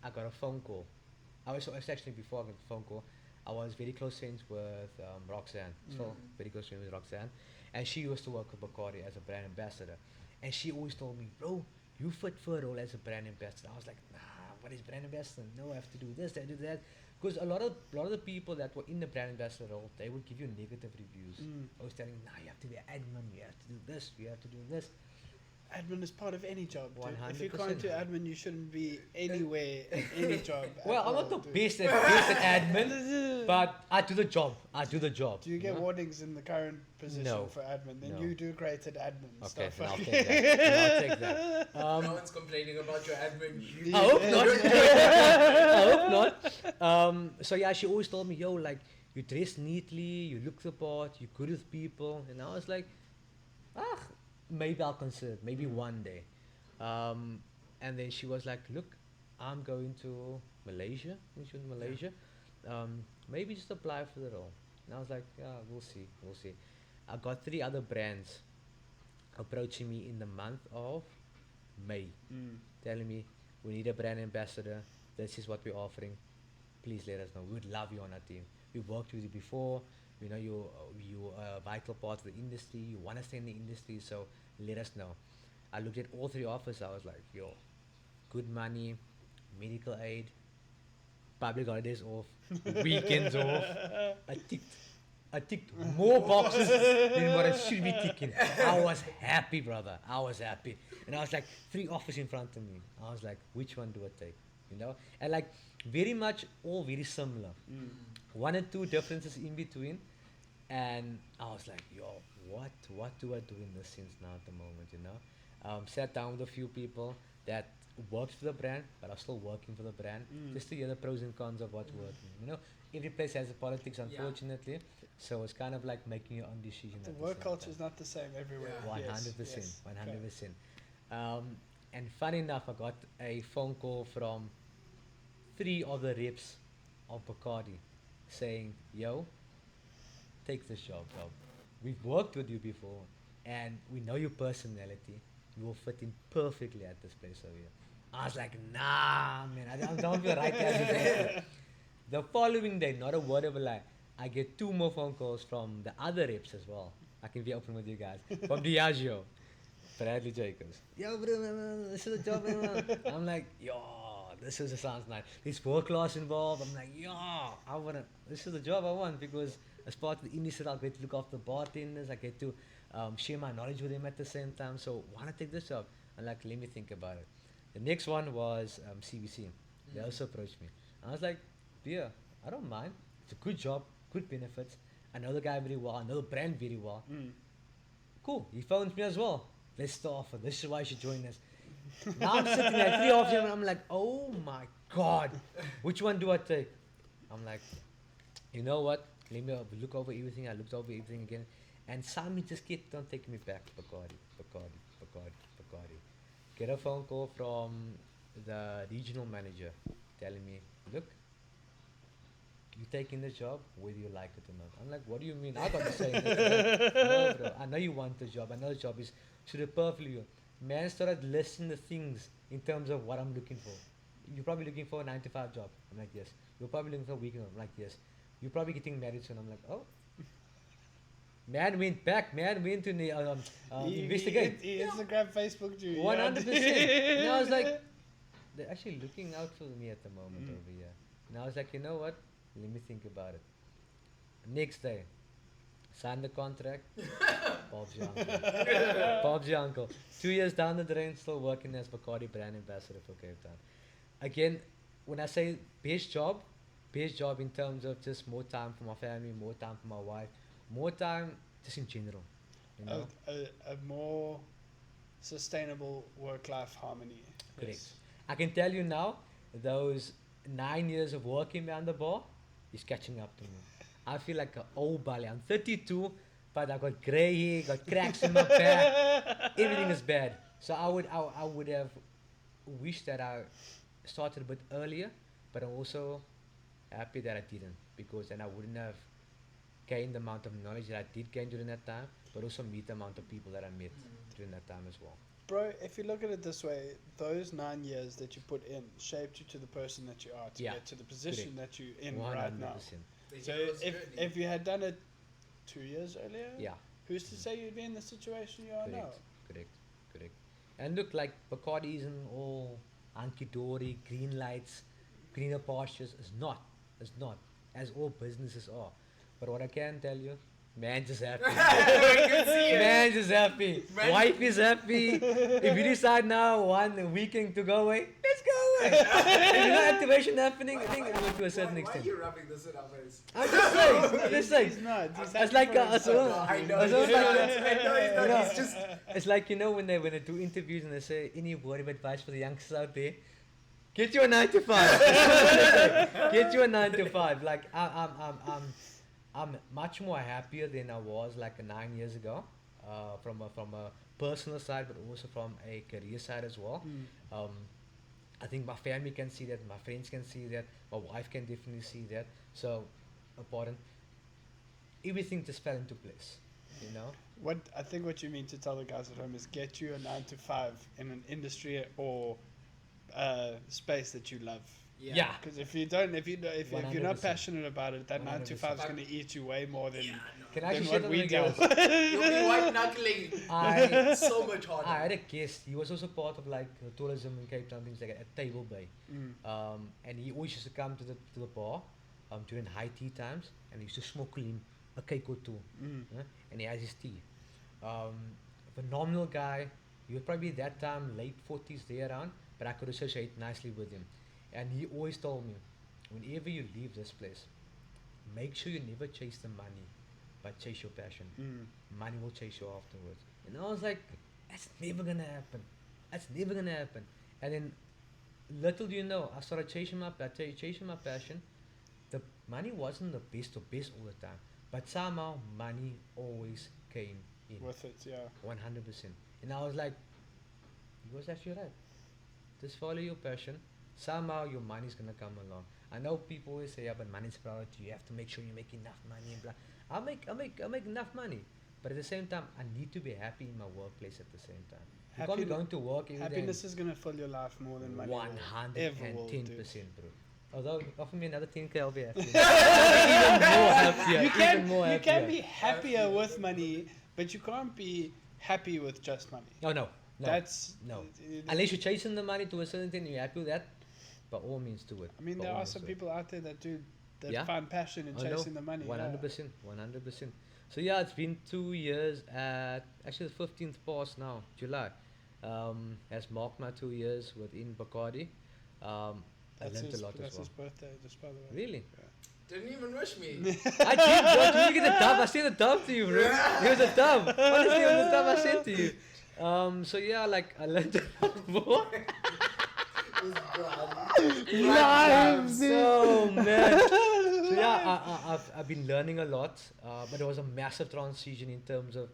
Speaker 3: I got a phone call. Actually before I got the phone call, I was very close friends with Roxanne. Still very close friends with Roxanne. And she used to work with Bacardi as a brand ambassador. And she always told me, bro, you fit for a role as a brand ambassador. I was like, nah, what is brand ambassador? No, I have to do this, I do that. Because a lot of the people that were in the brand ambassador role, they would give you negative reviews. I was telling, nah, you have to be admin, you have to do this, you have to do this.
Speaker 2: Admin is part of any job, dude. If you
Speaker 3: 100%.
Speaker 2: can't do admin, you shouldn't be anywhere in any job.
Speaker 3: Well, I'm not the best at admin, but I do the job.
Speaker 2: Do you get
Speaker 3: know?
Speaker 2: warnings in the current position
Speaker 3: No.
Speaker 2: for admin? Then
Speaker 3: No.
Speaker 2: you do great at admin
Speaker 3: Okay,
Speaker 2: stuff.
Speaker 3: then I'll take that. Then I'll take that.
Speaker 1: No one's complaining about your admin.
Speaker 3: I hope not. I hope not. So yeah, she always told me, yo, like, you dress neatly, you look the part, you're good with people. And I was like, maybe I'll consider it, maybe one day. And then she was like, look, I'm going to Malaysia. I think she was in Malaysia. Maybe just apply for the role. And I was like, yeah, we'll see. I got 3 other brands approaching me in the month of May, telling me, we need a brand ambassador. This is what we're offering. Please let us know. We would love you on our team. We've worked with you before. We know you're a vital part of the industry. You want to stay in the industry, so let us know. I looked at all 3 offers. I was like, yo, good money, medical aid, public holidays off, weekends off. I ticked more boxes than what I should be ticking. I was happy, brother. I was happy. And I was like, 3 offers in front of me. I was like, which one do I take? You know? And like, very much all very similar. 1 or 2 differences in between. And I was like, yo, what do I do in this sense now at the moment, you know? Sat down with a few people that worked for the brand, but are still working for the brand, just to hear the pros and cons of what's working. You know, every place has a politics, unfortunately. So it's kind of like making your own decision.
Speaker 2: The
Speaker 3: at the
Speaker 2: work
Speaker 3: same
Speaker 2: culture
Speaker 3: time.
Speaker 2: is not the same everywhere.
Speaker 3: 100%,
Speaker 2: Yes.
Speaker 3: 100%. And funny enough, I got a phone call from 3 of the reps of Bacardi saying, yo, take this job. We've worked with you before, and we know your personality. You will fit in perfectly at this place over here. I was like, nah, man, I don't feel right there. The following day, not a word of a lie, I get 2 more phone calls from the other reps as well. I can be open with you guys. From Diageo, Bradley Jacobs. Yo, bro, this is a job. I'm like, yo, sounds nice. There's work class involved. I'm like, yo, this is the job I want, because as part of the industry, I'll get to look after the bartenders. I get to share my knowledge with them at the same time. So why not take this job? I'm like, let me think about it. The next one was CBC. They also approached me. I was like, yeah, I don't mind. It's a good job, good benefits. I know the guy very well. I know the brand very well. Cool. He phones me as well. Let's start off. This is why you should join us. Now I'm sitting there, 3 of them, and I'm like, oh my God, which one do I take? I'm like, you know what? Let me look over everything. I looked over everything again, And Sami just kept on taking me back. Bacardi, Bacardi, Bacardi, Bacardi. Get a phone call from the regional manager telling me, look, you taking the job whether you like it or not. I'm like, what do you mean? I got to say it. No, bro. I know you want the job. I know the job is suited perfectly. Man started listing the things in terms of what I'm looking for. You're probably looking for a 9 to 5 job. I'm like, yes. You're probably looking for a weekend. I'm like, yes. You're probably getting married soon. I'm like, oh. Man went back. Man went to investigate.
Speaker 2: He Instagram, Facebook, you.
Speaker 3: 100%. And I was like, they're actually looking out for me at the moment over here. And I was like, you know what? Let me think about it. Next day, signed the contract. Bob's your uncle. Bob's your uncle. 2 years down the drain, still working as Bacardi Brand Ambassador for Cape Town. Again, when I say best job in terms of just more time for my family, more time for my wife, more time just in general. You know?
Speaker 2: A more sustainable work-life harmony.
Speaker 3: Correct.
Speaker 2: Yes.
Speaker 3: I can tell you now, those 9 years of working behind the bar is catching up to me. I feel like an old bally. I'm 32, but I got grey hair, got cracks in my back. Everything is bad. So I would have wished that I started a bit earlier, but I'm also happy that I didn't, because then I wouldn't have gained the amount of knowledge that I did gain during that time, but also meet the amount of people that I met during that time as well.
Speaker 2: Bro, if you look at it this way, those 9 years that you put in shaped you to the person that you are, to get to the position that you're in
Speaker 3: 100%.
Speaker 2: right now. So if you had done it 2 years earlier, who's to say you'd be in the situation you are now?
Speaker 3: Correct. And look, like Bacardi isn't all hunky-dory, green lights, greener pastures. It's not, as all businesses are. But what I can tell you, man's just happy. Man's just happy. Wife is happy. If you decide now one weekend to go away, let's go away. If there's no activation happening, I think it will to a certain extent.
Speaker 1: Why are you rubbing this in our face?
Speaker 3: I'm just saying.
Speaker 2: He's not. He's
Speaker 3: It's like
Speaker 1: I know he's not. He's just.
Speaker 3: It's like, you know, when they do interviews and they say any word of advice for the youngsters out there, get you a 9 to 5. Get you a 9 to 5. Like I'm much more happier than I was like 9 years ago, from a personal side, but also from a career side as well. I think my family can see that, my friends can see that, my wife can definitely see that. So, important. Everything just fell into place, you know.
Speaker 2: What you mean to tell the guys at home is get you a 9 to 5 in an industry or space that you love.
Speaker 3: Yeah.
Speaker 2: Because if you're not
Speaker 3: 100%.
Speaker 2: passionate about it, that 9 to 5 is
Speaker 3: 100%.
Speaker 2: going to eat you way more than
Speaker 3: Can I
Speaker 2: than
Speaker 3: actually
Speaker 2: what
Speaker 3: say
Speaker 2: we
Speaker 3: something
Speaker 2: do.
Speaker 3: else?
Speaker 1: You'll be white knuckling so much harder.
Speaker 3: I had a guest. He was also part of like tourism in Cape Town, things like that, at Table Bay. And he always used to come to the bar during high tea times, and he used to smoke him a cake or two, and he has his tea. Phenomenal guy. He was probably that time late 40s there around, but I could associate nicely with him. And he always told me, whenever you leave this place, make sure you never chase the money, but chase your passion. Money will chase you afterwards. And I was like, that's never gonna happen. That's never gonna happen. And then, little do you know, I started chasing my passion. The money wasn't the best all the time, but somehow money always came in.
Speaker 2: With it, yeah.
Speaker 3: 100%. And I was like, he was actually right. Just follow your passion. Somehow your money's gonna come along. I know people always say, yeah, but money's priority. You have to make sure you make enough money and blah. I make enough money, but at the same time, I need to be happy in my workplace at the same time. You can't be going to work every day.
Speaker 2: Happiness is gonna fill your life more than money.
Speaker 3: 110%, bro. Although offer me another 10K, I'll be happy. Even more happier.
Speaker 2: You can be happier with money, but you can't be happy with just money.
Speaker 3: No.
Speaker 2: That's
Speaker 3: no. Unless you're chasing the money to a certain thing, you're happy with that. By all means, do it.
Speaker 2: I mean,
Speaker 3: By
Speaker 2: there
Speaker 3: all
Speaker 2: are
Speaker 3: means
Speaker 2: some
Speaker 3: do it.
Speaker 2: people out there that find passion in chasing the money.
Speaker 3: 100%. So yeah, it's been 2 years at actually the 15th past now, July. Has marked my 2 years within Bacardi. I learned a lot as well.
Speaker 2: That's his birthday, just by the way.
Speaker 3: Really?
Speaker 2: Yeah.
Speaker 1: Didn't even wish me.
Speaker 3: I did, bro. Did you get the dub? I sent the dub to you, bro. It was a dub. Honestly, it was a dub I sent to you. So yeah, like I learned a lot more.
Speaker 1: Lives.
Speaker 3: So man. So yeah, I've been learning a lot, but it was a massive transition in terms of,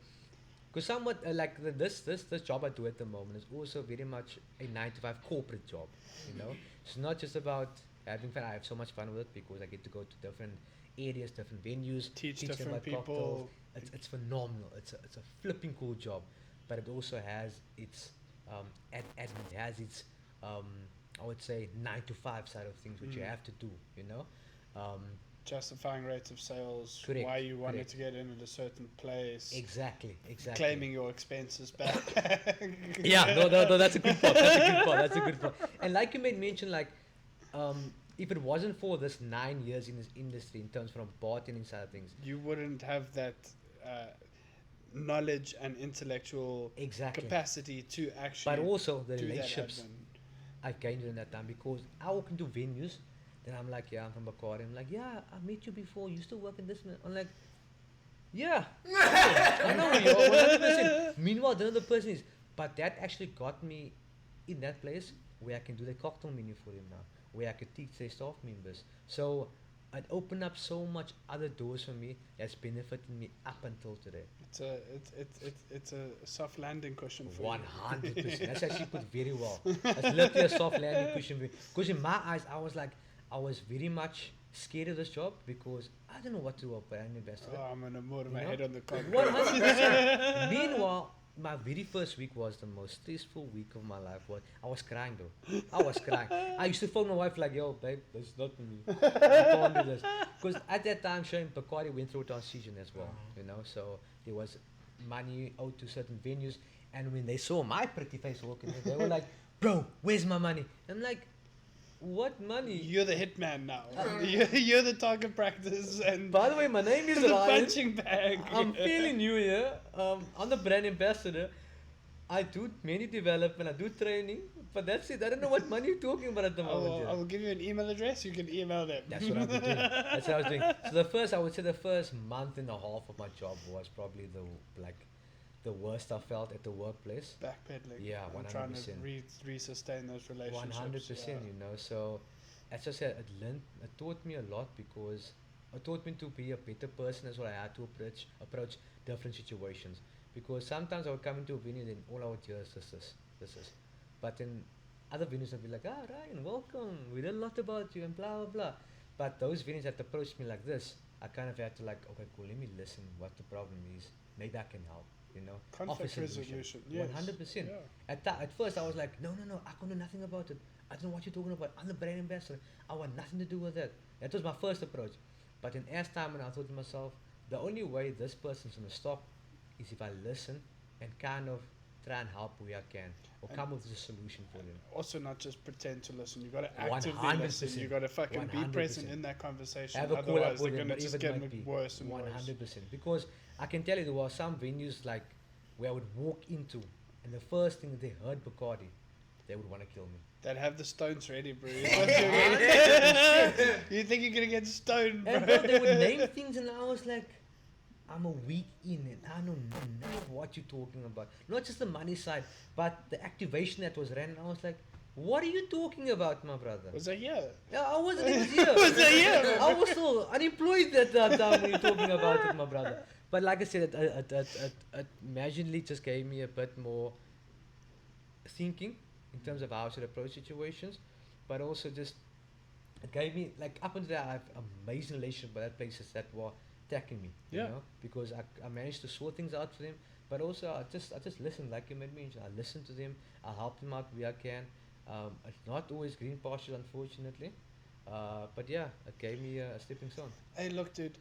Speaker 3: because somewhat like this job I do at the moment is also very much a 9 to 5 corporate job. You know, it's not just about having fun. I have so much fun with it because I get to go to different areas, different venues,
Speaker 2: Teach
Speaker 3: them
Speaker 2: different
Speaker 3: about cocktails.
Speaker 2: people.
Speaker 3: It's phenomenal. It's a flipping cool job, but it also has its admin. It has its I would say 9 to 5 side of things which you have to do. You know.
Speaker 2: Justifying rates of sales,
Speaker 3: Correct,
Speaker 2: why you wanted
Speaker 3: correct.
Speaker 2: to get in at a certain place,
Speaker 3: Exactly.
Speaker 2: claiming your expenses back.
Speaker 3: Yeah, no, that's a good part. That's a good part. And like you made mention, like, if it wasn't for this 9 years in this industry, in terms from bartending side of things,
Speaker 2: You wouldn't have that knowledge and intellectual
Speaker 3: exactly.
Speaker 2: capacity to actually
Speaker 3: But also the
Speaker 2: do that
Speaker 3: relationships
Speaker 2: admin.
Speaker 3: I gained during that time, because I walk into venues, then I'm like, yeah, I'm from Bacardi. I'm like, yeah, I met you before. You used to work in this. I'm like, yeah, I know who you are, 100%. Meanwhile, the other person is, but that actually got me in that place where I can do the cocktail menu for them now, where I could teach their staff members. So it opened up so much other doors for me that's benefited me up until today.
Speaker 2: It's a soft landing cushion for
Speaker 3: 100%. That's actually put very well. That's literally a soft landing cushion. Because in my eyes, I was very much scared of this job because I don't know what to do about brand
Speaker 2: you.
Speaker 3: ambassador.
Speaker 2: Oh, I'm gonna move my
Speaker 3: You know?
Speaker 2: head on the concrete.
Speaker 3: 100%. Meanwhile, my very first week was the most stressful week of my life. I was crying though. I was crying. I used to phone my wife like, yo, babe, that's not for me. I can't do this. Because at that time, showing Bacardi went through a transition as well. You know, so there was money owed to certain venues. And when they saw my pretty face walking in, they were like, bro, where's my money? I'm like, what money?
Speaker 2: You're the hitman now. You're the target practice, and
Speaker 3: By the way, my name is
Speaker 2: the
Speaker 3: Ryan.
Speaker 2: punching bag.
Speaker 3: I'm feeling new here. I'm the brand ambassador. I do many development, I do training, but that's it. I don't know what money you're talking about at the moment.
Speaker 2: I will give you an email address. You can email them.
Speaker 3: That's what I've been doing. That's what I was doing. So I would say the first month and a half of my job was probably the worst I felt at the workplace.
Speaker 2: Backpedaling.
Speaker 3: Yeah,
Speaker 2: I'm trying to
Speaker 3: 100%.
Speaker 2: resustain those relationships.
Speaker 3: 100%, you know. So, as I said, it taught me a lot, because it taught me to be a better person as well. I had to approach different situations, because sometimes I would come into a venue and all I would hear is this is. But in other venues I'd be like, Ryan, welcome. We learned a lot about you and blah blah blah. But those venues that approached me like this, I kind of had to like, okay, cool, let me listen what the problem is. Maybe I can help. You know,
Speaker 2: Conflict
Speaker 3: offer solution.
Speaker 2: resolution. Yes.
Speaker 3: 100%.
Speaker 2: Yeah.
Speaker 3: At first, I was like, no, I can do nothing about it. I don't know what you're talking about. I'm the brand ambassador. I want nothing to do with that. That was my first approach. But in as time, and I thought to myself, the only way this person's gonna stop is if I listen and kind of try and help where I can, or come up with a solution for them.
Speaker 2: Also, not just pretend to listen. You got to actively
Speaker 3: 100%.
Speaker 2: listen. You got to fucking be
Speaker 3: 100%.
Speaker 2: present in that conversation.
Speaker 3: Have a call up
Speaker 2: Otherwise,
Speaker 3: with
Speaker 2: they're
Speaker 3: them,
Speaker 2: gonna
Speaker 3: but
Speaker 2: just
Speaker 3: even
Speaker 2: get
Speaker 3: might be
Speaker 2: worse and worse.
Speaker 3: 100%. Because I can tell you, there were some venues like where I would walk into, and the first thing that they heard Bacardi, they would want to kill me.
Speaker 2: That have the stones ready, bro. You think you're gonna get stoned, bro?
Speaker 3: And bro, they would name things, and I was like, I'm a week in, and I don't know what you're talking about. Not just the money side, but the activation that was ran. And I was like, what are you talking about, my brother?
Speaker 2: Was that yeah?
Speaker 3: Yeah, I wasn't even here.
Speaker 2: Was that yeah?
Speaker 3: I was still unemployed at that time when you're talking about it, my brother. But like I said, it imaginally just gave me a bit more thinking in terms of how I should approach situations, but also just it gave me, like, up until that, I have amazing relationship with that places that were attacking me, you
Speaker 2: Yeah.
Speaker 3: know, because I managed to sort things out for them, but also I just listened, like you made mention. I listened to them, I help them out where I can. It's not always green pastures, unfortunately, but yeah, it gave me a stepping stone.
Speaker 2: Hey, look, dude.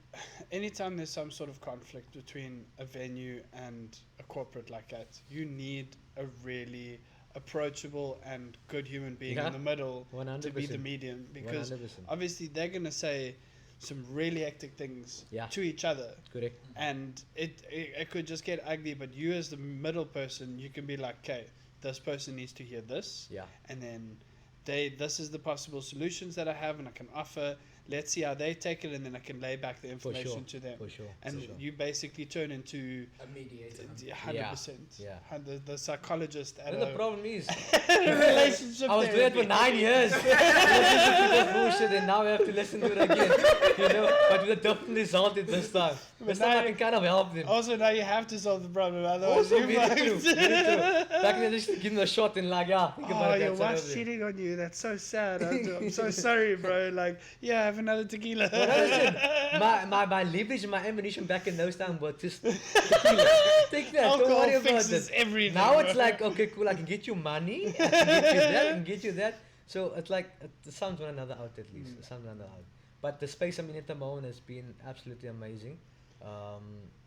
Speaker 2: Anytime there's some sort of conflict between a venue and a corporate like that, you need a really approachable and good human being
Speaker 3: Yeah.
Speaker 2: in the middle
Speaker 3: 100%.
Speaker 2: to be the medium, because
Speaker 3: 100%.
Speaker 2: obviously they're gonna say some really hectic things
Speaker 3: Yeah.
Speaker 2: to each other,
Speaker 3: Correct.
Speaker 2: and it could just get ugly. But you, as the middle person, you can be like, okay, this person needs to hear this,
Speaker 3: Yeah.
Speaker 2: and then this is the possible solutions that I have and I can offer. let's see how they take it, and then I can lay back the information to them.
Speaker 3: For sure.
Speaker 2: And
Speaker 3: for sure.
Speaker 2: you basically turn into
Speaker 1: A mediator.
Speaker 2: 100%.
Speaker 3: Yeah.
Speaker 2: The psychologist at
Speaker 3: Then the problem is,
Speaker 2: relationship.
Speaker 3: I was doing it for 9 years. Listening to this bullshit, and now I have to listen to it again. You know, but with a different result this time. This time I can kind of help them.
Speaker 2: Also, now you have to solve the problem, otherwise
Speaker 3: Also,
Speaker 2: you
Speaker 3: very true,
Speaker 2: fucked.
Speaker 3: very true. Back then, just give them a shot and like, yeah, think
Speaker 2: Oh,
Speaker 3: about
Speaker 2: your
Speaker 3: that.
Speaker 2: wife's cheating on you. That's so sad. I'm so sorry, bro. Like, yeah, have another tequila.
Speaker 3: But listen, my leverage and my ammunition back in those times was just tequila. Take that, don't
Speaker 2: Alcohol
Speaker 3: worry about
Speaker 2: fixes
Speaker 3: it.
Speaker 2: everything.
Speaker 3: Now
Speaker 2: bro.
Speaker 3: it's like, okay, cool, I can get you money, I can get you that, I can get you that. So it's like, it sounds one another out at least. It sounds one another out. But the space I'm in at the moment has been absolutely amazing.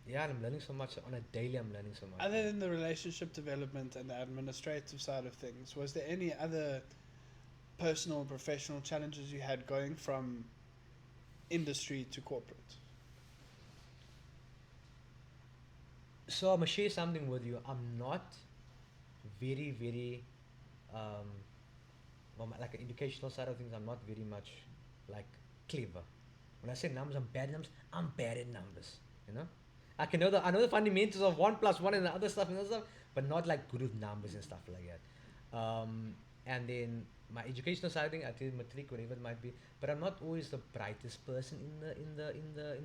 Speaker 3: Yeah, and I'm learning so much. On a daily, I'm learning so much.
Speaker 2: Other than the relationship development and the administrative side of things, was there any other personal and professional challenges you had going from industry to corporate?
Speaker 3: So I'm gonna share something with you. I'm not very, very, like an educational side of things. I'm not very much like clever. When I say numbers, I'm bad at numbers. I'm bad at numbers. You know, I know the fundamentals of 1 + 1 and the other stuff, but not like good with numbers and stuff like that. And then my educational side of things, I did matric, whatever it might be. But I'm not always the brightest person in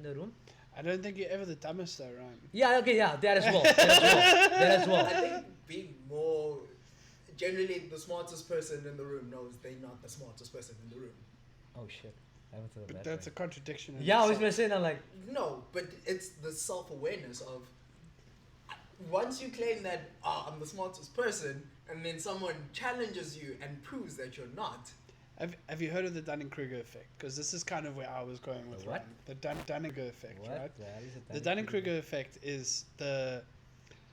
Speaker 3: the room.
Speaker 2: I don't think you're ever the dumbest though, Ryan.
Speaker 3: Yeah, okay, yeah, that as well. That as well.
Speaker 1: I think being more generally the smartest person in the room knows they're not the smartest person in the room.
Speaker 3: Oh shit. I haven't thought of
Speaker 2: But
Speaker 3: that
Speaker 2: that's a
Speaker 3: way.
Speaker 2: contradiction. in
Speaker 3: Yeah, I was
Speaker 2: itself.
Speaker 3: gonna say, and I'm like,
Speaker 1: No, but it's the self-awareness of once you claim that I'm the smartest person, and then someone challenges you and proves that you're not.
Speaker 2: Have you heard of the Dunning-Kruger effect? Because this is kind of where I was going with
Speaker 3: The what?
Speaker 2: Ryan. The Dunning-Kruger effect,
Speaker 3: what?
Speaker 2: right?
Speaker 3: That is a
Speaker 2: The Dunning-Kruger effect is the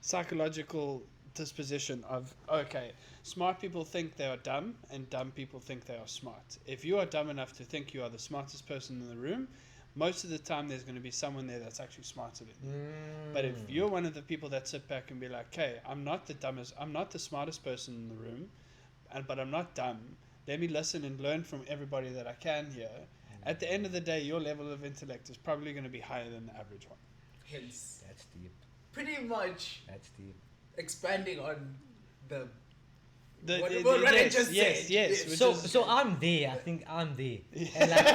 Speaker 2: psychological disposition of, okay, smart people think they are dumb and dumb people think they are smart. If you are dumb enough to think you are the smartest person in the room, most of the time there's going to be someone there that's actually smarter than you. But if you're one of the people that sit back and be like, okay, I'm not the smartest person in the room, but I'm not dumb. Let me listen and learn from everybody that I can here. At the end of the day, your level of intellect is probably going to be higher than the average one.
Speaker 1: Hence,
Speaker 3: That's deep.
Speaker 1: pretty much
Speaker 3: That's deep.
Speaker 1: expanding on the what
Speaker 2: Yes,
Speaker 1: Ryan just
Speaker 2: yes,
Speaker 1: said.
Speaker 2: yes. which
Speaker 3: So,
Speaker 2: is-
Speaker 3: so I'm there. I think I'm there. And like,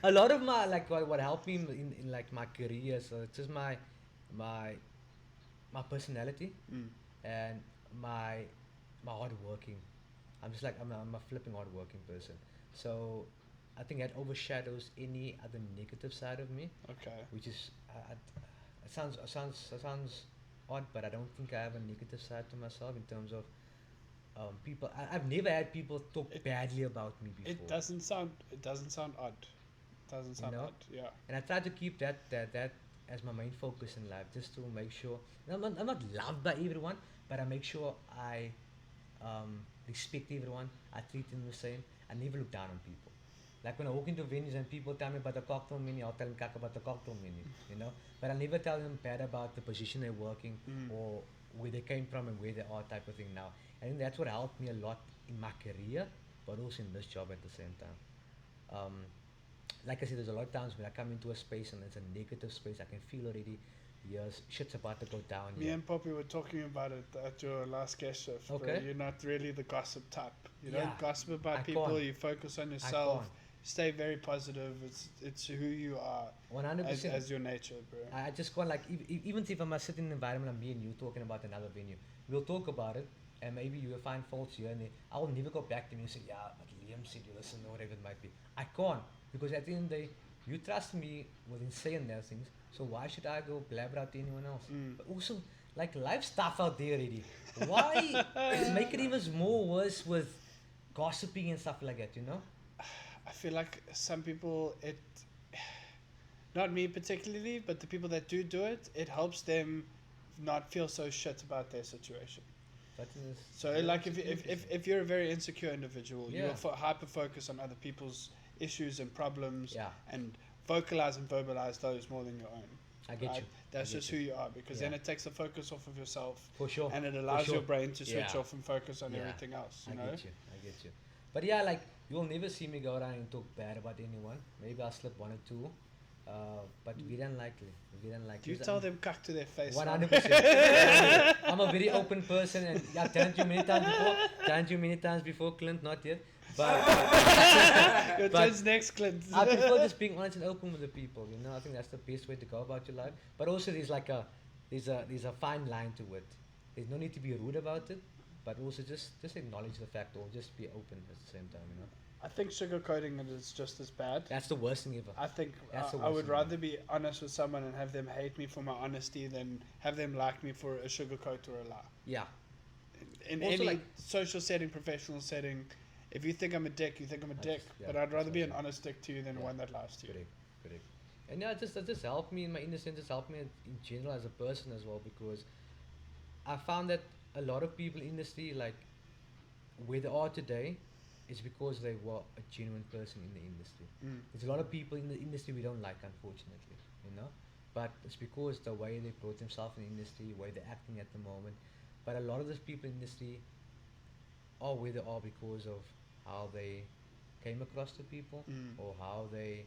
Speaker 3: a lot of my like what helped me in like my career, so it's just my personality and my hard working. I'm just like I'm a flipping hard working person. So I think that overshadows any other negative side of me,
Speaker 2: Okay.
Speaker 3: which is it sounds odd, but I don't think I have a negative side to myself in terms of people. I've never had people talk badly about me before.
Speaker 2: It doesn't sound odd. Doesn't sound
Speaker 3: know?
Speaker 2: odd. Yeah.
Speaker 3: And I try to keep that as my main focus in life, just to make sure I'm not loved by everyone, but I make sure I respect everyone. I treat them the same. I never look down on people. Like when I walk into venues and people tell me about the cocktail menu, I'll tell them about the cocktail menu, you know. But I never tell them bad about the position they're working or where they came from and where they are, type of thing. Now, I think that's what helped me a lot in my career, but also in this job at the same time. Like I said, there's a lot of times when I come into a space and it's a negative space, I can feel already, yes, shit's about to go down
Speaker 2: Me
Speaker 3: here.
Speaker 2: and Poppy were talking about it at your last guest shift.
Speaker 3: Okay.
Speaker 2: Bro. You're not really the gossip type. You
Speaker 3: Yeah.
Speaker 2: don't gossip about
Speaker 3: I
Speaker 2: people.
Speaker 3: can't.
Speaker 2: You focus on
Speaker 3: I
Speaker 2: yourself.
Speaker 3: can't.
Speaker 2: Stay very positive. It's who you are
Speaker 3: 100%.
Speaker 2: as your nature, bro.
Speaker 3: I just can't, like, even if I'm sitting in an environment and me and you talking about another venue, we'll talk about it and maybe you will find faults here and there. I will never go back to me and say, yeah, but Liam said you listen or whatever it might be. I can't, because at the end of the day, you trust me within saying those things, so why should I go blabber out to anyone else? But also, like, life stuff out there already. Why make it even more worse with gossiping and stuff like that, you know?
Speaker 2: I feel like some people, not me particularly, but the people that do it, it helps them not feel so shit about their situation.
Speaker 3: That is,
Speaker 2: So like if you're a very insecure individual,
Speaker 3: Yeah.
Speaker 2: you'll hyper focus on other people's issues and problems
Speaker 3: Yeah.
Speaker 2: and vocalize and verbalize those more than your own.
Speaker 3: I get
Speaker 2: right?
Speaker 3: you.
Speaker 2: That's
Speaker 3: I get
Speaker 2: just
Speaker 3: you.
Speaker 2: who you are, because
Speaker 3: Yeah.
Speaker 2: then it takes the focus off of yourself
Speaker 3: For sure.
Speaker 2: and it allows
Speaker 3: sure.
Speaker 2: your brain to switch
Speaker 3: Yeah.
Speaker 2: off and focus on
Speaker 3: Yeah.
Speaker 2: everything else. You
Speaker 3: I
Speaker 2: know?
Speaker 3: get you. But yeah, like you'll never see me go around and talk bad about anyone. Maybe I'll slip one or two, but very unlikely. Very unlikely.
Speaker 2: Do you tell them cuck to their face?
Speaker 3: 100%. I'm a very open person, and I've done it you many times before. Done it you many times before, Clint, not yet. But
Speaker 2: Your
Speaker 3: but-
Speaker 2: turns next, Clint.
Speaker 3: I prefer just being honest and open with the people. You know, I think that's the best way to go about your life. But also, there's a fine line to it. There's no need to be rude about it, but also just acknowledge the fact, or just be open at the same time. You know,
Speaker 2: I think sugarcoating it is just as bad.
Speaker 3: that's the worst thing ever.
Speaker 2: I think
Speaker 3: That's the
Speaker 2: I
Speaker 3: worst
Speaker 2: would
Speaker 3: thing
Speaker 2: rather be honest with someone and have them hate me for my honesty than have them like me for a sugarcoat or a lie.
Speaker 3: Yeah,
Speaker 2: In
Speaker 3: Also,
Speaker 2: any
Speaker 3: like-
Speaker 2: social setting, professional setting, if you think I'm a dick, you think I'm a dick.
Speaker 3: yeah,
Speaker 2: But I'd rather
Speaker 3: that's
Speaker 2: be an
Speaker 3: what
Speaker 2: honest dick to you than
Speaker 3: Yeah.
Speaker 2: one that lies to you.
Speaker 3: correct. And yeah, it just helped me in my innocence. Just helped me in general as a person as well, because I found that a lot of people in the industry, like where they are today, is because they were a genuine person in the industry.
Speaker 2: Mm.
Speaker 3: There's a lot of people in the industry we don't like, unfortunately, you know. But it's because the way they brought themselves in the industry, the way they're acting at the moment. But a lot of those people in the industry are where they are because of how they came across to people,
Speaker 2: Mm.
Speaker 3: or how they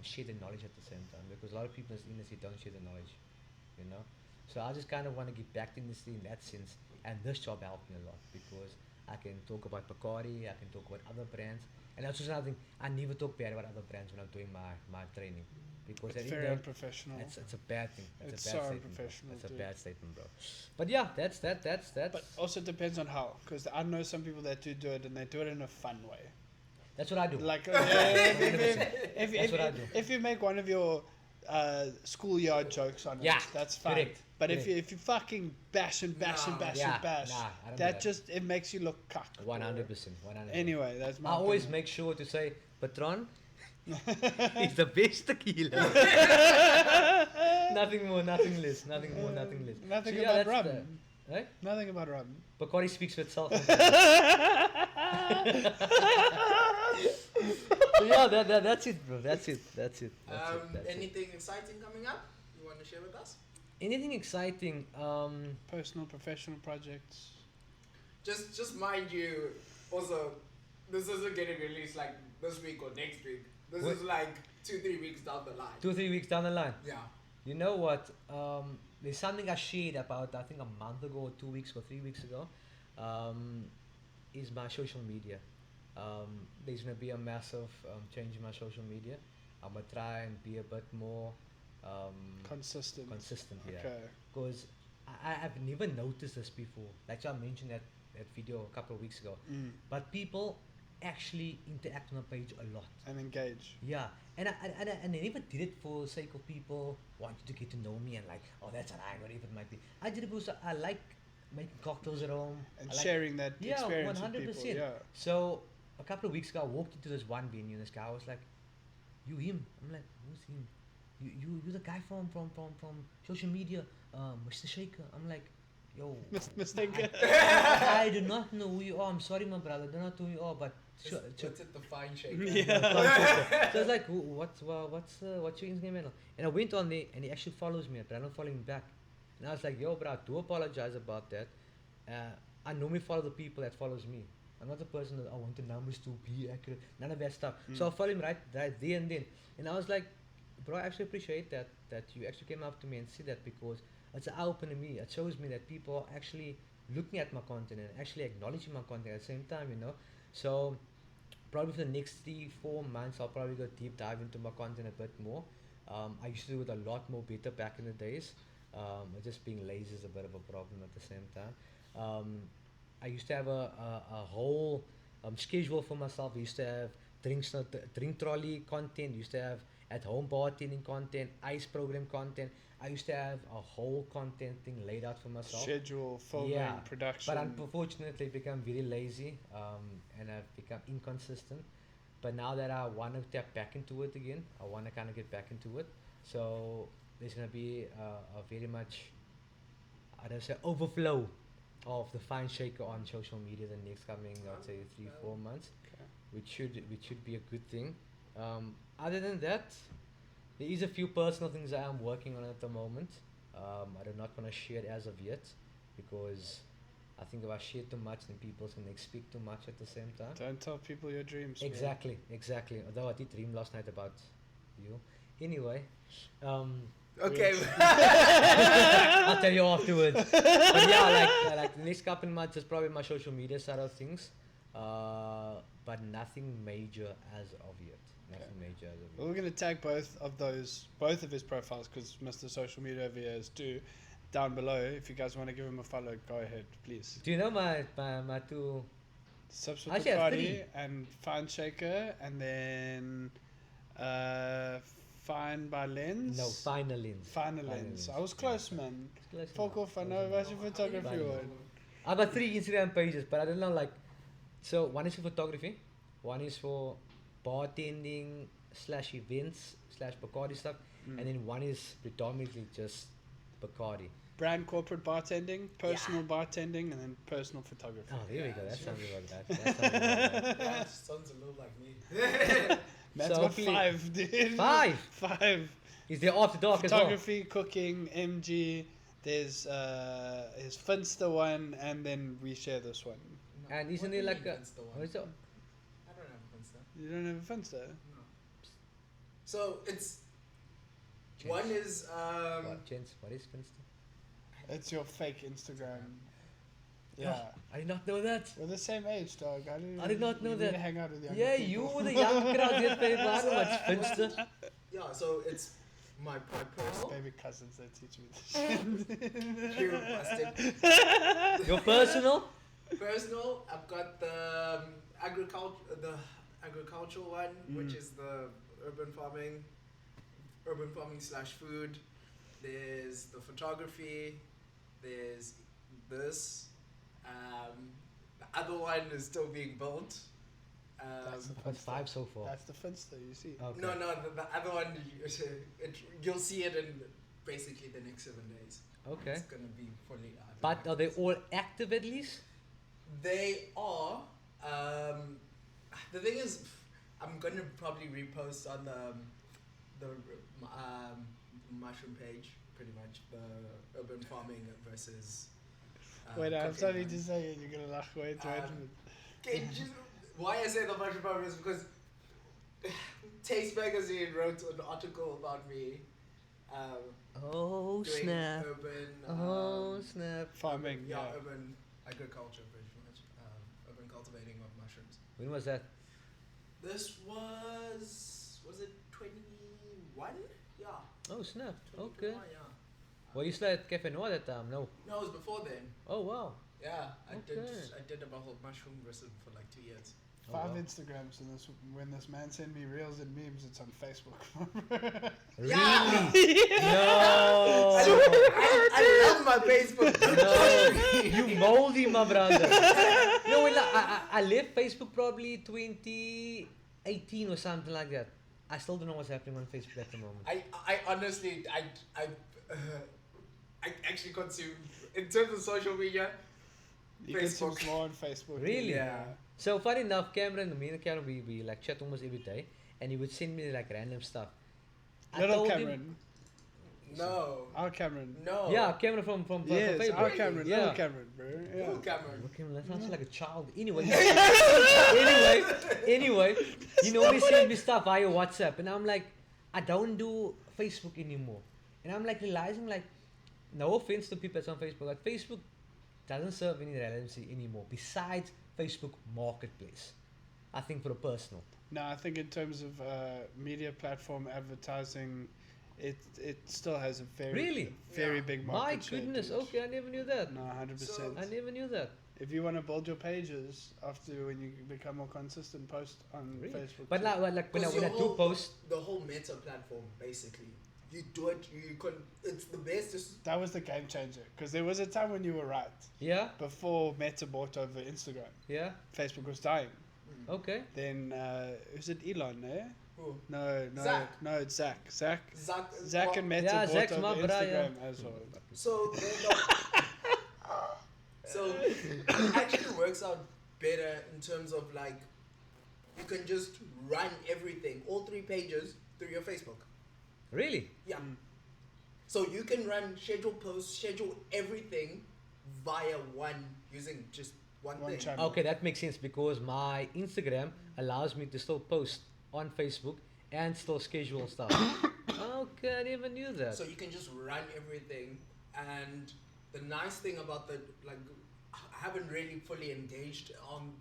Speaker 3: share the knowledge at the same time. Because a lot of people in the industry don't share the knowledge, you know. So I just kind of want to get back to the industry in that sense. And this job helped me a lot because I can talk about Bacardi, I can talk about other brands. And that's just another thing, I never talk bad about other brands when I'm doing my training. Because
Speaker 2: It's
Speaker 3: at the
Speaker 2: very
Speaker 3: end of the day,
Speaker 2: unprofessional.
Speaker 3: it's a bad thing.
Speaker 2: It's
Speaker 3: a bad
Speaker 2: so
Speaker 3: statement, bro.
Speaker 2: unprofessional,
Speaker 3: It's a
Speaker 2: dude.
Speaker 3: bad statement, bro. But yeah, that's
Speaker 2: But also it depends on how, because I know some people that do it and they do it in a fun way.
Speaker 3: that's what I do.
Speaker 2: Like
Speaker 3: That's what I do.
Speaker 2: if you make one of your schoolyard jokes on
Speaker 3: Yeah,
Speaker 2: it, that's fine.
Speaker 3: correct,
Speaker 2: But
Speaker 3: correct.
Speaker 2: if you fucking bash and bash and
Speaker 1: Nah.
Speaker 2: bash
Speaker 3: Yeah,
Speaker 2: and bash,
Speaker 3: nah, I don't do
Speaker 2: that
Speaker 3: that.
Speaker 2: just it makes you look cuck.
Speaker 3: 100%. 100%.
Speaker 2: Anyway, that's my
Speaker 3: I always
Speaker 2: opinion.
Speaker 3: make sure to say, Patron is the best tequila. Nothing more, nothing less. Nothing more, nothing less.
Speaker 2: Nothing
Speaker 3: So, yeah,
Speaker 2: about
Speaker 3: that's
Speaker 2: rum.
Speaker 3: Right?
Speaker 2: Nothing about rum.
Speaker 3: Bacardi speaks for itself. So yeah, that's it, bro. That's it. That's it.
Speaker 1: Anything exciting coming up you want to share with us?
Speaker 3: Anything exciting?
Speaker 2: Personal, professional projects.
Speaker 1: Just mind you, also, this isn't getting released like this week or next week. This
Speaker 3: What?
Speaker 1: is like 2-3 weeks down the line.
Speaker 3: 2-3 weeks down the line.
Speaker 1: Yeah.
Speaker 3: You know what? There's something I shared about, I think a month ago, or 2 weeks or 3 weeks ago. Is my social media. There's gonna be a massive change in my social media. I'm gonna try and be a bit more
Speaker 2: Consistent.
Speaker 3: yeah.
Speaker 2: Okay.
Speaker 3: Because I've never noticed this before. Like I mentioned that video a couple of weeks ago.
Speaker 2: Mm.
Speaker 3: But people actually interact on the page a lot.
Speaker 2: And engage.
Speaker 3: Yeah, and I never did it for the sake of people wanting to get to know me and like, oh, that's an eye, whatever it might be. I did it because I like making cocktails at home.
Speaker 2: And
Speaker 3: I like,
Speaker 2: sharing that
Speaker 3: yeah,
Speaker 2: experience with
Speaker 3: 100%.
Speaker 2: people. Yeah.
Speaker 3: So a couple of weeks ago, I walked into this one venue, and this guy was like, "You him?" I'm like, "Who's him?" You the guy from social media, Mr. Shaker. I'm like, yo,
Speaker 2: Mistake.
Speaker 3: I do not know who you are. I'm sorry, my brother. I do not know who you are, but sure.
Speaker 1: What's it, the fine shaker?
Speaker 3: So I was like, what's your Instagram handle? And I went on there, and he actually follows me, but I don't follow him back. And I was like, yo, bro, I do apologize about that. I normally follow the people that follows me. I'm not the person that I want the numbers to be accurate. None of that stuff. So I followed him right there and then. And I was like, bro, I actually appreciate that you actually came up to me and said that, because it's an eye opener to me. It shows me that people are actually looking at my content and actually acknowledging my content at the same time, you know. So probably for the next 3-4 months, I'll probably go deep dive into my content a bit more. I used to do it a lot more better back in the days. Just being lazy is a bit of a problem at the same time. I used to have a whole schedule for myself. I used to have drink trolley content. Used to have at home bartending content, ice program content. I used to have a whole content thing laid out for myself.
Speaker 2: Schedule, filming,
Speaker 3: Yeah,
Speaker 2: production.
Speaker 3: But unfortunately, I've become very lazy and I've become inconsistent. But now that I want to tap back into it again, I want to kind of get back into it. So there's going to be a very much, I don't say, overflow of the fine shaker on social media the next coming, I'd say, 3-4 months,
Speaker 2: Okay.
Speaker 3: which should be a good thing. Other than that, there is a few personal things I am working on at the moment. I do not want to share it as of yet, because I think if I share too much, then people can expect too much at the same time.
Speaker 2: Don't tell people your dreams. man.
Speaker 3: Exactly. Although I did dream last night about you. Anyway,
Speaker 1: Okay.
Speaker 3: I'll tell you afterwards. But yeah, like the next couple of months is probably my social media side of things, but nothing major as of yet. Nothing major as of
Speaker 2: Well,
Speaker 3: yet.
Speaker 2: we're going to tag both of his profiles because Mr. Social Media over here is too down below. If you guys want to give him a follow, go ahead, please.
Speaker 3: Do you know my two?
Speaker 2: Subs with
Speaker 3: Actually, I have
Speaker 2: Bacardi
Speaker 3: 3.
Speaker 2: and Fine Shaker, and then Fine by Lens.
Speaker 3: No, final lens.
Speaker 2: Final Lens. I was close, man.
Speaker 3: Close
Speaker 2: Fuck
Speaker 3: enough,
Speaker 2: off, I
Speaker 3: close
Speaker 2: know
Speaker 3: enough.
Speaker 2: about your photography
Speaker 3: Fine.
Speaker 2: one.
Speaker 3: I got 3 Instagram pages, but I don't know like. So one is for photography, one is for bartending / events / Bacardi stuff, and then one is predominantly just Bacardi.
Speaker 2: Brand corporate bartending, personal bartending, and then personal photography.
Speaker 3: Oh, there we go. That
Speaker 1: sure.
Speaker 3: sounds about that.
Speaker 1: Yeah, sounds a little like me.
Speaker 2: Man's
Speaker 3: So
Speaker 2: got
Speaker 3: hopefully-
Speaker 2: 5, dude.
Speaker 3: 5.
Speaker 2: 5.
Speaker 3: Is there after dark as well?
Speaker 2: Photography, cooking, MG. There's his Finster one, and then we share this one.
Speaker 3: And
Speaker 1: What
Speaker 3: isn't
Speaker 1: do
Speaker 3: it
Speaker 1: you
Speaker 3: like
Speaker 1: mean
Speaker 3: a?
Speaker 1: Finster one?
Speaker 3: What is it?
Speaker 1: I don't have Finster.
Speaker 2: You don't have a Finster?
Speaker 1: No. So it's
Speaker 3: Gents.
Speaker 1: one is
Speaker 3: What, gents? What is Finster?
Speaker 2: It's your fake Instagram. Yeah.
Speaker 3: Oh, I did not know that.
Speaker 2: We're the same age, dog.
Speaker 3: I did not know
Speaker 2: you
Speaker 3: that.
Speaker 2: Need to hang out with younger
Speaker 3: Yeah,
Speaker 2: people.
Speaker 3: you were the young crowd here, baby. I know what's Finster.
Speaker 1: yeah. So it's my personal.
Speaker 2: Baby cousins that teach me this shit.
Speaker 1: Pure busted.
Speaker 3: Your personal?
Speaker 1: Personal. I've got the agricultural one, which is the urban farming / food. There's the photography. There's this. The other one is still being built.
Speaker 2: That's the
Speaker 3: What's
Speaker 2: Finster.
Speaker 3: 5 so far?
Speaker 2: That's the Finster, you see.
Speaker 3: Okay.
Speaker 1: No, the other one, you'll see it in basically the next 7 days.
Speaker 3: Okay.
Speaker 1: It's gonna be fully out.
Speaker 3: But are they all active at least?
Speaker 1: They are. The thing is, I'm gonna probably repost on the mushroom page, pretty much the urban farming versus.
Speaker 2: Wait, I'm
Speaker 1: cooking
Speaker 2: starting
Speaker 1: one.
Speaker 2: to say it. You're gonna laugh. Wait.
Speaker 1: Okay, why I say the mushroom farming is because Taste Magazine wrote an article about me.
Speaker 3: Oh
Speaker 1: Doing
Speaker 3: snap!
Speaker 1: urban.
Speaker 3: Oh snap!
Speaker 2: Farming, yeah.
Speaker 1: Urban agriculture, pretty much. Urban cultivating of mushrooms.
Speaker 3: When was that?
Speaker 1: This was it 21? Yeah.
Speaker 3: Oh snap!
Speaker 1: 2021,
Speaker 3: Okay.
Speaker 1: Yeah.
Speaker 3: Well, you still at Cafe Noir that time? No.
Speaker 1: No, it was before then.
Speaker 3: Oh wow.
Speaker 1: Yeah, I
Speaker 3: Okay.
Speaker 1: did about mushroom recipe for like 2 years.
Speaker 3: Oh,
Speaker 2: 5
Speaker 3: wow.
Speaker 2: Instagrams, and when this man send me reels and memes, it's on Facebook.
Speaker 3: Really?
Speaker 1: I,
Speaker 3: No.
Speaker 1: I love my Facebook.
Speaker 3: No. You moldy, my brother. No, when I left Facebook probably 2018 or something like that. I still don't know what's happening on Facebook at the moment.
Speaker 1: I honestly I actually consume in terms of social media.
Speaker 2: You get some
Speaker 1: Facebook.
Speaker 2: more on Facebook.
Speaker 3: Really?
Speaker 1: Yeah.
Speaker 3: So funny enough, Cameron, me and Cameron, we like chat almost every day, and he would send me like random stuff. I
Speaker 2: Little
Speaker 3: told
Speaker 2: Cameron.
Speaker 1: No.
Speaker 2: Our Cameron.
Speaker 1: No.
Speaker 3: Yeah, Cameron from
Speaker 2: Yes,
Speaker 3: Facebook.
Speaker 2: our Cameron.
Speaker 3: Yeah.
Speaker 2: Little Cameron, bro. Yeah.
Speaker 1: Little Cameron.
Speaker 3: Okay, that sounds like a child. Anyway, anyway, you normally send me stuff via WhatsApp, and I'm like, I don't do Facebook anymore, and I'm like realizing like, no offense to people that's on Facebook, but Facebook doesn't serve any relevancy anymore. Besides Facebook Marketplace, I think for a personal.
Speaker 2: No, I think in terms of media platform advertising, it still has a very
Speaker 1: Yeah.
Speaker 2: big
Speaker 3: My
Speaker 2: market share,
Speaker 3: goodness,
Speaker 2: dude.
Speaker 3: okay, I never knew that.
Speaker 2: No, 100%.
Speaker 3: I never knew that.
Speaker 2: If you want to build your pages after when you become more consistent, post on
Speaker 3: Really?
Speaker 2: Facebook.
Speaker 3: But
Speaker 2: too.
Speaker 3: like when I
Speaker 1: 'Cause
Speaker 3: when I
Speaker 1: your
Speaker 3: do
Speaker 1: whole-
Speaker 3: post,
Speaker 1: the whole Meta platform basically. You do it. You can. It's the best.
Speaker 2: that was the game changer because there was a time when you were right.
Speaker 3: yeah,
Speaker 2: Before Meta bought over Instagram,
Speaker 3: yeah,
Speaker 2: Facebook was dying.
Speaker 3: okay.
Speaker 2: Then is it Elon? Eh?
Speaker 1: Who?
Speaker 2: No,
Speaker 1: Zach.
Speaker 2: No, it's Zach. Zach
Speaker 1: Zach
Speaker 2: and Meta
Speaker 3: Yeah,
Speaker 2: bought
Speaker 3: Zach's
Speaker 2: over
Speaker 3: my brother,
Speaker 2: Instagram as well.
Speaker 1: So so it actually works out better in terms of like you can just run everything, all 3 pages through your Facebook.
Speaker 3: Really?
Speaker 1: Yeah. So you can run schedule posts, schedule everything via one using just one
Speaker 2: One
Speaker 1: thing.
Speaker 2: channel.
Speaker 3: Okay, that makes sense because my Instagram allows me to still post on Facebook and still schedule stuff. Okay, I never knew that.
Speaker 1: So you can just run everything, and the nice thing about the like, I haven't really fully engaged on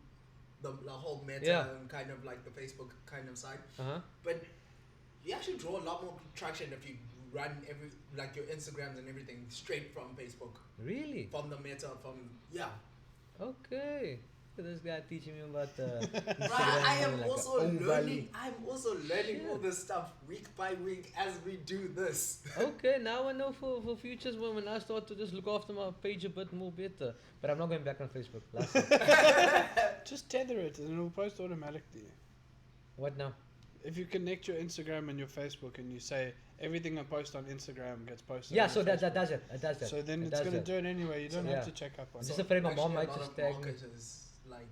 Speaker 1: the whole meta
Speaker 3: Yeah.
Speaker 1: and kind of like the Facebook kind of side,
Speaker 3: Uh-huh.
Speaker 1: but you actually draw a lot more traction if you run like your Instagrams and everything straight from Facebook,
Speaker 3: Really?
Speaker 1: from the meta,
Speaker 3: Okay. Look at this guy teaching me about
Speaker 1: Right,
Speaker 3: Instagram.
Speaker 1: I am
Speaker 3: like a
Speaker 1: also
Speaker 3: overly-
Speaker 1: learning. I'm also learning all
Speaker 3: Shit.
Speaker 1: this stuff week by week as we do this.
Speaker 3: Okay, now I know for futures when I start to just look after my page a bit more better. But I'm not going back on Facebook. Last time.
Speaker 2: Just tether it and it'll post automatically.
Speaker 3: What now?
Speaker 2: If you connect your Instagram and your Facebook and you say everything I post on Instagram gets posted.
Speaker 3: Yeah,
Speaker 2: on
Speaker 3: so that
Speaker 2: Facebook.
Speaker 3: does it. It does that.
Speaker 2: So then
Speaker 3: It
Speaker 2: it's
Speaker 3: does
Speaker 2: gonna
Speaker 3: that.
Speaker 2: do it anyway. You don't
Speaker 3: So-
Speaker 2: have
Speaker 3: yeah.
Speaker 2: to check up on
Speaker 3: Just
Speaker 2: it.
Speaker 3: a friend of my mom
Speaker 1: Actually,
Speaker 3: might
Speaker 1: a lot
Speaker 3: just
Speaker 1: of
Speaker 3: tag me.
Speaker 1: marketers, like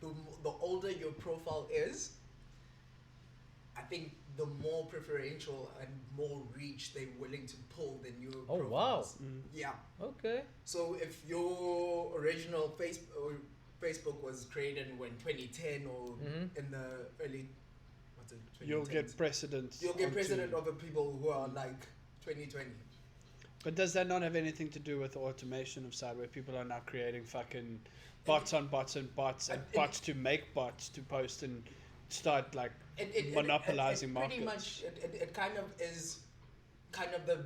Speaker 1: the older your profile is, I think the more preferential and more reach they're willing to pull than your
Speaker 3: Oh,
Speaker 1: profiles.
Speaker 3: wow.
Speaker 2: Mm.
Speaker 1: Yeah.
Speaker 3: Okay.
Speaker 1: So if your original Facebook was created when 2010 or
Speaker 3: Mhm.
Speaker 1: in the early, what's it?
Speaker 2: You'll
Speaker 1: 2010s,
Speaker 2: get precedence.
Speaker 1: You'll get
Speaker 2: onto-
Speaker 1: precedent over people who are like 2020.
Speaker 2: But does that not have anything to do with the automation of side where people are now creating fucking bots on bots and bots and
Speaker 1: And-
Speaker 2: bots to make bots to post and start like monopolizing
Speaker 1: Pretty
Speaker 2: markets?
Speaker 1: much, it kind of is kind of the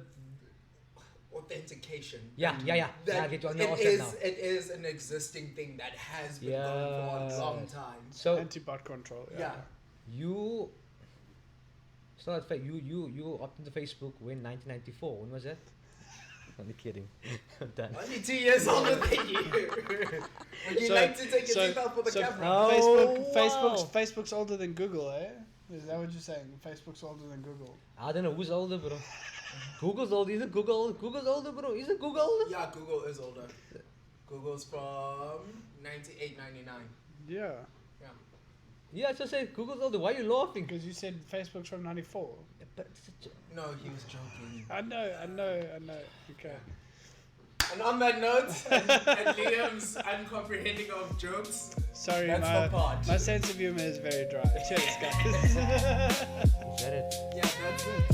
Speaker 1: authentication.
Speaker 3: Yeah, yeah, yeah.
Speaker 1: That
Speaker 3: Yeah, I get you. I know
Speaker 1: it
Speaker 3: what's that
Speaker 1: is,
Speaker 3: now.
Speaker 1: it is an existing thing that has been going for
Speaker 3: Yes.
Speaker 1: a long time.
Speaker 3: So
Speaker 2: Anti-bot control.
Speaker 1: Yeah.
Speaker 3: you. So that's fact. You opted to Facebook when 1994. When was that? Only kidding. I'm done.
Speaker 1: Only 2 years older than you. Would you
Speaker 2: So-
Speaker 1: like to take your
Speaker 2: so-
Speaker 1: teeth out for the
Speaker 2: so-
Speaker 1: camera?
Speaker 3: Oh, wow.
Speaker 2: Facebook's older than Google, eh? Is that what you're saying? Facebook's older than Google.
Speaker 3: I don't know who's older, bro. Google's older. Isn't Google older? Google's older, bro. Isn't Google older?
Speaker 1: Yeah, Google is older. Google's from 98, 99.
Speaker 2: Yeah,
Speaker 3: Yeah, I just said Google's older. Why are you laughing?
Speaker 2: because you said Facebook's from '94.
Speaker 3: But it's a joke.
Speaker 1: No, he was joking.
Speaker 2: I know. Okay.
Speaker 1: And on that note, and Liam's uncomprehending of jokes,
Speaker 2: Sorry,
Speaker 1: that's the pod.
Speaker 2: my sense of humor is very dry. Cheers, guys.
Speaker 3: Is that it?
Speaker 1: Yeah, that's it.